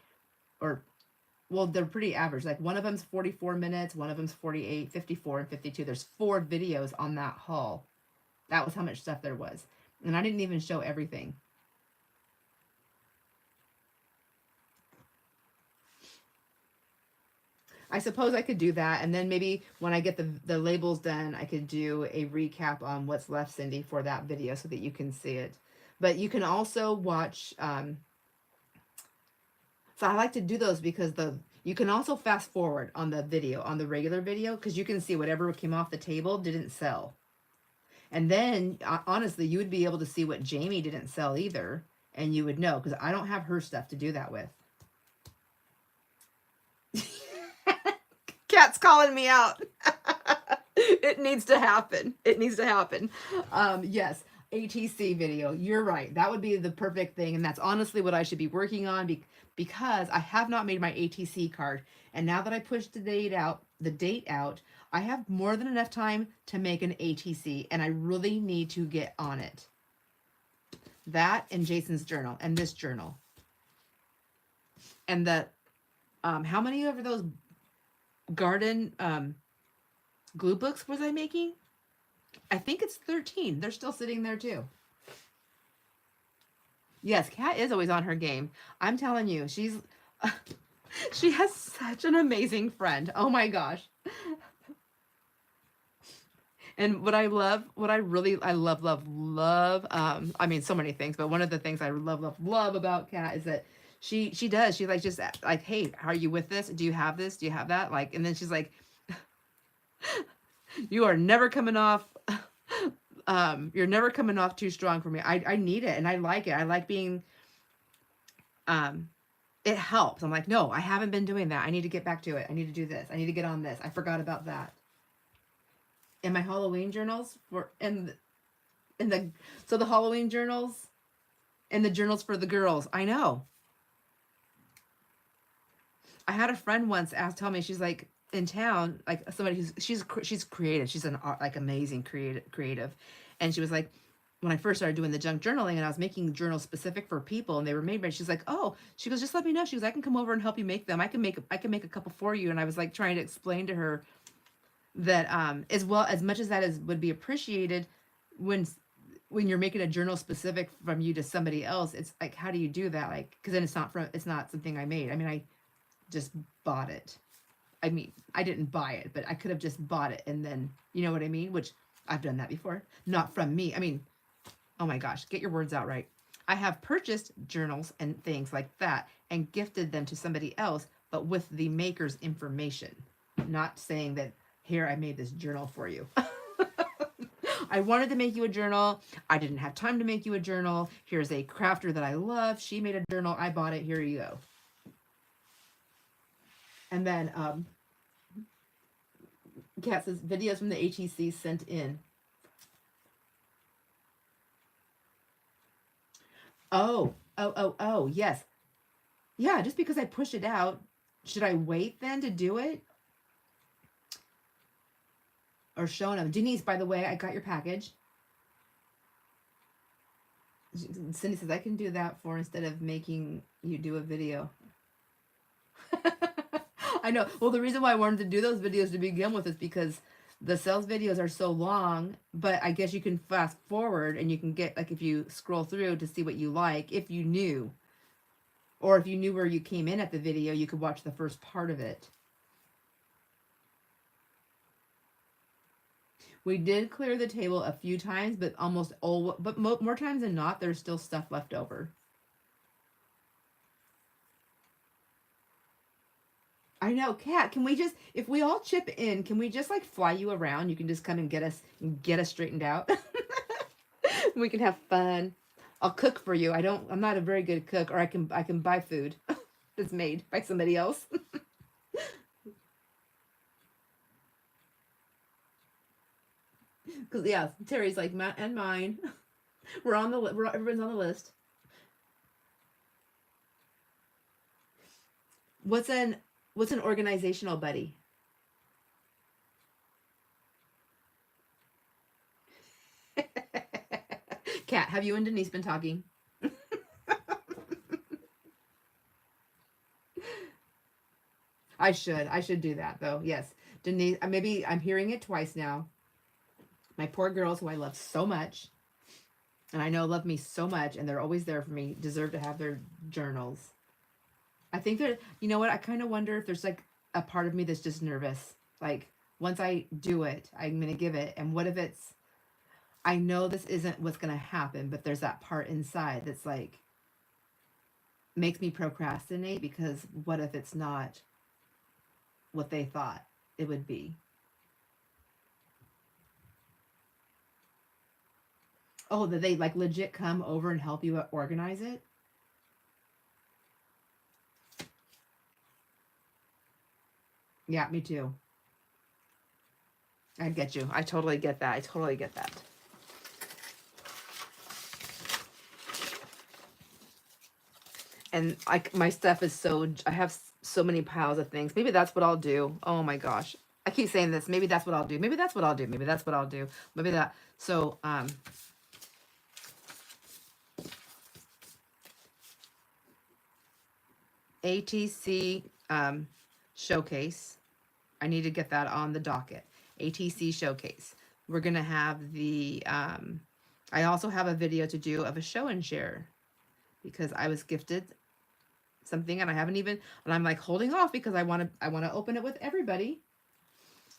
or, well, they're pretty average. Like one of them's 44 minutes, one of them's 48, 54, and 52. There's 4 videos on that haul. That was how much stuff there was. And I didn't even show everything. I suppose I could do that. And then maybe when I get the labels done, I could do a recap on what's left, Cindy, for that video so that you can see it. But you can also watch. So I like to do those because you can also fast forward on the video, on the regular video, because you can see whatever came off the table didn't sell. And then, honestly, you would be able to see what Jamie didn't sell either. and you would know, because I don't have her stuff to do that with. Cat's calling me out. It needs to happen. It needs to happen. Yes, ATC video. You're right. That would be the perfect thing, and that's honestly what I should be working on, because I have not made my ATC card. And now that I pushed the date out, I have more than enough time to make an ATC, and I really need to get on it. That and Jason's journal and this journal. And the how many of those garden glue books was I making? I think it's 13. They're still sitting there too. Yes, Kat is always on her game. I'm telling you, she's she has such an amazing friend. Oh my gosh. And what I love, I love, I mean, so many things, but one of the things I love about Kat is that she's like, just like, hey, are you with this? Do you have this? Do you have that? Like, and then she's like, you are never coming off, you're never coming off too strong for me. I need it, and I like it. I like being, it helps. I'm like, no, I haven't been doing that. I need to get back to it. I need to do this. I need to get on this. I forgot about that. In my Halloween journals so the Halloween journals and the journals for the girls. I know. I had a friend once tell me, she's like, in town, like somebody she's creative. She's an like amazing creative. And she was like, when I first started doing the junk journaling and I was making journals specific for people and they were made by, she's like, oh, she goes, just let me know. She goes, I can come over and help you make them. I can make a couple for you. And I was like trying to explain to her that as much as that would be appreciated, when you're making a journal specific from you to somebody else, it's like, how do you do that? Like, because then it's not something I made. I mean, I just bought it. I mean, I didn't buy it, but I could have just bought it and then, you know what I mean? Which I've done that before. Not from me. I mean, oh my gosh, get your words out right. I have purchased journals and things like that and gifted them to somebody else, but with the maker's information. Not saying that, here, I made this journal for you. I wanted to make you a journal. I didn't have time to make you a journal. Here's a crafter that I love. She made a journal. I bought it. Here you go. And then Kat says, videos from the HEC sent in. Oh, yes. Yeah, just because I pushed it out, should I wait then to do it? Or showing them. Denise, by the way, I got your package. Cindy says, I can do that instead of making you do a video. I know. Well, the reason why I wanted to do those videos to begin with is because the sales videos are so long, but I guess you can fast forward and you can get, like, if you scroll through to see what you like, if you knew. Or if you knew where you came in at the video, you could watch the first part of it. We did clear the table a few times, but more times than not, there's still stuff left over. I know, Kat, can we just, if we all chip in, can we just like fly you around? You can just come and get us straightened out. We can have fun. I'll cook for you. I'm not a very good cook, or I can buy food that's made by somebody else. Because, yeah, Terry's like, and mine. Everyone's on the list. What's an organizational buddy? Kat, have you and Denise been talking? I should do that though. Yes. Denise, maybe I'm hearing it twice now. My poor girls, who I love so much, and I know love me so much, and they're always there for me, deserve to have their journals. I think you know what? I kind of wonder if there's like a part of me that's just nervous. Like, once I do it, I'm going to give it. And what if I know this isn't what's going to happen, but there's that part inside that's like, makes me procrastinate, because what if it's not what they thought it would be? Oh, that they like legit come over and help you organize it? Yeah, me too. I get you. I totally get that. I totally get that. And like my stuff is so, I have so many piles of things. Maybe that's what I'll do. Oh my gosh. I keep saying this. Maybe that's what I'll do. Maybe that's what I'll do. Maybe that's what I'll do. Maybe that. So, ATC showcase. I need to get that on the docket. ATC showcase. We're going to have the, I also have a video to do of a show and share because I was gifted something and I haven't even, and I'm like holding off because I want to open it with everybody.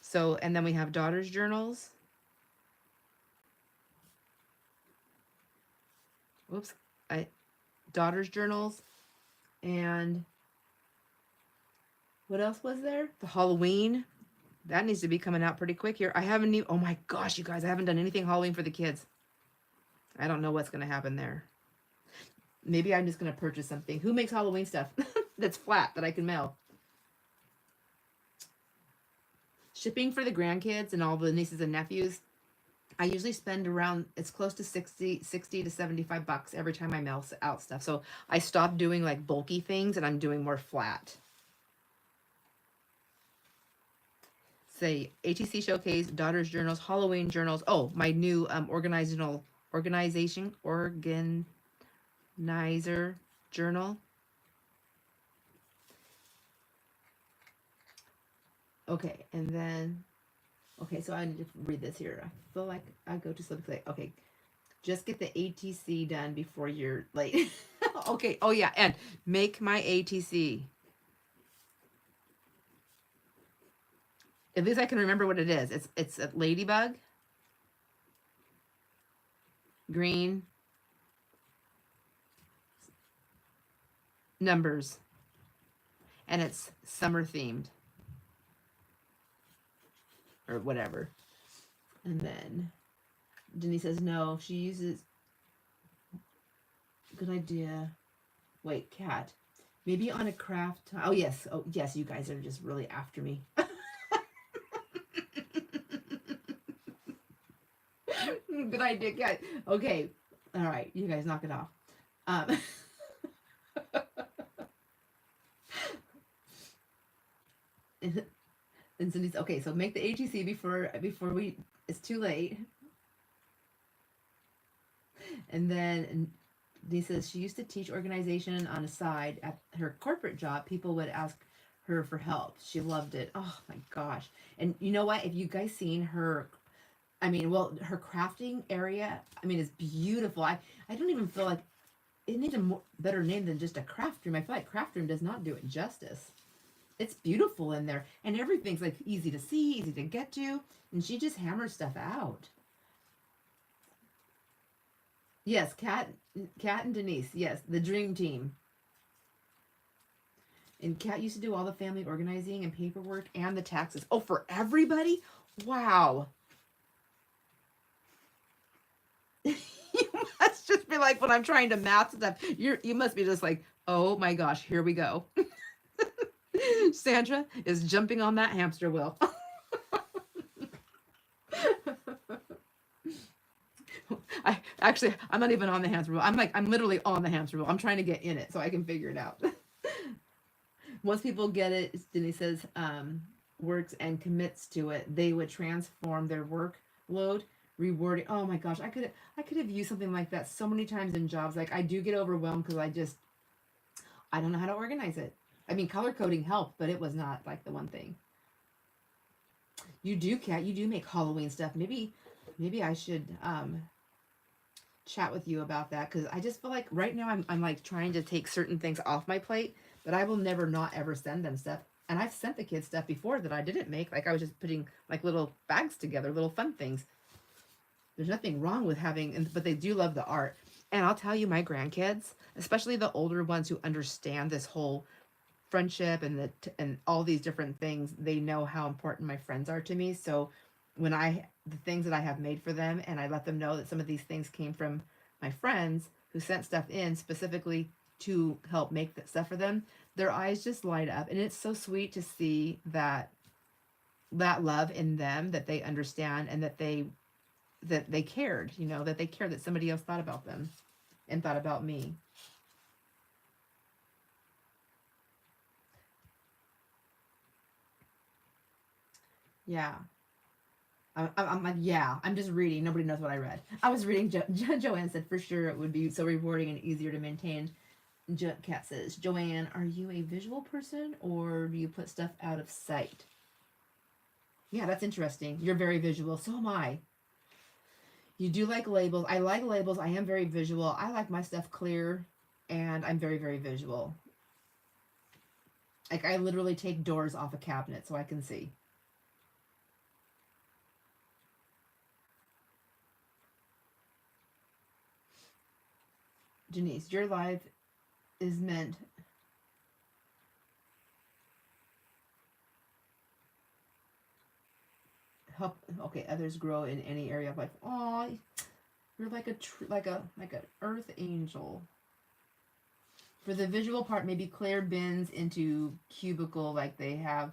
So, and then we have daughter's journals. Whoops. Daughter's journals. And what else was there? The Halloween. That needs to be coming out pretty quick here. I haven't even, oh my gosh, you guys, I haven't done anything Halloween for the kids. I don't know what's going to happen there. Maybe I'm just going to purchase something. Who makes Halloween stuff that's flat that I can mail? Shipping for the grandkids and all the nieces and nephews. I usually spend around, it's close to 60 to 75 bucks every time I mail out stuff. So I stopped doing like bulky things and I'm doing more flat. Say ATC showcase, daughter's journals, Halloween journals. Oh, my new organizer journal. Okay, and then, okay, so I need to read this here. I feel like I go to something like, okay, just get the ATC done before you're late. Okay, oh yeah, and make my ATC. At least I can remember what it is. It's a ladybug, green, numbers, and it's summer themed or whatever. And then Denise says no. She uses. Good idea. Wait, cat. Maybe on a craft. Oh yes. Oh yes. You guys are just really after me. Good idea, guys. Okay. All right. You guys knock it off. And Cindy's okay. So make the ATC before it's too late. And then Denise says she used to teach organization on a side at her corporate job. People would ask her for help. She loved it. Oh my gosh. And you know what? If you guys seen her, I mean, well, her crafting area, I mean, it's beautiful. I don't even feel like it needs a better name than just a craft room. I feel like craft room does not do it justice. It's beautiful in there. And everything's like easy to see, easy to get to. And she just hammers stuff out. Yes, Kat and Denise. Yes, the dream team. And Kat used to do all the family organizing and paperwork and the taxes. Oh, for everybody? Wow. You must just be like, when I'm trying to math stuff, you must be just like, oh my gosh, here we go. Sandra is jumping on that hamster wheel. I'm not even on the hamster wheel. I'm literally on the hamster wheel. I'm trying to get in it so I can figure it out. Once people get it, Denise says, works and commits to it, they would transform their workload, rewarding. Oh my gosh, I could have used something like that so many times in jobs. Like I do get overwhelmed because I don't know how to organize it. I mean, color coding helped, but it was not like the one thing. You do, Kat. You do make Halloween stuff. Maybe I should chat with you about that because I just feel like right now I'm like trying to take certain things off my plate, but I will never not ever send them stuff. And I've sent the kids stuff before that I didn't make. Like I was just putting like little bags together, little fun things. There's nothing wrong with having, but they do love the art. And I'll tell you, my grandkids, especially the older ones who understand this whole friendship and all these different things, they know how important my friends are to me. So the things that I have made for them, and I let them know that some of these things came from my friends who sent stuff in specifically to help make that stuff for them, their eyes just light up, and it's so sweet to see that love in them, that they understand, and that they cared, that they cared that somebody else thought about them and thought about me. Yeah. I'm like, yeah, I'm just reading. Nobody knows what I read. I was reading. Joanne said, for sure it would be so rewarding and easier to maintain. Cat says, Joanne, are you a visual person or do you put stuff out of sight? Yeah, that's interesting. You're very visual. So am I. You do like labels. I like labels. I am very visual. I like my stuff clear, and I'm very, very visual. Like, I literally take doors off a cabinet so I can see. Denise, your life is meant help others grow in any area of life. Oh, you're like like a earth angel. For the visual part, maybe Claire bins into cubicle like they have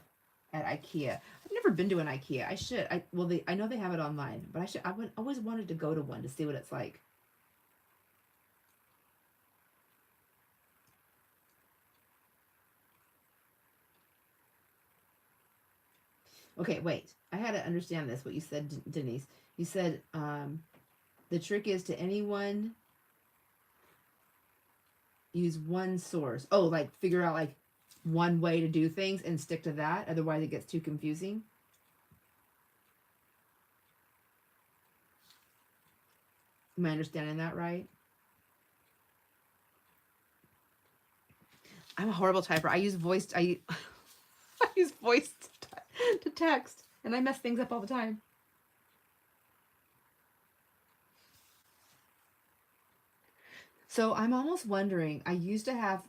at IKEA. I've never been to an IKEA. I should. I know they have it online, but I always wanted to go to one to see what it's like. Okay, wait. I had to understand this, what you said, Denise. You said the trick is to anyone use one source. Oh, like figure out like one way to do things and stick to that. Otherwise, it gets too confusing. Am I understanding that right? I'm a horrible typer. I use voice. I use voice to text, and I mess things up all the time. So I'm almost wondering. I used to have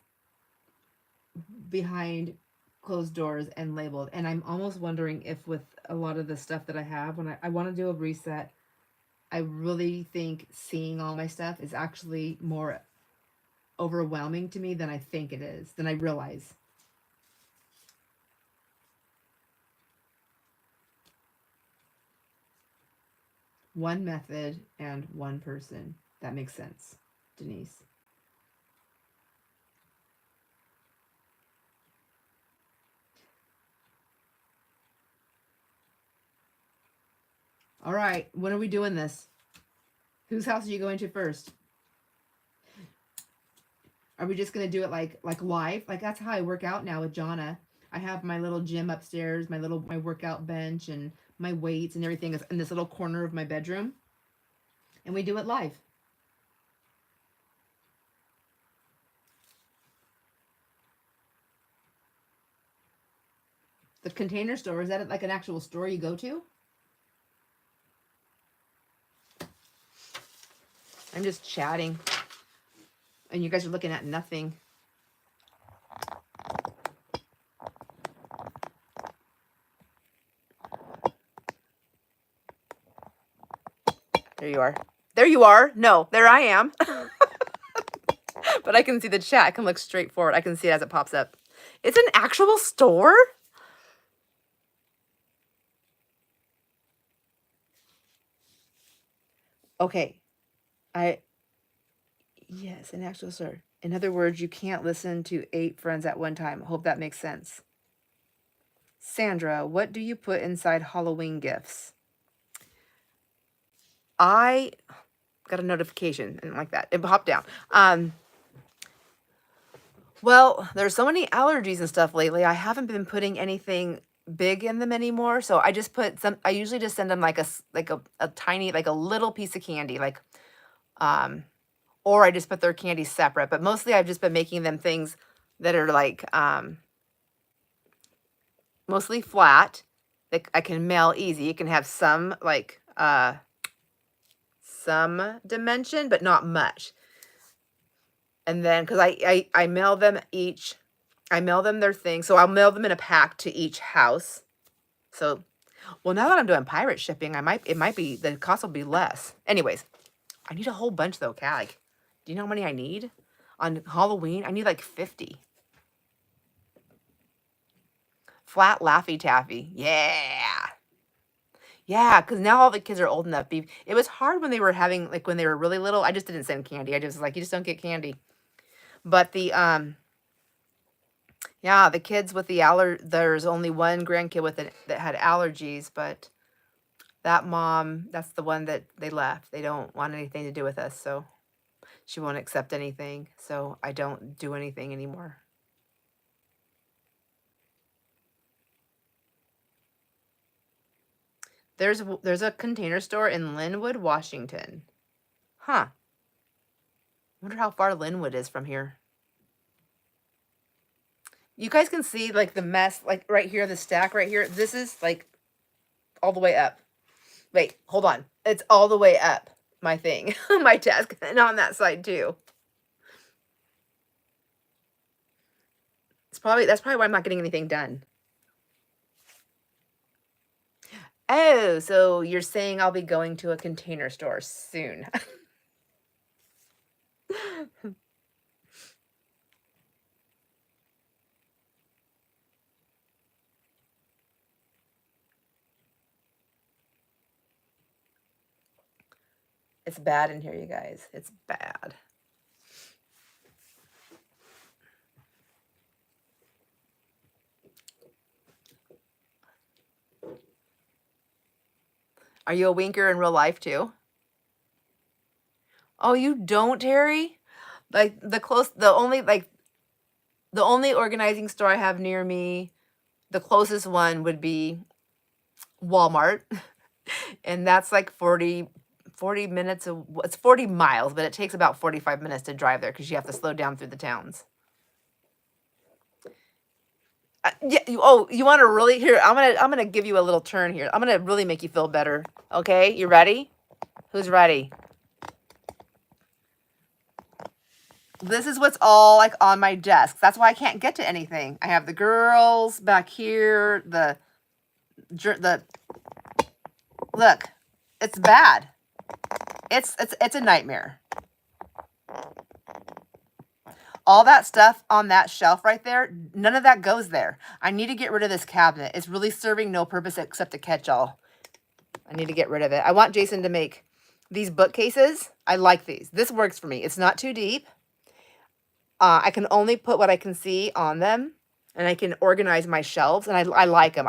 behind closed doors and labeled, and I'm almost wondering if with a lot of the stuff that I have, when I want to do a reset, I really think seeing all my stuff is actually more overwhelming to me than I think it is, than I realize. One method and one person. That makes sense, Denise. All right, when are we doing this? Whose house are you going to first? Are we just gonna do it like live? Like that's how I work out now with Jonna. I have my little gym upstairs, my workout bench and my weights and everything is in this little corner of my bedroom. And we do it live. The Container Store, is that like an actual store you go to? I'm just chatting. And you guys are looking at nothing. There you are. There you are. No, there I am. But I can see the chat. I can look straight forward. I can see it as it pops up. It's an actual store? Okay. Yes, an actual store. In other words, you can't listen to 8 friends at one time. Hope that makes sense. Sandra, what do you put inside Halloween gifts? I got a notification and like that. It popped down. Well, there's so many allergies and stuff lately. I haven't been putting anything big in them anymore. So I just put some, I usually just send them like a tiny, like a little piece of candy, or I just put their candy separate. But mostly I've just been making them things that are like, mostly flat that I can mail easy. You can have some some dimension, but not much. And then, because I mail them each, I mail them their thing. So I'll mail them in a pack to each house. So Well, now that I'm doing pirate shipping, it might be, the cost will be less. Anyways, I need a whole bunch though, Cat. Like, do you know how many I need? On Halloween, I need like 50. Flat Laffy Taffy. Yeah. Yeah, because now all the kids are old enough. It was hard when they were having, like when they were really little. I just didn't send candy. I just was like, you just don't get candy. But yeah, the kids with there's only one grandkid with it that had allergies, but that mom, that's the one that they left. They don't want anything to do with us, so she won't accept anything. So I don't do anything anymore. There's a Container Store in Linwood, Washington. Huh. Wonder how far Linwood is from here. You guys can see like the mess, like right here, the stack right here. This is like all the way up. Wait, hold on. It's all the way up, my thing, my desk, and on that side too. That's probably why I'm not getting anything done. Oh, so you're saying I'll be going to a Container Store soon. It's bad in here, you guys. It's bad. Are you a winker in real life too? Oh, you don't, Terry? Like the only organizing store I have near me, the closest one would be Walmart. And that's like 40 minutes it's 40 miles, but it takes about 45 minutes to drive there because you have to slow down through the towns. Yeah, you want to really here? I'm gonna give you a little turn here. I'm gonna really make you feel better. Okay, you ready? Who's ready? This is what's all like on my desk. That's why I can't get to anything. I have the girls back here. The look, it's bad. It's a nightmare. All that stuff on that shelf right there, none of that goes there. I need to get rid of this cabinet. It's really serving no purpose except to catch all. I need to get rid of it. I want Jason to make these bookcases. I like these. This works for me. It's not too deep. I can only put what I can see on them, and I can organize my shelves, and I like them.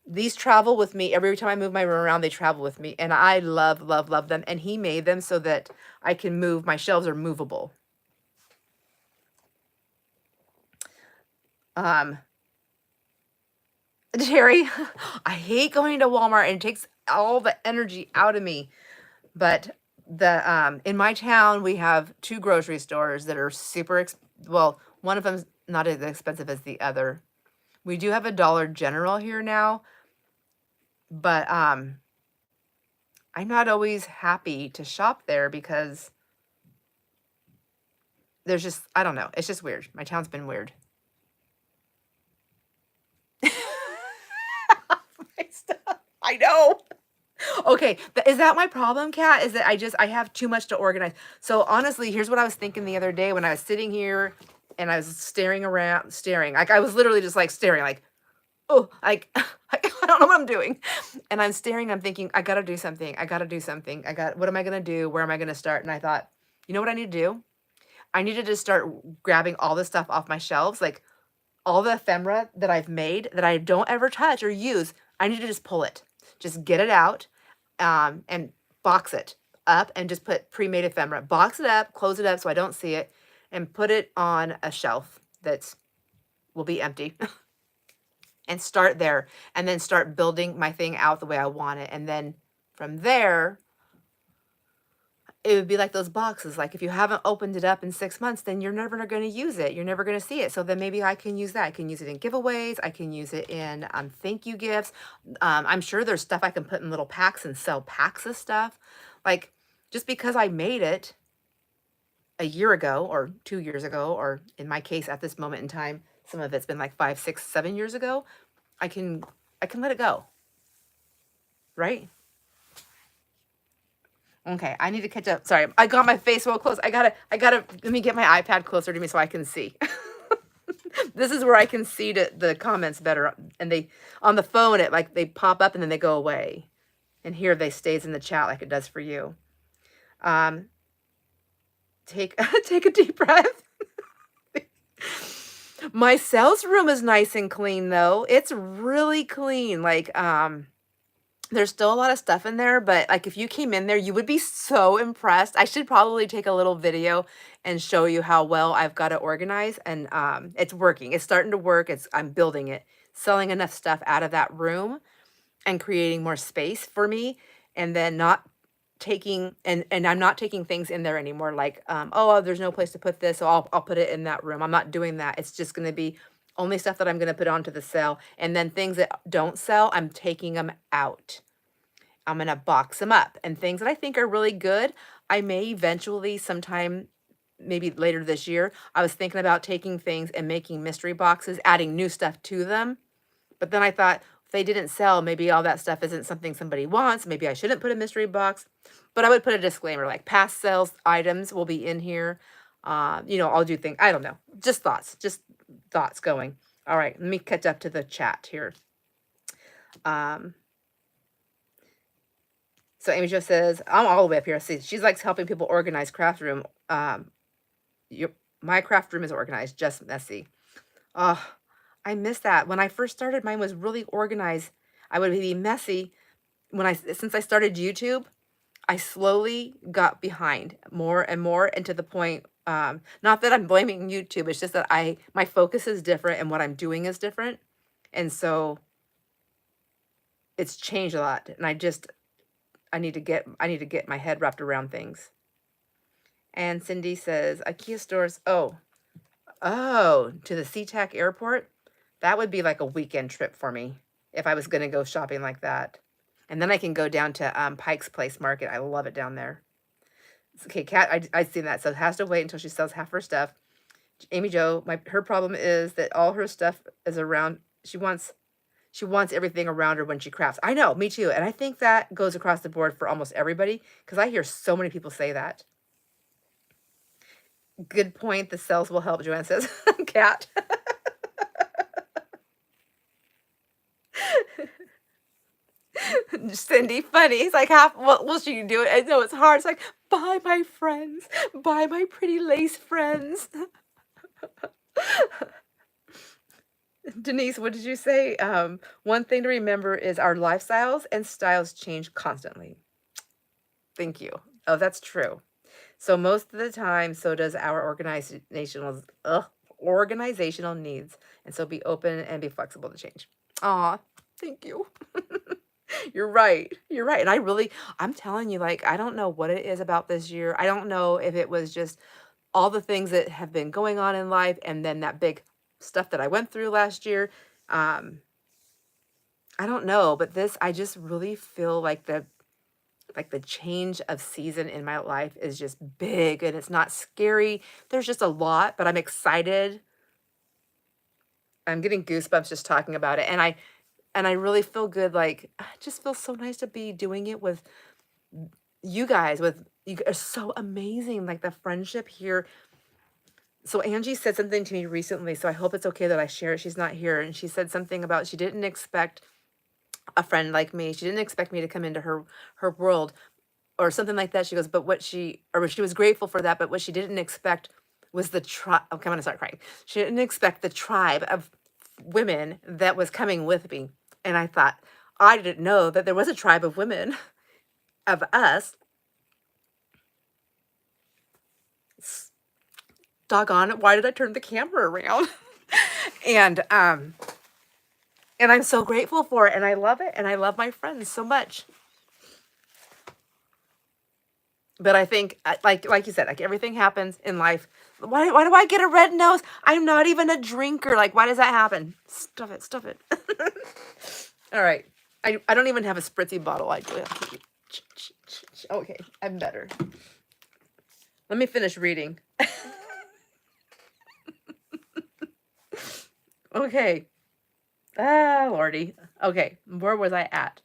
These travel with me. Every time I move my room around, they travel with me, and I love, love, love them. And he made them so that I can move. My shelves are movable. Jerry, I hate going to Walmart, and it takes all the energy out of me. But in my town, we have 2 grocery stores that are super well, one of them's not as expensive as the other. We do have a Dollar General here now, but I'm not always happy to shop there because there's just, I don't know, it's just weird. My town's been weird. My stuff. I know. Okay, is that my problem, Kat? Is that I have too much to organize. So honestly, here's what I was thinking the other day when I was sitting here and I was staring around, like I was literally just like staring, like, oh, like I don't know what I'm doing. And I'm staring, I'm thinking, I gotta do something. What am I gonna do? Where am I gonna start? And I thought, you know what I need to do? I need to just start grabbing all this stuff off my shelves, like all the ephemera that I've made that I don't ever touch or use. I need to just pull it. Just get it out and box it up and just put pre-made ephemera. Box it up, close it up so I don't see it, and put it on a shelf that will be empty. And start there, and then start building my thing out the way I want it. And then from there, it would be like those boxes. Like if you haven't opened it up in 6 months, then you're never going to use it. You're never going to see it. So then maybe I can use that. I can use it in giveaways. I can use it in thank you gifts. I'm sure there's stuff I can put in little packs and sell packs of stuff. Like just because I made it a year ago or 2 years ago, or in my case at this moment in time, some of it's been like 5, 6, 7 years ago, I can let it go. right? Okay, I need to catch up. Sorry, I got my face real close. Let me get my iPad closer to me so I can see. This is where I can see the comments better. And they, on the phone, it like they pop up and then they go away. And here they stays in the chat like it does for you. Take take a deep breath. My sales room is nice and clean though. It's really clean. Like, there's still a lot of stuff in there, but like if you came in there, you would be so impressed. I should probably take a little video and show you how well I've got it organized, and it's working. It's starting to work. I'm building it, selling enough stuff out of that room and creating more space for me, and then not taking and I'm not taking things in there anymore like oh, there's no place to put this, so I'll put it in that room. I'm not doing that. It's just going to be only stuff that I'm going to put onto the sale, and then things that don't sell, I'm taking them out. I'm going to box them up, and things that I think are really good, I may eventually sometime maybe later this year. I was thinking about taking things and making mystery boxes, adding new stuff to them. But then I thought, if they didn't sell, maybe all that stuff isn't something somebody wants. Maybe I shouldn't put a mystery box. But I would put a disclaimer like past sales items will be in here. I'll do things. I don't know. Just thoughts going. All right, let me catch up to the chat here. So Amy Jo says, I'm all the way up here. See, she likes helping people organize craft room. My craft room is organized, just messy. Oh, I miss that. When I first started, mine was really organized. I would be messy. Since I started YouTube, I slowly got behind more and more, and to the point, not that I'm blaming YouTube, it's just that my focus is different and what I'm doing is different. And so it's changed a lot. And I need to get my head wrapped around things. And Cindy says, IKEA stores, oh, to the SeaTac airport. That would be like a weekend trip for me if I was going to go shopping like that. And then I can go down to Pike's Place Market. I love it down there. Okay, Kat, I've seen that. So it has to wait until she sells half her stuff. Amy Jo, her problem is that all her stuff is around. She wants everything around her when she crafts. I know, me too. And I think that goes across the board for almost everybody, because I hear so many people say that. Good point. The sales will help, Joanne says. Kat. Cindy, funny. He's like, well, she can do it. I know it's hard. It's like, buy my friends. Buy my pretty lace friends. Denise, what did you say? One thing to remember is our lifestyles and styles change constantly. Thank you. Oh, that's true. So most of the time, so does our organizational needs. And so be open and be flexible to change. Aw, thank you. You're right. You're right. And I'm telling you, like, I don't know what it is about this year. I don't know if it was just all the things that have been going on in life and then that big stuff that I went through last year. I don't know, but I just really feel like the change of season in my life is just big, and it's not scary. There's just a lot, but I'm excited. I'm getting goosebumps just talking about it. And I really feel good. Like, it just feels so nice to be doing it with you guys. You are so amazing. Like the friendship here. So Angie said something to me recently, so I hope it's okay that I share it. She's not here. And she said something about she didn't expect a friend like me. She didn't expect me to come into her world or something like that. She goes, but she was grateful for that, but what she didn't expect was the tribe. Okay, I'm going to start crying. She didn't expect the tribe of women that was coming with me. And I thought, I didn't know that there was a tribe of women, of us. Doggone it, why did I turn the camera around? And I'm so grateful for it, and I love it, and I love my friends so much. But I think, like you said, like everything happens in life. Why do I get a red nose? I'm not even a drinker. Like, why does that happen? Stuff it. All right. I don't even have a spritzy bottle. I do. Okay, I'm better. Let me finish reading. Okay. Ah, Lordy. Okay, where was I at?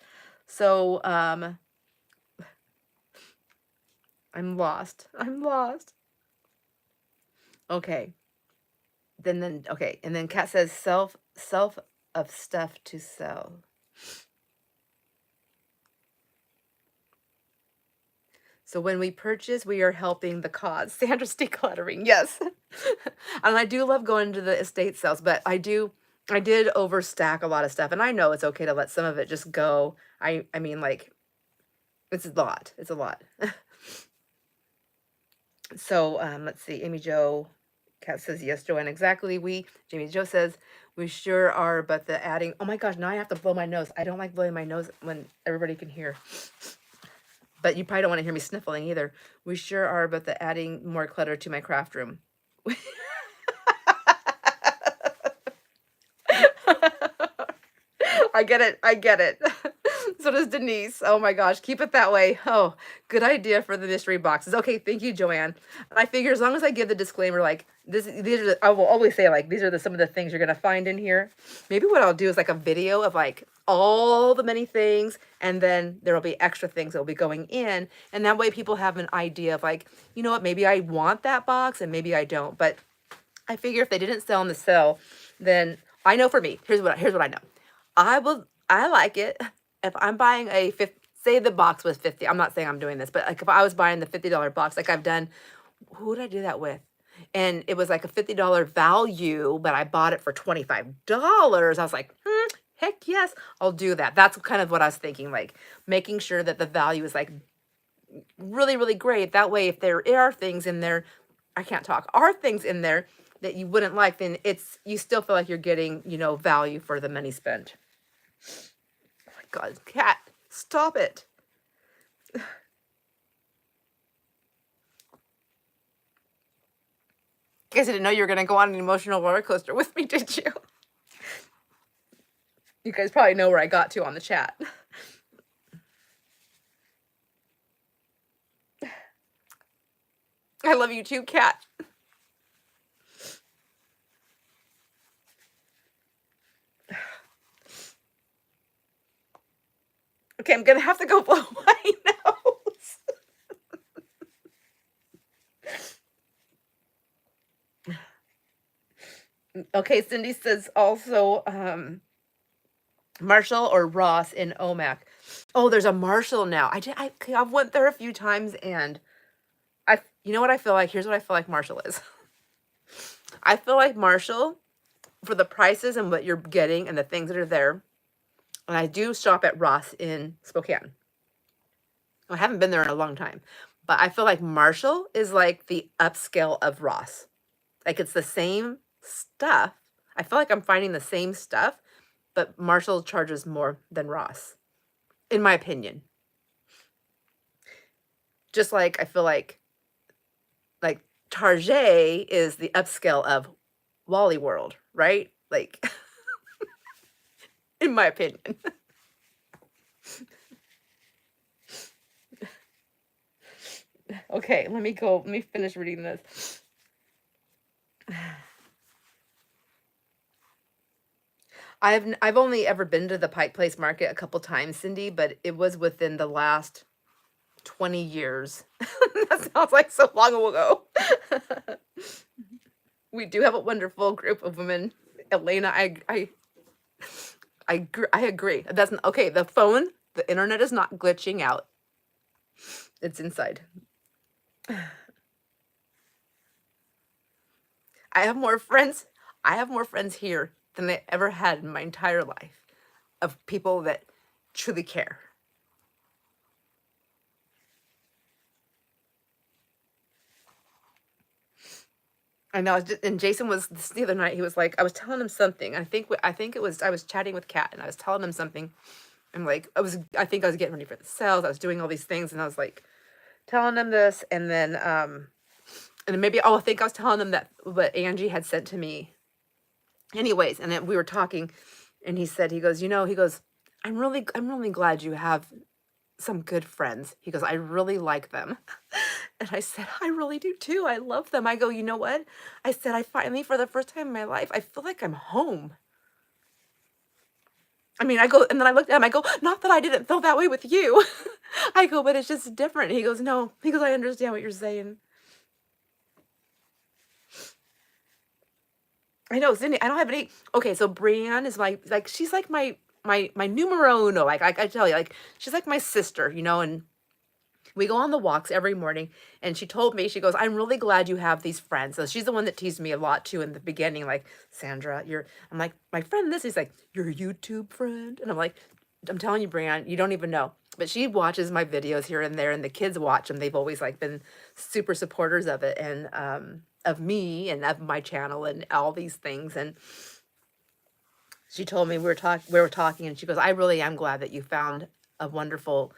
So, I'm lost. I'm lost. Okay. Okay. And then Kat says self of stuff to sell. So when we purchase, we are helping the cause. Sandra's decluttering. Yes. And I do love going to the estate sales, but I did overstack a lot of stuff. And I know it's okay to let some of it just go. I mean, like, it's a lot. It's a lot. So let's see. Amy Jo, Kat says, yes, Joanne, exactly. Jamie Jo says, we sure are, but the adding, oh my gosh, now I have to blow my nose. I don't like blowing my nose when everybody can hear. But you probably don't want to hear me sniffling either. We sure are, but the adding more clutter to my craft room. I get it. I get it. So does Denise. Oh my gosh, keep it that way. Oh, good idea for the mystery boxes. Okay, thank you, Joanne. And I figure as long as I give the disclaimer, like I will always say, like, these are some of the things you're gonna find in here. Maybe what I'll do is like a video of like all the many things, and then there will be extra things that will be going in, and that way people have an idea of like, you know what, maybe I want that box and maybe I don't. But I figure if they didn't sell in the sale, then I know for me, here's what I know. I like it if I'm buying say the box was 50. I'm not saying I'm doing this, but like if I was buying the $50 box, like I've done, who did I do that with? And it was like a $50 value, but I bought it for $25. I was like, heck yes, I'll do that. That's kind of what I was thinking, like making sure that the value is like really, really great. That way, if there are things in there, are things in there that you wouldn't like, then you still feel like you're getting, value for the money spent. Oh my God, Cat, stop it. Guess I didn't know you were going to go on an emotional roller coaster with me, did you? You guys probably know where I got to on the chat. I love you too, Cat. Okay, I'm going to have to go blow my nose. Okay, Cindy says also Marshall or Ross in Omak. Oh, there's a Marshall now. I've went there a few times, and you know what I feel like? Here's what I feel like Marshall is. I feel like Marshall, for the prices and what you're getting and the things that are there, and I do shop at Ross in Spokane. I haven't been there in a long time, but I feel like Marshall is like the upscale of Ross. Like it's the same stuff. I feel like I'm finding the same stuff, but Marshall charges more than Ross, in my opinion. Just like I feel like Target is the upscale of Wally World, right? Like, in my opinion. Okay, let me finish reading this. I've only ever been to the Pike Place Market a couple times, Cindy, but it was within the last 20 years. That sounds like so long ago. We do have a wonderful group of women. Elena, I agree. That's okay. The internet is not glitching out. It's inside. I have more friends here than I ever had in my entire life, of people that truly care. I know, and Jason was the other night. He was like, I was telling him something. I think it was I was chatting with Kat, and I was telling him something. I'm like, I think I was getting ready for the sales. I was doing all these things, and I was like, telling him this, and then maybe I think I was telling them that what Angie had sent to me. Anyways, and then we were talking, and he goes, I'm really glad you have some good friends. He goes, I really like them. And I said, I really do too. I love them. I go, you know what? I said, I finally, for the first time in my life, I feel like I'm home. I mean, I go, and then I looked at him, I go, not that I didn't feel that way with you. I go, but it's just different. He goes, no. He goes, I understand what you're saying. I know, Cindy, I don't have any. Okay, so Brienne is my, like, she's like my numero uno. Like, I tell you, like, she's like my sister, and we go on the walks every morning. And she told me, she goes, I'm really glad you have these friends. So she's the one that teased me a lot too in the beginning, like, Sandra, I'm like, my friend this. He's like, your YouTube friend. And I'm like, I'm telling you, Brienne, you don't even know. But she watches my videos here and there, and the kids watch them. They've always like been super supporters of it, and of me and of my channel and all these things. And she told me, we were talking, and she goes, I really am glad that you found a wonderful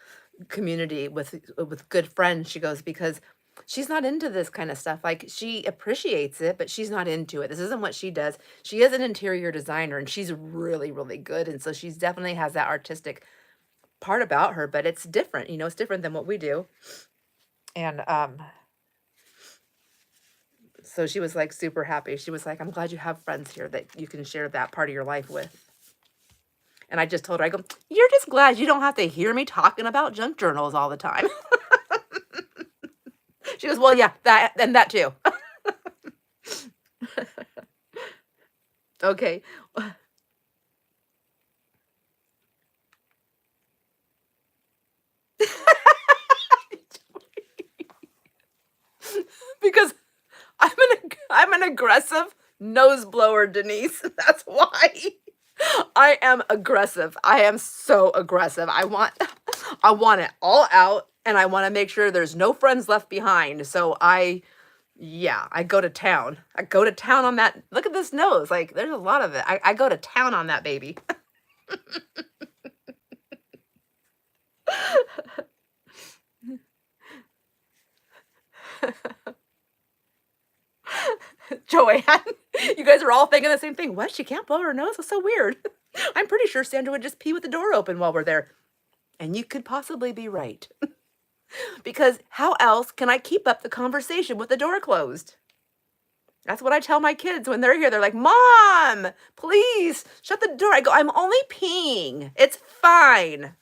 community with good friends. She goes, because she's not into this kind of stuff. Like, she appreciates it, but she's not into it. This isn't what she does. She is an interior designer, and she's really, really good. And so she's definitely has that artistic part about her, but it's different. It's different than what we do. And so she was like super happy. She was like, I'm glad you have friends here that you can share that part of your life with. And I just told her, I go, you're just glad you don't have to hear me talking about junk journals all the time. She goes, well, yeah, that and that too. Okay. Because I'm an aggressive nose blower, Denise. That's why. I am aggressive. I am so aggressive. I want it all out, and I want to make sure there's no friends left behind. So yeah, I go to town. I go to town on that. Look at this nose. Like, there's a lot of it. I go to town on that baby. Joanne, you guys are all thinking the same thing. What? She can't blow her nose? That's so weird. I'm pretty sure Sandra would just pee with the door open while we're there. And you could possibly be right. Because how else can I keep up the conversation with the door closed? That's what I tell my kids when they're here. They're like, Mom, please shut the door. I go, I'm only peeing. It's fine.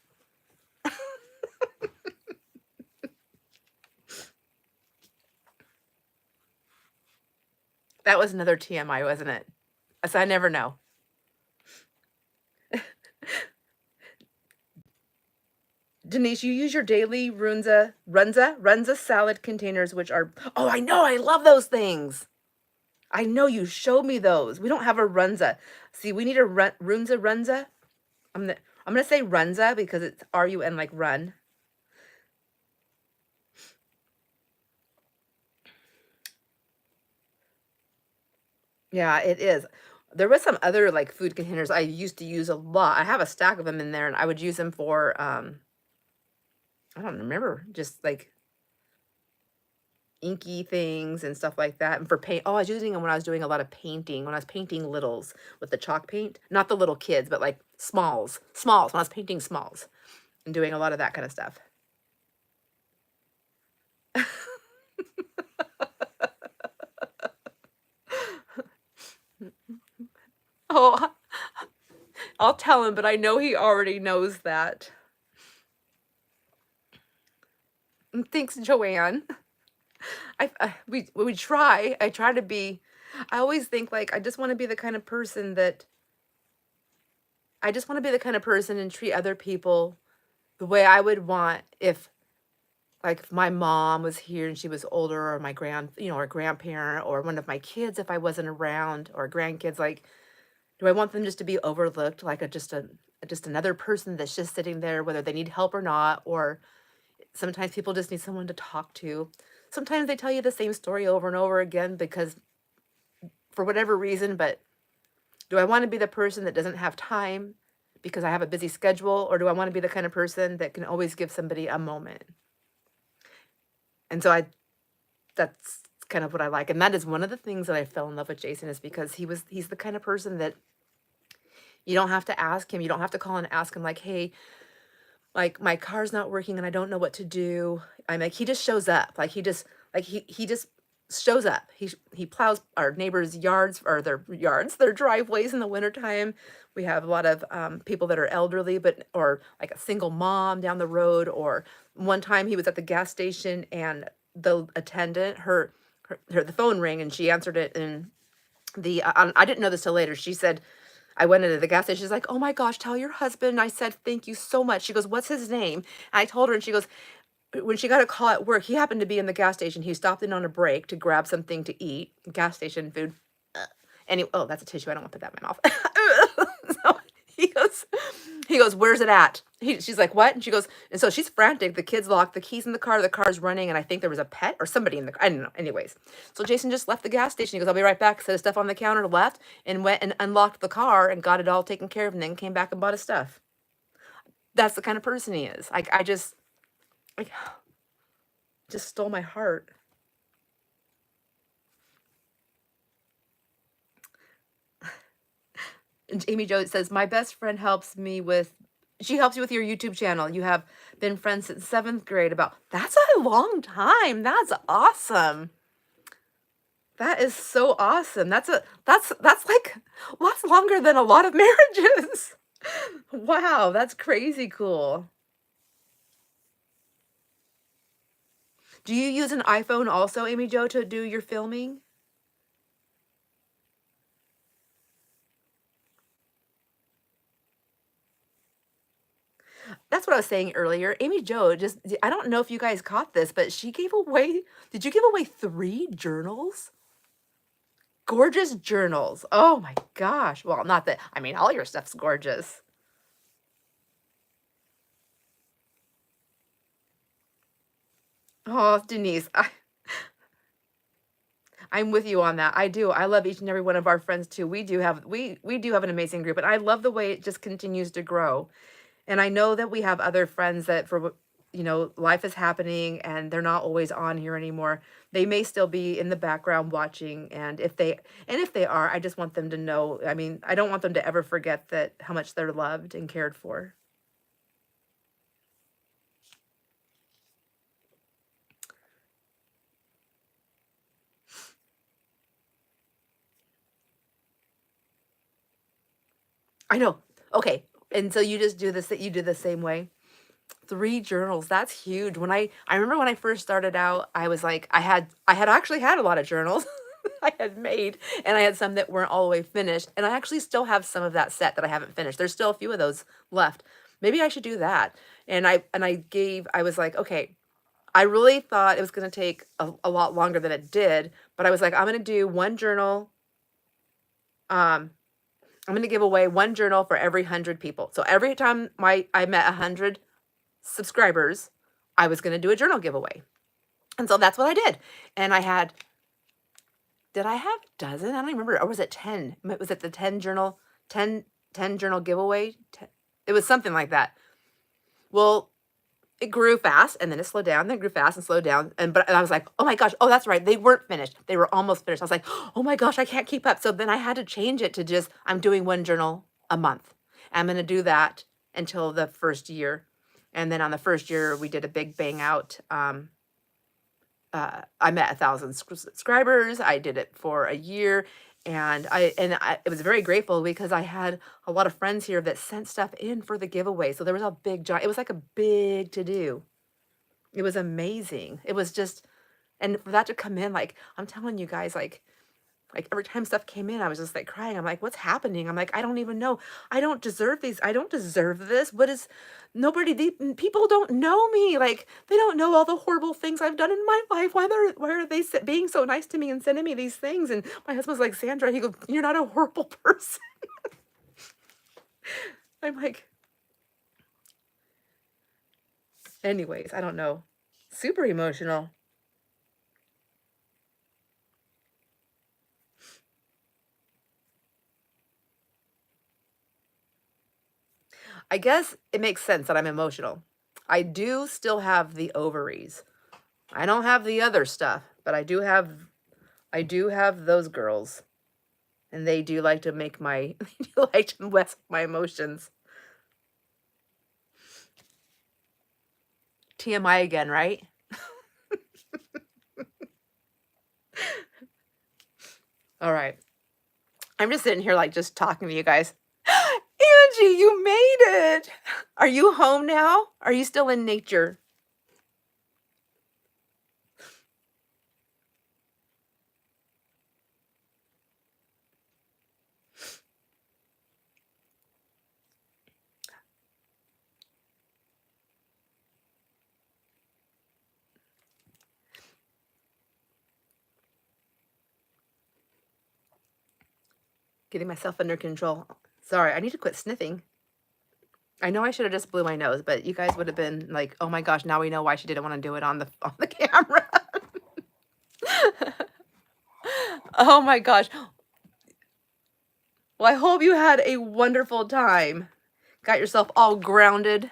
That was another TMI, wasn't it? So I never know. Denise, you use your daily Runza salad containers, which are, oh, I know, I love those things. I know you showed me those. We don't have a Runza. See, we need a Runza. I'm gonna say Runza because it's RUN, like run. Yeah, it is. There was some other like food containers I used to use a lot. I have a stack of them in there, and I would use them for I don't remember, just like inky things and stuff like that. And for paint, oh, I was using them when I was doing a lot of painting, when I was painting littles with the chalk paint. Not the little kids, but like smalls, when I was painting smalls and doing a lot of that kind of stuff. Oh, I'll tell him, but I know he already knows that. Thanks, Joanne. We try. I try to be. I always think like I just want to be the kind of person that. I just want to be the kind of person and treat other people the way I would want if, like, if my mom was here and she was older, or my or grandparent, or one of my kids if I wasn't around, or grandkids. Like, do I want them just to be overlooked, like just another person that's just sitting there, whether they need help or not, or sometimes people just need someone to talk to. Sometimes they tell you the same story over and over again because for whatever reason, but do I want to be the person that doesn't have time because I have a busy schedule, or do I want to be the kind of person that can always give somebody a moment? And so that's kind of what I like. And that is one of the things that I fell in love with Jason, is because he's the kind of person that you don't have to ask him. You don't have to call and ask him like, hey, like my car's not working and I don't know what to do. I'm like, he just shows up. Like he just shows up. He plows our neighbors' yards or their driveways in the wintertime. We have a lot of people that are elderly, but or like a single mom down the road. Or one time he was at the gas station and the attendant, the phone rang and she answered it, and I didn't know this till later. She said, I went into the gas station. She's like, "Oh my gosh, tell your husband I said thank you so much." She goes, "What's his name?" And I told her, and she goes, when she got a call at work, he happened to be in the gas station. He stopped in on a break to grab something to eat, gas station food. Oh, that's a tissue. I don't want to put that in my mouth. So he goes, "Where's it at?" She's like, "What?" And she goes, and so she's frantic. The kids locked the keys in the car. The car's running, and I think there was a pet or somebody in the car. I don't know. Anyways, so Jason just left the gas station. He goes, "I'll be right back." Set his stuff on the counter, left, and went and unlocked the car and got it all taken care of, and then came back and bought his stuff. That's the kind of person he is. I just stole my heart. And Amy Jo says, "My best friend she helps you with your YouTube channel. You have been friends since 7th grade." That's a long time. That's awesome. That is so awesome. That's longer than a lot of marriages. Wow, that's crazy cool. Do you use an iPhone also, Amy Jo, to do your filming? That's what I was saying earlier. Amy Jo I don't know if you guys caught this, but did you give away 3 journals? Gorgeous journals. Oh my gosh. Well, not that, I mean, all your stuff's gorgeous. Oh, Denise, I'm with you on that. I do. I love each and every one of our friends too. We do have an amazing group, and I love the way it just continues to grow. And I know that we have other friends that life is happening and they're not always on here anymore. They may still be in the background watching, and if they are, I just want them to know, I mean, I don't want them to ever forget that how much they're loved and cared for. I know. Okay. And so you just do this, that you do the same way. 3 journals. That's huge. I remember when I first started out, I was like, I had actually had a lot of journals I had made, and I had some that weren't all the way finished. And I actually still have some of that set that I haven't finished. There's still a few of those left. Maybe I should do that. I was like, okay, I really thought it was going to take a lot longer than it did, but I was like, I'm going to do one journal. I'm going to give away one journal for every 100 people. So every time I met 100 subscribers, I was going to do a journal giveaway. And so that's what I did. And did I have a dozen? I don't even remember. Or was it 10? Was it the 10 journal giveaway? It was something like that. Well, it grew fast and then it slowed down, then it grew fast and slowed down. And I was like, oh my gosh, oh, that's right. They weren't finished. They were almost finished. I was like, oh my gosh, I can't keep up. So then I had to change it to just, I'm doing one journal a month. I'm going to do that until the first year. And then on the first year, we did a big bang out. I met 1,000 subscribers. I did it for a year, and I was very grateful because I had a lot of friends here that sent stuff in for the giveaway. So there was a big giant. It was like a big to do. It was amazing. It was just, and for that to come in, like I'm telling you guys, like every time stuff came in, I was just like crying. I'm like, what's happening? I'm like, I don't even know. I don't deserve these. I don't deserve this. People don't know me. Like, they don't know all the horrible things I've done in my life. Why are they being so nice to me and sending me these things? And my husband's like, Sandra, he goes, you're not a horrible person. I'm like, anyways, I don't know. Super emotional. I guess it makes sense that I'm emotional. I do still have the ovaries. I don't have the other stuff, but I do have those girls. And they do like to they do like to mess with my emotions. TMI again, right? All right. I'm just sitting here like just talking to you guys. Angie, you made it. Are you home now? Are you still in nature? Getting myself under control. Sorry, I need to quit sniffing. I know I should have just blew my nose, but you guys would have been like, "Oh my gosh, now we know why she didn't want to do it on the camera." Oh my gosh. Well, I hope you had a wonderful time. Got yourself all grounded.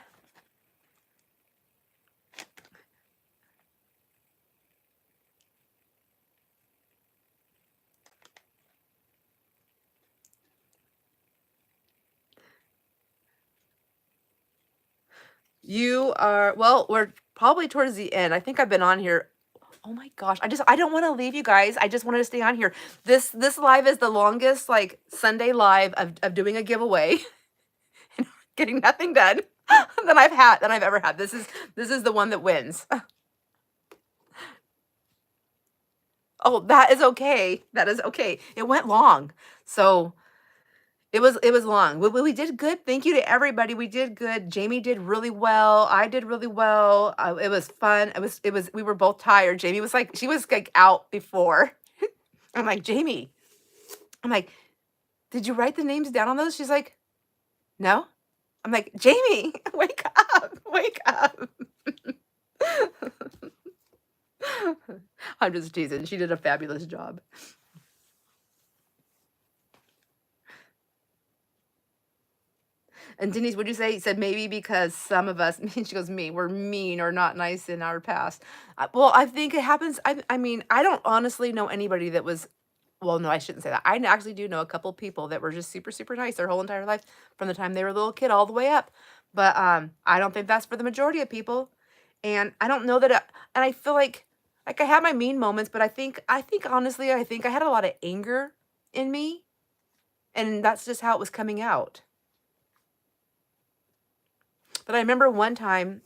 You are, well, we're probably towards the end. I think I've been on here. Oh my gosh. I don't want to leave you guys. I just wanted to stay on here. This live is the longest like Sunday live of doing a giveaway and getting nothing done than I've ever had. This is the one that wins. Oh, that is okay. That is okay. It went long. So it was long. We did good. Thank you to everybody. We did good. Jamie did really well. I did really well. It was fun. It was we were both tired. Jamie was like, she was like out before. I'm like, Jamie. I'm like, did you write the names down on those? She's like, no. I'm like, Jamie, wake up. Wake up. I'm just teasing. She did a fabulous job. And Denise, would you say? Said maybe because some of us, she goes, me, we're mean or not nice in our past. Well, I think it happens. I mean, I don't honestly know anybody that was, well, no, I shouldn't say that. I actually do know a couple people that were just super, super nice their whole entire life from the time they were a little kid all the way up. But I don't think that's for the majority of people. And I don't know that, and I feel like I had my mean moments, but I think honestly, I think I had a lot of anger in me, and that's just how it was coming out. But I remember one time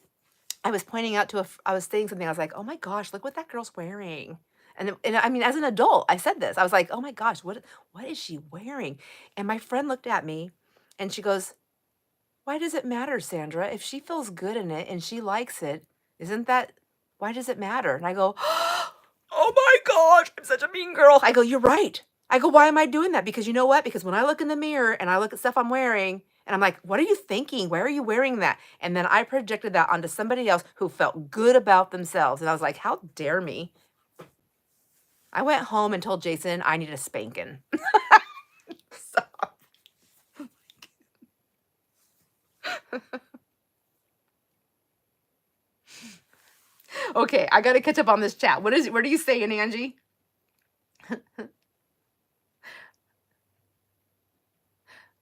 I was pointing out to I was saying something. I was like, "Oh my gosh, look what that girl's wearing." And I mean, as an adult, I said this. I was like, "Oh my gosh, what is she wearing?" And my friend looked at me and she goes, "Why does it matter, Sandra? If she feels good in it and she likes it, isn't that why does it matter?" And I go, "Oh my gosh, I'm such a mean girl." I go, "You're right." I go, "Why am I doing that?" Because you know what? Because when I look in the mirror and I look at stuff I'm wearing, and I'm like, "What are you thinking? Why are you wearing that?" And then I projected that onto somebody else who felt good about themselves. And I was like, "How dare me?" I went home and told Jason I needed a spanking. So, okay, I got to catch up on this chat. What are you saying, Angie?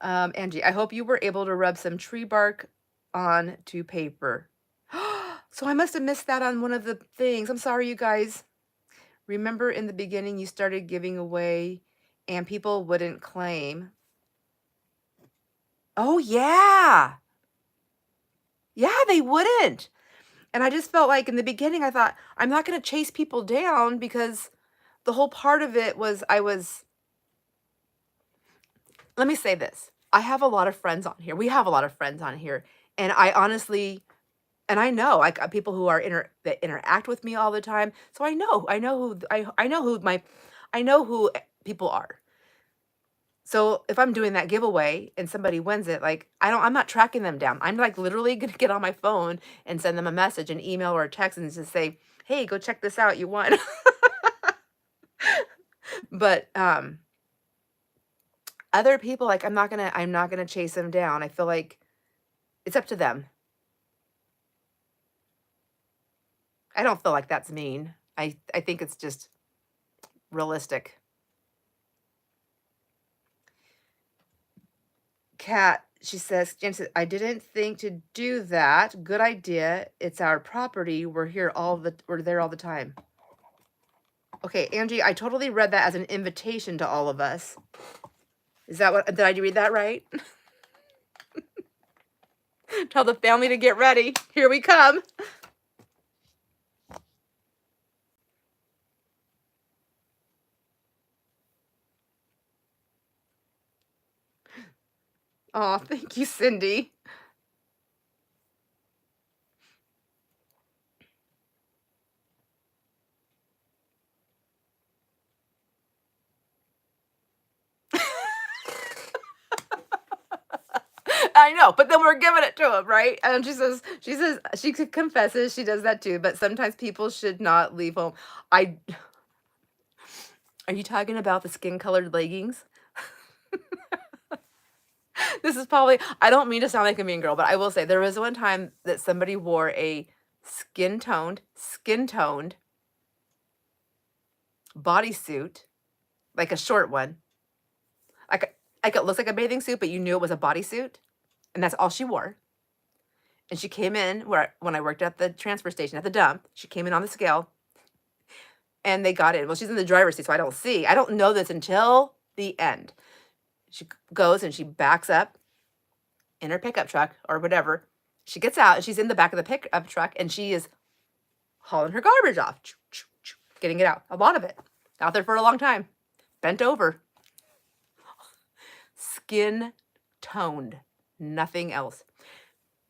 Angie, I hope you were able to rub some tree bark onto paper. So I must have missed that on one of the things. I'm sorry, you guys. Remember in the beginning you started giving away and people wouldn't claim. Oh, yeah. Yeah, they wouldn't. And I just felt like in the beginning I thought, I'm not going to chase people down because the whole part of it was let me say this. I have a lot of friends on here. We have a lot of friends on here. And I honestly, and I know like people who are that interact with me all the time. So I know who people are. So if I'm doing that giveaway and somebody wins it, like I'm not tracking them down. I'm like literally gonna get on my phone and send them a message, an email or a text and just say, "Hey, go check this out. You won." But other people, like I'm not gonna chase them down. I feel like it's up to them. I don't feel like that's mean. I think it's just realistic. Kat, she says, Jen says, I didn't think to do that. Good idea. It's our property. We're there all the time. Okay, Angie, I totally read that as an invitation to all of us. Is that what, did I read that right? Tell the family to get ready. Here we come. Oh, thank you, Cindy. I know, but then we're giving it to him, right? And she confesses she does that too, but sometimes people should not leave home. I Are you talking about the skin-colored leggings? This is probably, I don't mean to sound like a mean girl, but I will say there was one time that somebody wore a skin toned bodysuit, like a short one. Like it looks like a bathing suit, but you knew it was a bodysuit, and that's all she wore. And she came in when I worked at the transfer station at the dump. She came in on the scale, and they got in. Well, she's in the driver's seat, so I don't see. I don't know this until the end. She goes and she backs up in her pickup truck or whatever. She gets out and she's in the back of the pickup truck and she is hauling her garbage off, getting it out. A lot of it out there for a long time, bent over, skin toned, nothing else.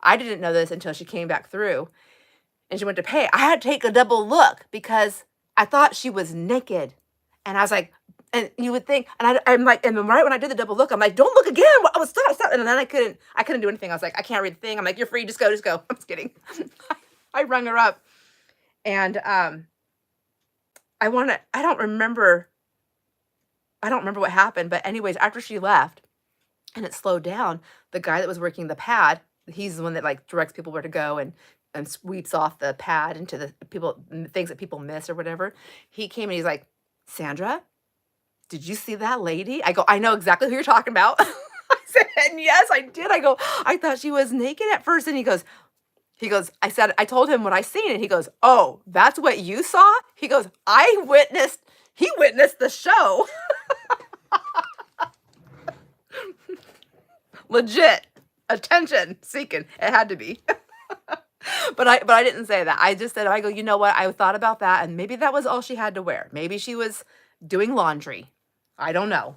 I didn't know this until she came back through and she went to pay. I had to take a double look because I thought she was naked. And I was like, and you would think, and I'm like, and right when I did the double look, I'm like, don't look again. I was stop. And then I couldn't do anything. I was like, I can't read the thing. I'm like, you're free. Just go. I'm just kidding. I rung her up. And I don't remember what happened. But anyways, after she left and it slowed down, the guy that was working the pad, he's the one that like directs people where to go and sweeps off the pad into the things that people miss or whatever. He came and he's like, Sandra, did you see that lady? I go, I know exactly who you're talking about. I said, yes, I did. I go, I thought she was naked at first. And he goes, I told him what I seen. And he goes, oh, that's what you saw? He goes, he witnessed the show. Legit. Attention seeking. It had to be. But I didn't say that. I just said, I go, you know what? I thought about that. And maybe that was all she had to wear. Maybe she was doing laundry. I don't know.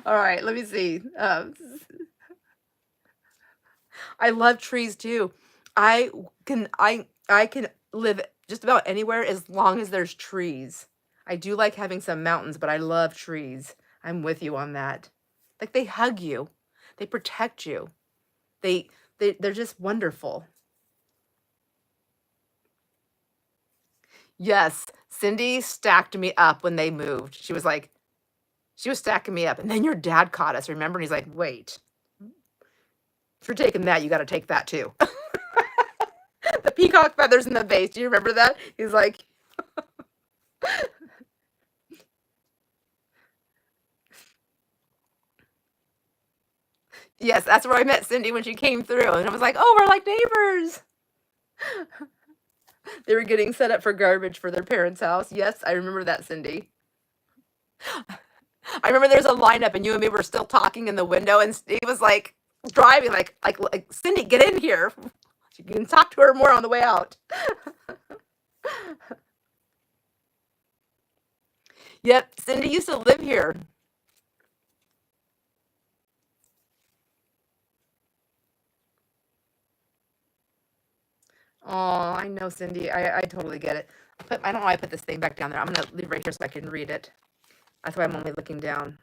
All right, let me see. I love trees too. I can live just about anywhere as long as there's trees. I do like having some mountains, but I love trees. I'm with you on that. Like they hug you. They protect you. They're just wonderful. Yes, Cindy stacked me up when they moved. She was stacking me up. And then your dad caught us, remember? And he's like, wait, if you're taking that, you got to take that too. The peacock feathers in the vase. Do you remember that? He's like, yes, that's where I met Cindy when she came through. And I was like, oh, we're like neighbors. They were getting set up for garbage for their parents' house. Yes, I remember that, Cindy. I remember there was a lineup and you and me were still talking in the window and Steve was like driving like Cindy, get in here. You can talk to her more on the way out. Yep, Cindy used to live here. Oh, I know, Cindy. I totally get it. I don't know why I put this thing back down there. I'm going to leave right here so I can read it. That's why I'm only looking down.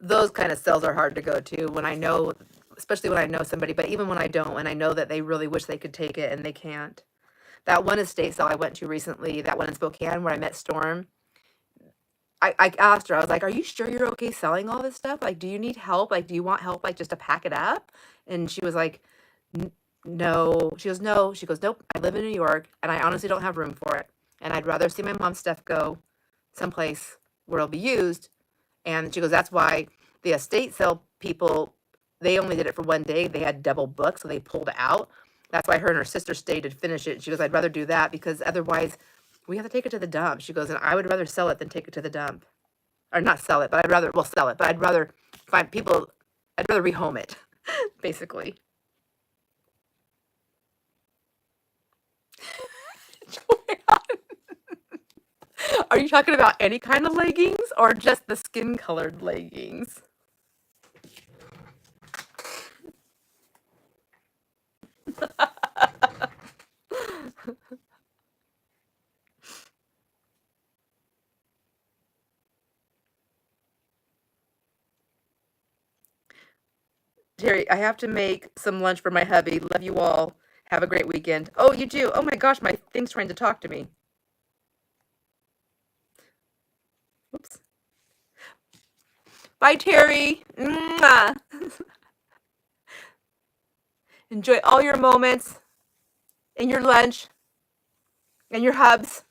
Those kind of sales are hard to go to when I know, especially when I know somebody, but even when I don't, and I know that they really wish they could take it and they can't. That one estate sale I went to recently, that one in Spokane where I met Storm, I asked her, I was like, are you sure you're okay selling all this stuff? Like, do you need help? Like, do you want help, like, just to pack it up? And she was like, no. She goes, no. She goes, nope. I live in New York and I honestly don't have room for it. And I'd rather see my mom's stuff go someplace where it'll be used. And she goes, that's why the estate sale people, they only did it for one day. They had double booked, so they pulled out. That's why her and her sister stayed to finish it. She goes, I'd rather do that because otherwise we have to take it to the dump. She goes, and I would rather sell it than take it to the dump. Or not sell it, but I'd rather, well, sell it, but I'd rather find people, I'd rather rehome it, basically. Are you talking about any kind of leggings or just the skin colored leggings? Terry, I have to make some lunch for my hubby. Love you all. Have a great weekend. Oh, you too. Oh my gosh, my thing's trying to talk to me. Oops. Bye, Terry. Mwah. Enjoy all your moments and your lunch and your hubs.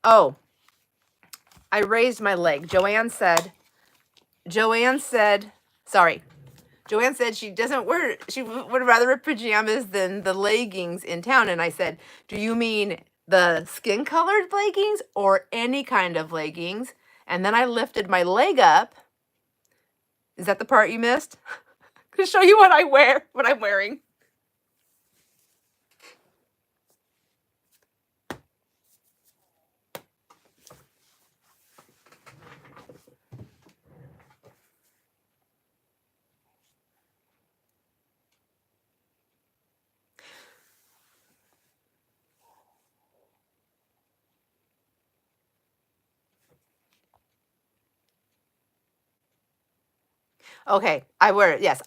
Oh, I raised my leg. Joanne said, sorry. Joanne said she doesn't wear, she would rather wear pajamas than the leggings in town. And I said, do you mean the skin colored leggings or any kind of leggings? And then I lifted my leg up. Is that the part you missed? To show you what I wear, what I'm wearing. Okay, I wear it. Yes,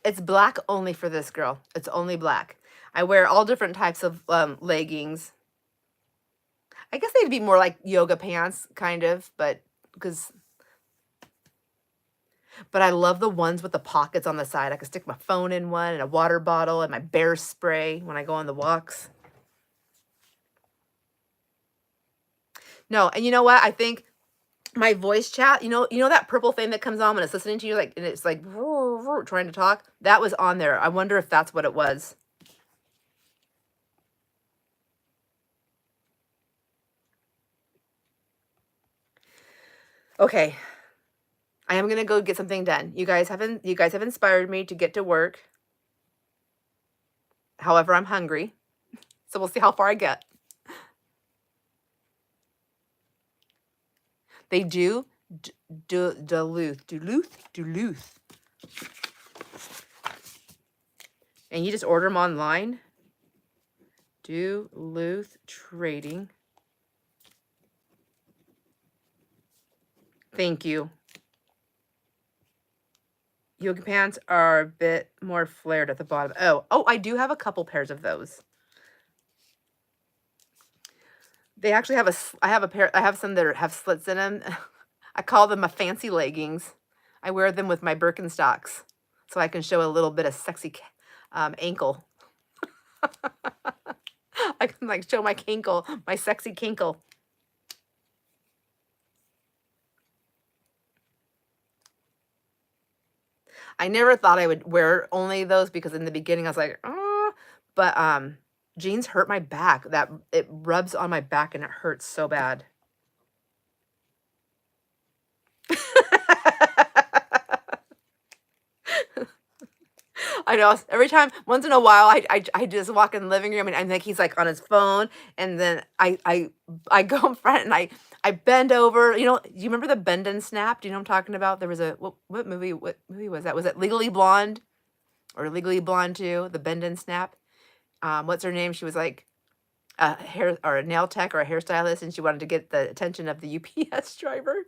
it's black only for this girl. It's only black. I wear all different types of leggings. I guess they'd be more like yoga pants, kind of, but I love the ones with the pockets on the side. I can stick my phone in one and a water bottle and my bear spray when I go on the walks. No, and you know what? I think my voice chat, you know that purple thing that comes on when it's listening to you, like, and it's like trying to talk. That was on there. I wonder if that's what it was. Okay, I am gonna go get something done. You guys have inspired me to get to work. However, I'm hungry, so we'll see how far I get. They do Duluth. And you just order them online. Duluth Trading. Thank you. Yoga pants are a bit more flared at the bottom. Oh, I do have a couple pairs of those. They actually have I have some that have slits in them. I call them my fancy leggings. I wear them with my Birkenstocks so I can show a little bit of sexy ankle. I can like show my kinkle, my sexy kinkle. I never thought I would wear only those because in the beginning I was like, oh, but jeans hurt my back. That it rubs on my back and it hurts so bad. I know. Every time, once in a while, I just walk in the living room and I think he's like on his phone, and then I go in front and I bend over. You know, do you remember the Bend and Snap? Do you know what I'm talking about? There was a what movie was that? Was it Legally Blonde or Legally Blonde 2? The Bend and Snap. What's her name? She was like a hair or a nail tech or a hairstylist, and she wanted to get the attention of the UPS driver.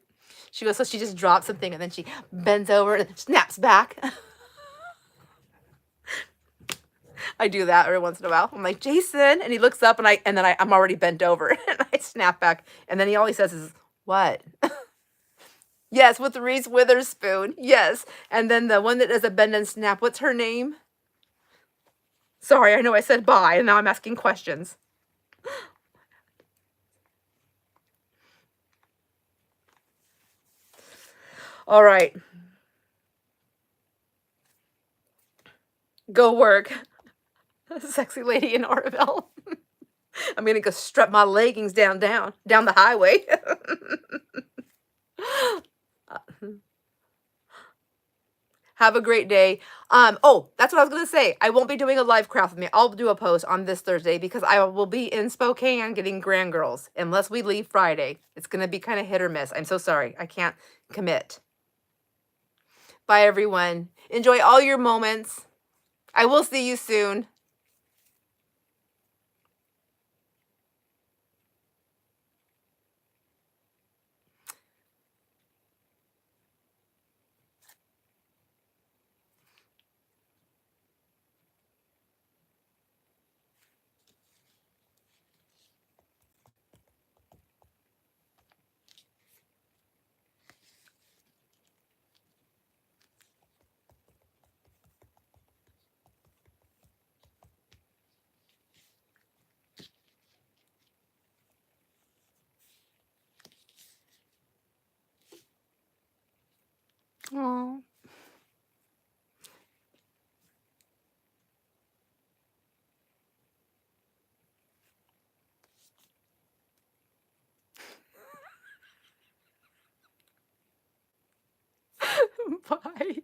She goes, so she just drops something and then she bends over and snaps back. I do that every once in a while. I'm like, Jason, and he looks up, and I'm already bent over, and I snap back, and then he always says is, "What?" Yes, with Reese Witherspoon. Yes, and then the one that does a bend and snap. What's her name? Sorry, I know I said bye, and now I'm asking questions. All right, go work, sexy lady in Oroville. I'm gonna go strap my leggings down the highway. Have a great day. Oh, that's what I was gonna say. I won't be doing a live craft with me. I'll do a post on this Thursday because I will be in Spokane getting Grand Girls unless we leave Friday. It's gonna be kind of hit or miss. I'm so sorry. I can't commit. Bye, everyone. Enjoy all your moments. I will see you soon. Oh. Bye.